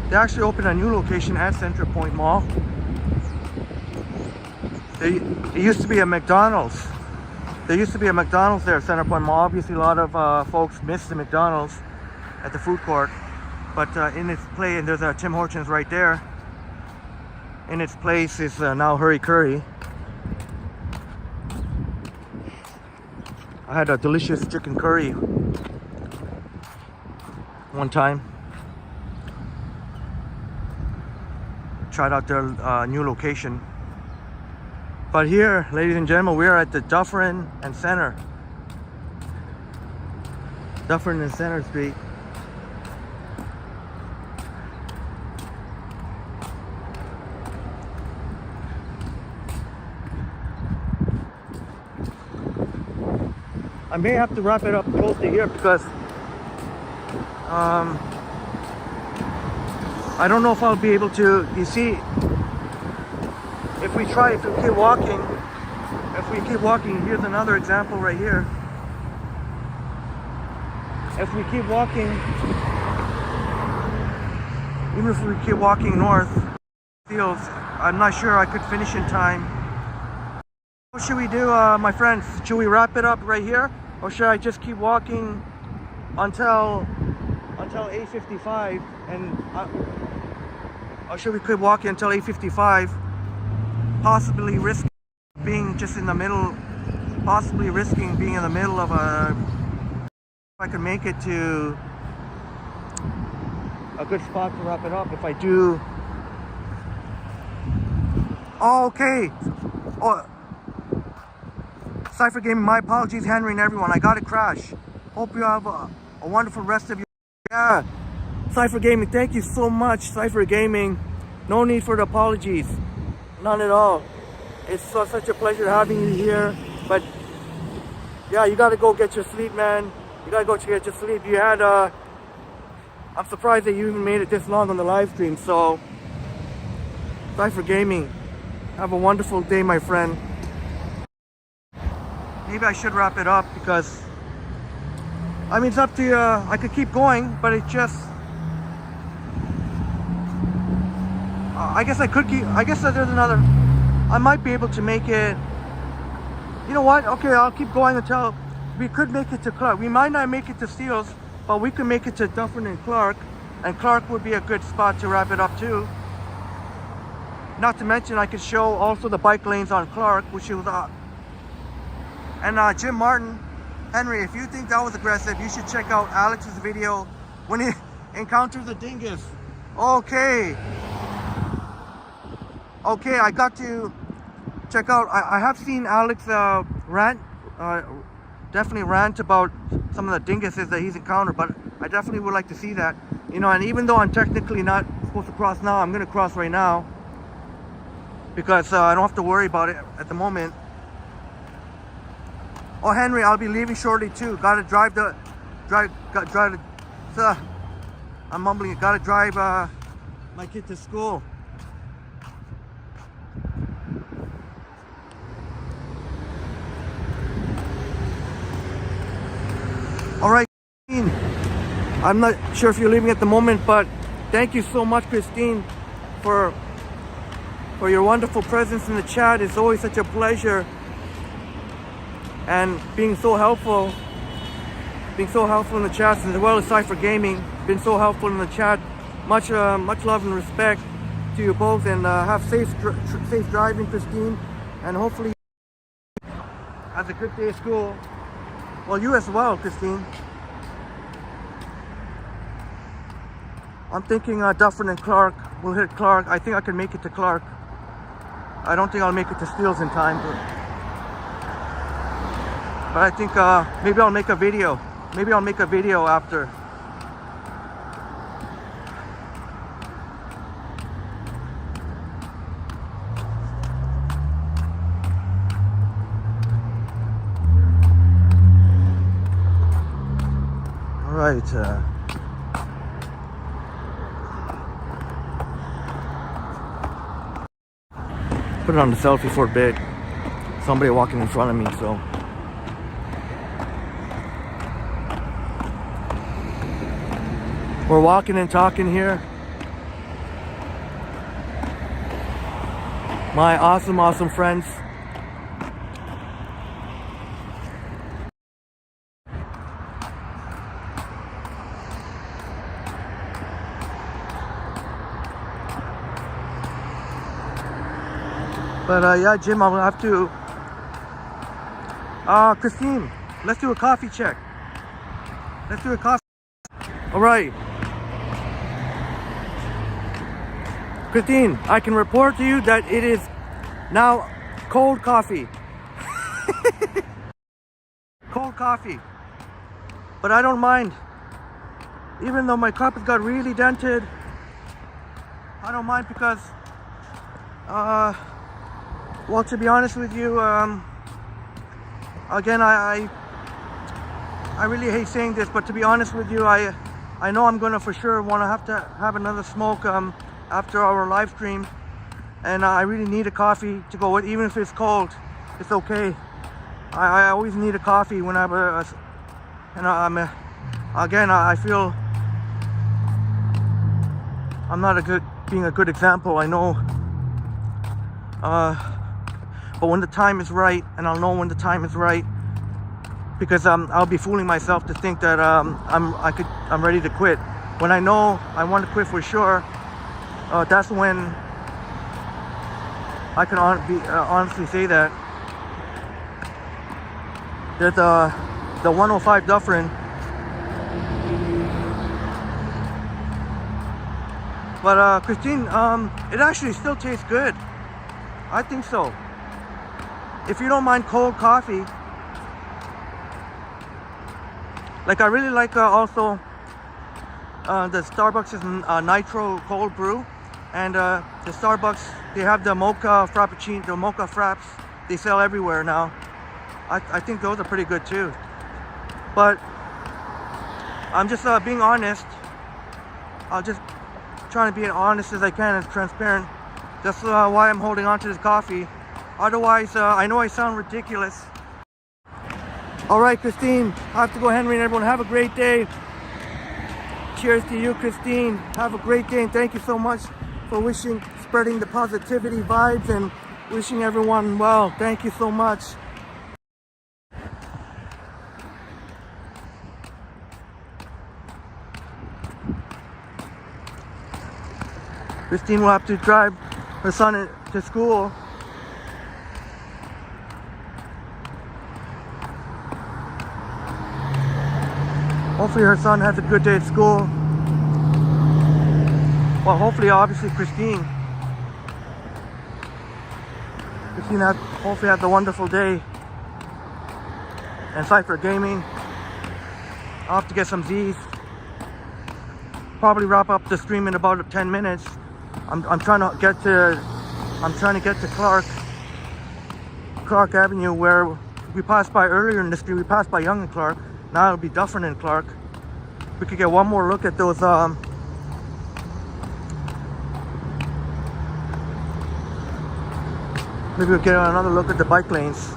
They actually opened a new location at Central Point Mall. It used to be a McDonald's. There used to be a McDonald's there at Central Point Mall. Obviously, a lot of folks miss the McDonald's at the food court. But in its place, and there's a Tim Hortons right there. In its place is now Hurry Curry. I had a delicious chicken curry one time. Tried out their new location. But here, ladies and gentlemen, we are at the Dufferin and Center. Dufferin and Center Street. I may have to wrap it up close to here because I don't know if I'll be able to. You see, if we keep walking, here's another example right here. If we keep walking, even if we keep walking north, fields, I'm not sure I could finish in time. What should we do, my friends? Should we wrap it up right here? Or should I just keep walking until 8:55 or should we keep walking until 8:55, possibly risking being in the middle of a, if I could make it to a good spot to wrap it up. If I do, okay. Cypher Gaming, my apologies, Henry and everyone. I got to crash. Hope you have a wonderful rest of your. Yeah, Cypher Gaming, thank you so much, Cypher Gaming. No need for the apologies, none at all. It's such a pleasure having you here. But yeah, you got to go get your sleep, man. You got to go get your sleep. You had I'm surprised that you even made it this long on the live stream. So, Cypher Gaming, have a wonderful day, my friend. Maybe I should wrap it up because, I mean, it's up to you. I could keep going, but it just, I guess I could keep, I guess that there's another, I might be able to make it. You know what? Okay, I'll keep going until we could make it to Clark. We might not make it to Steeles, but we could make it to Dufferin and Clark would be a good spot to wrap it up too. Not to mention I could show also the bike lanes on Clark, which was and Jim Martin, Henry, if you think that was aggressive, you should check out Alex's video when he encountered the dingus. Okay, I got to check out. I have seen Alex definitely rant about some of the dinguses that he's encountered, but I definitely would like to see that. You know, and even though I'm technically not supposed to cross now, I'm going to cross right now because I don't have to worry about it at the moment. Oh, Henry, I'll be leaving shortly too. Gotta drive I'm mumbling. Gotta drive my kid to school. All right, Christine. I'm not sure if you're leaving at the moment, but thank you so much, Christine, for your wonderful presence in the chat. It's always such a pleasure. And being so helpful in the chats, as well as Cypher Gaming, been so helpful in the chat. Much love and respect to you both, and have safe driving, Christine, and hopefully have a good day at school. Well, you as well, Christine. I'm thinking Dufferin and Clark. We'll hit Clark. I think I can make it to Clark. I don't think I'll make it to Steeles in time, but I think maybe I'll make a video. Maybe I'll make a video after. All right. Put it on the selfie for a bit. Somebody walking in front of me, so. We're walking and talking here. My awesome friends. But yeah, Jim, I'll have to. Christine, let's do a coffee check. Let's do a coffee. All right. Christine, I can report to you that it is now cold coffee. Cold coffee. But I don't mind. Even though my cup has got really dented, I don't mind because, well, to be honest with you, again, I really hate saying this, but to be honest with you, I know I'm gonna for sure have to have another smoke after our live stream, and I really need a coffee to go with, even if it's cold. It's okay. I always need a coffee when I have I feel I'm not being a good example, I know, but when the time is right, and I'll know when the time is right, because I'll be fooling myself to think that I'm ready to quit. When I know I want to quit for sure, that's when I can honestly say that. There's the 105 Dufferin. But Christine, it actually still tastes good. I think so. If you don't mind cold coffee. Like, I really like also the Starbucks is Nitro Cold Brew, and the Starbucks, they have the mocha frappuccino, the mocha fraps. They sell everywhere now. I think those are pretty good too. But I'm just being honest. I'll just trying to be as honest as I can, as transparent. That's why I'm holding on to this coffee. Otherwise, I know I sound ridiculous. All right, Christine, I have to go. Henry and everyone, have a great day. Cheers to you, Christine. Have a great day, and thank you so much for spreading the positivity vibes and Wishing everyone well. Thank you so much. Christine will have to drive her son to school. Hopefully her son has a good day at school. Well, hopefully, obviously, Christine hopefully has a wonderful day. And Cypher Gaming, I'll have to get some Z's. Probably wrap up the stream in about 10 minutes. I'm trying to get to Clark Avenue, where we passed by earlier in the stream. We passed by Young and Clark. Now it'll be Dufferin and Clark. We could get one more look at those maybe we'll get another look at the bike lanes.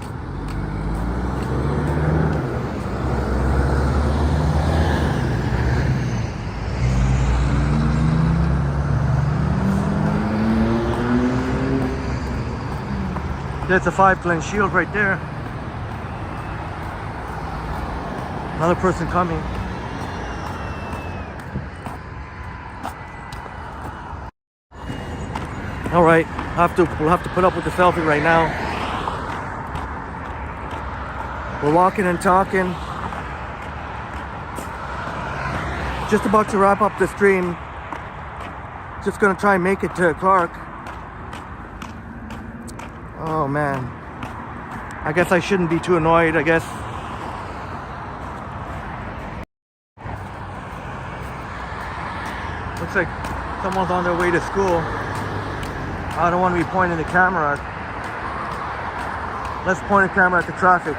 There's a 5-lane shield right there. Another person coming. All right, we'll have to put up with the selfie right now. We're walking and talking. Just about to wrap up the stream. Just gonna try and make it to Clark. Oh man, I guess I shouldn't be too annoyed, I guess. Looks like someone's on their way to school. I don't want to be pointing the camera. Let's point the camera at the traffic.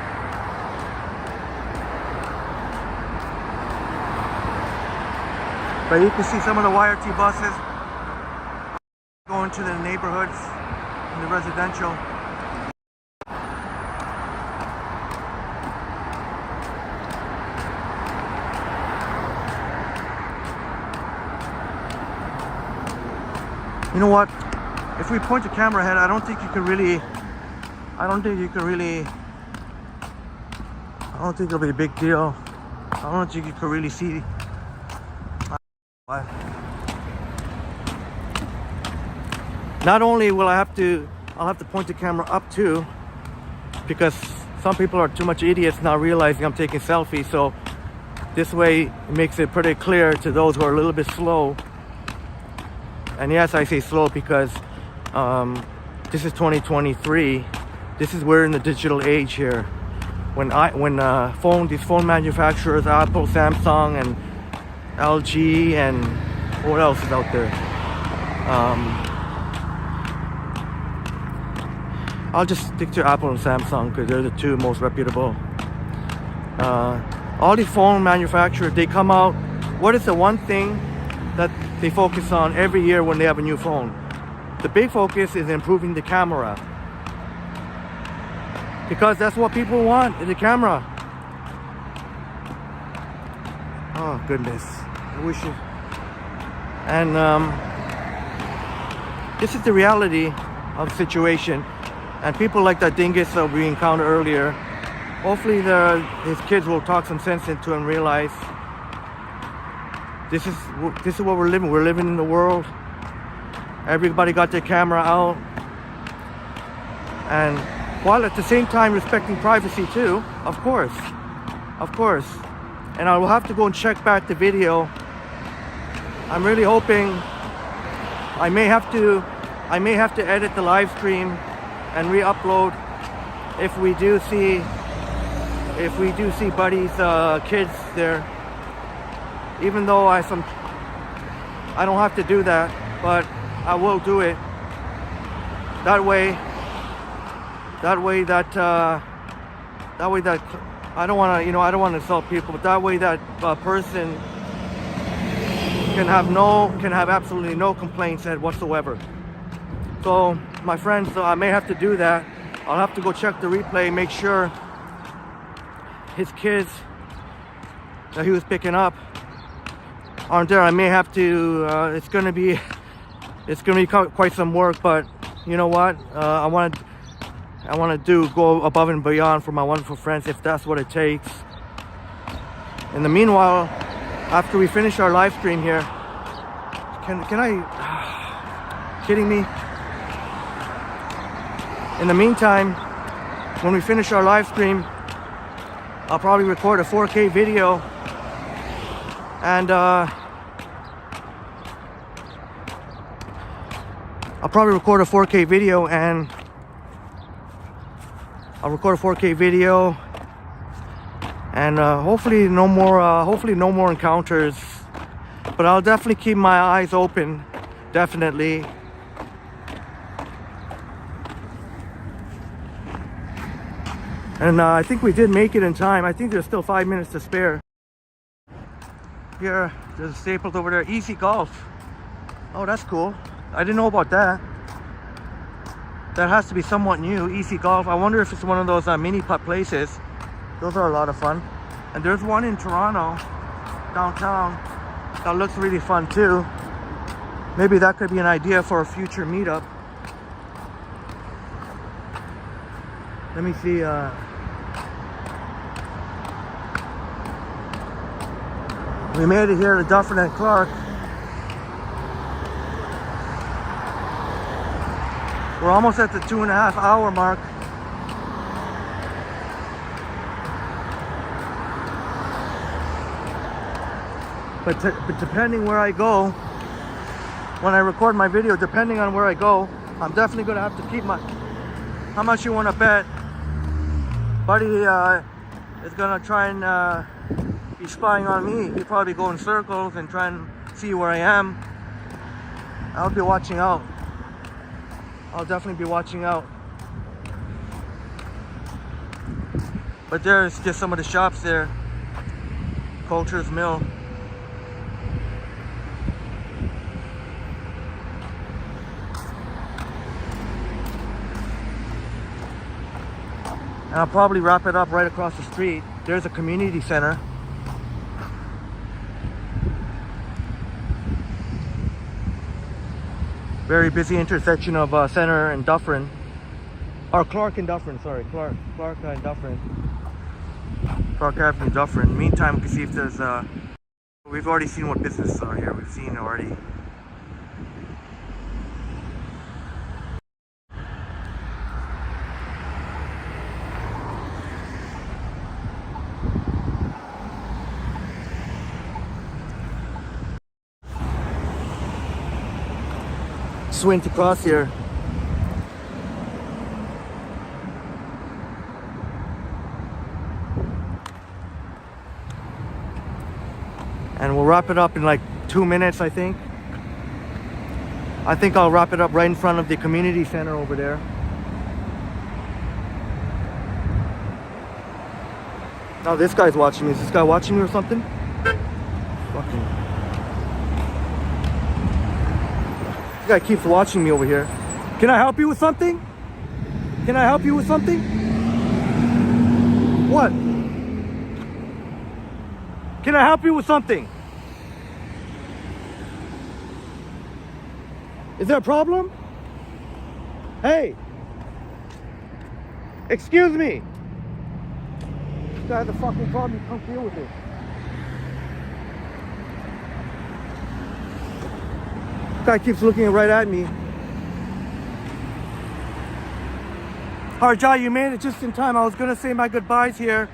But you can see some of the YRT buses going to the neighborhoods and the residential. You know what? If we point the camera ahead, I don't think it'll be a big deal. I don't think you could really see. Not only will I'll have to point the camera up too, because some people are too much idiots not realizing I'm taking selfies. So this way it makes it pretty clear to those who are a little bit slow. And yes, I say slow because this is 2023. We're in the digital age here. When these phone manufacturers, Apple, Samsung, and LG, and what else is out there? I'll just stick to Apple and Samsung because they're the two most reputable. All these phone manufacturers, they come out. What is the one thing that they focus on every year when they have a new phone? The big focus is improving the camera, because that's what people want, is the camera. Oh goodness, I wish it. And this is the reality of the situation. And people like that dingus that we encountered earlier, hopefully his kids will talk some sense into him and realize this is what we're living. We're living in the world. Everybody got their camera out, and while at the same time respecting privacy too, of course. And I will have to go and check back the video. I'm really hoping I may have to edit the live stream and re-upload if we do see Buddy's kids there. Even though I don't have to do that, but I will do it. That way that I don't want to insult people, but that way that person can have absolutely no complaints whatsoever. So my friends, I may have to do that. I'll have to go check the replay, make sure his kids that he was picking up aren't there. I may have to. It's gonna be quite some work, but you know what? I want to go above and beyond for my wonderful friends if that's what it takes. In the meanwhile, after we finish our live stream here, can I? Kidding me? In the meantime, when we finish our live stream, I'll probably record a 4K video, and I'll probably record a 4K video, and hopefully no more encounters, but I'll definitely keep my eyes open, definitely. And I think we did make it in time. I think there's still 5 minutes to spare. Here, there's a Staples over there. Easy Golf. Oh, that's cool. I didn't know about that. That has to be somewhat new. Easy Golf. I wonder if it's one of those mini putt places. Those are a lot of fun. And there's one in Toronto, downtown. That looks really fun too. Maybe that could be an idea for a future meetup. Let me see. We made it here to Dufferin and Clark. We're almost at the 2.5 hour mark. But depending where I go, when I record my video, depending on where I go, I'm definitely gonna have to keep my. How much you want to bet? Buddy is gonna try and be spying on me. He'll probably go in circles and try and see where I am. I'll be watching out. I'll definitely be watching out. But there's just some of the shops there. Culture's Mill. And I'll probably wrap it up right across the street. There's a community center. Very busy intersection of Center and Dufferin. Or Clark and Dufferin, sorry. Clark and Dufferin. Clark Avenue, Dufferin. Meantime, we can see if there's we've already seen what businesses are here. We've seen already. Went across here. And we'll wrap it up in like 2 minutes, I think. I think I'll wrap it up right in front of the community center over there. Now this guy's watching me. Is this guy watching me or something? Fucking. This guy keeps watching me over here. Can I help you with something? Can I help you with something? What? Can I help you with something? Is there a problem? Hey! Excuse me! This guy has a fucking problem. Come deal with it. Guy keeps looking right at me. Harjai, you made it just in time. I was gonna say my goodbyes here.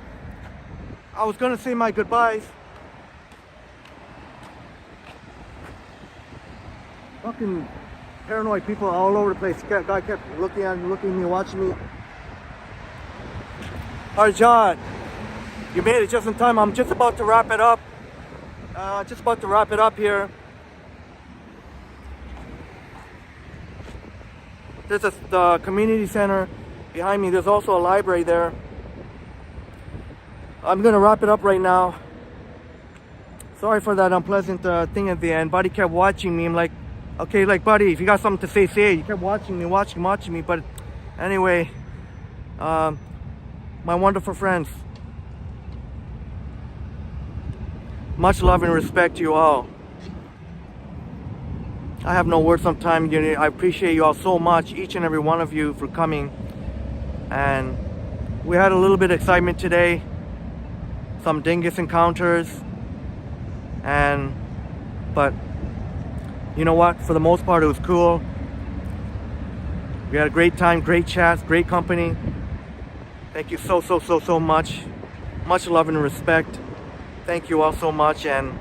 Fucking paranoid people all over the place. Guy kept looking at me, watching me. Harjai, you made it just in time. I'm just about to wrap it up. Here. There's the community center behind me. There's also a library there. I'm gonna wrap it up right now. Sorry for that unpleasant thing at the end. Buddy kept watching me. I'm like, okay, like buddy, if you got something to say, say it. You kept watching me. But anyway, my wonderful friends, much love and respect to you all. I have no words sometimes. I appreciate you all so much, each and every one of you, for coming. And we had a little bit of excitement today, some dingus encounters, but you know what? For the most part, it was cool. We had a great time, great chats, great company. Thank you so much. Much love and respect. Thank you all so much, and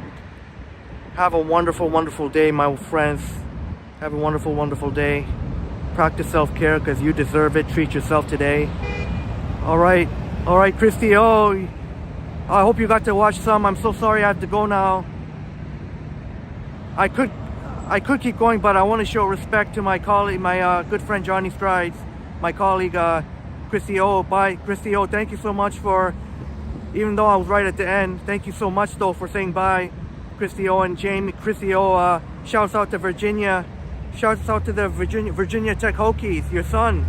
have a wonderful day, my friends. Have a wonderful day. Practice self-care because you deserve it. Treat yourself today. All right, Christy. Oh, I hope you got to watch some. I'm so sorry I have to go now. I could keep going, but I want to show respect to my colleague, my good friend Johnny Strides, my colleague Christy O. Bye, Christy O. Thank you so much for, even though I was right at the end, thank you so much though for saying bye, Christy O and Jamie. Christy O, shouts out to Virginia. Shouts out to the Virginia Tech Hokies, your son.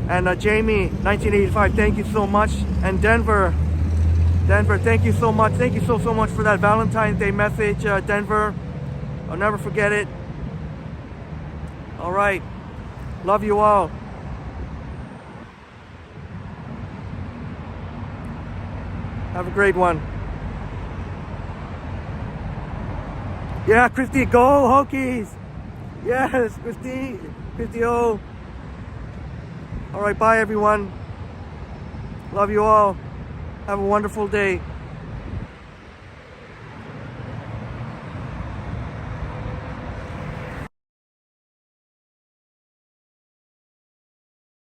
And Jamie, 1985, thank you so much. And Denver, thank you so much. Thank you so much for that Valentine's Day message, Denver. I'll never forget it. All right. Love you all. Have a great one. Yeah, Christy, go Hokies. Yes, Christy O. All right, bye everyone. Love you all. Have a wonderful day.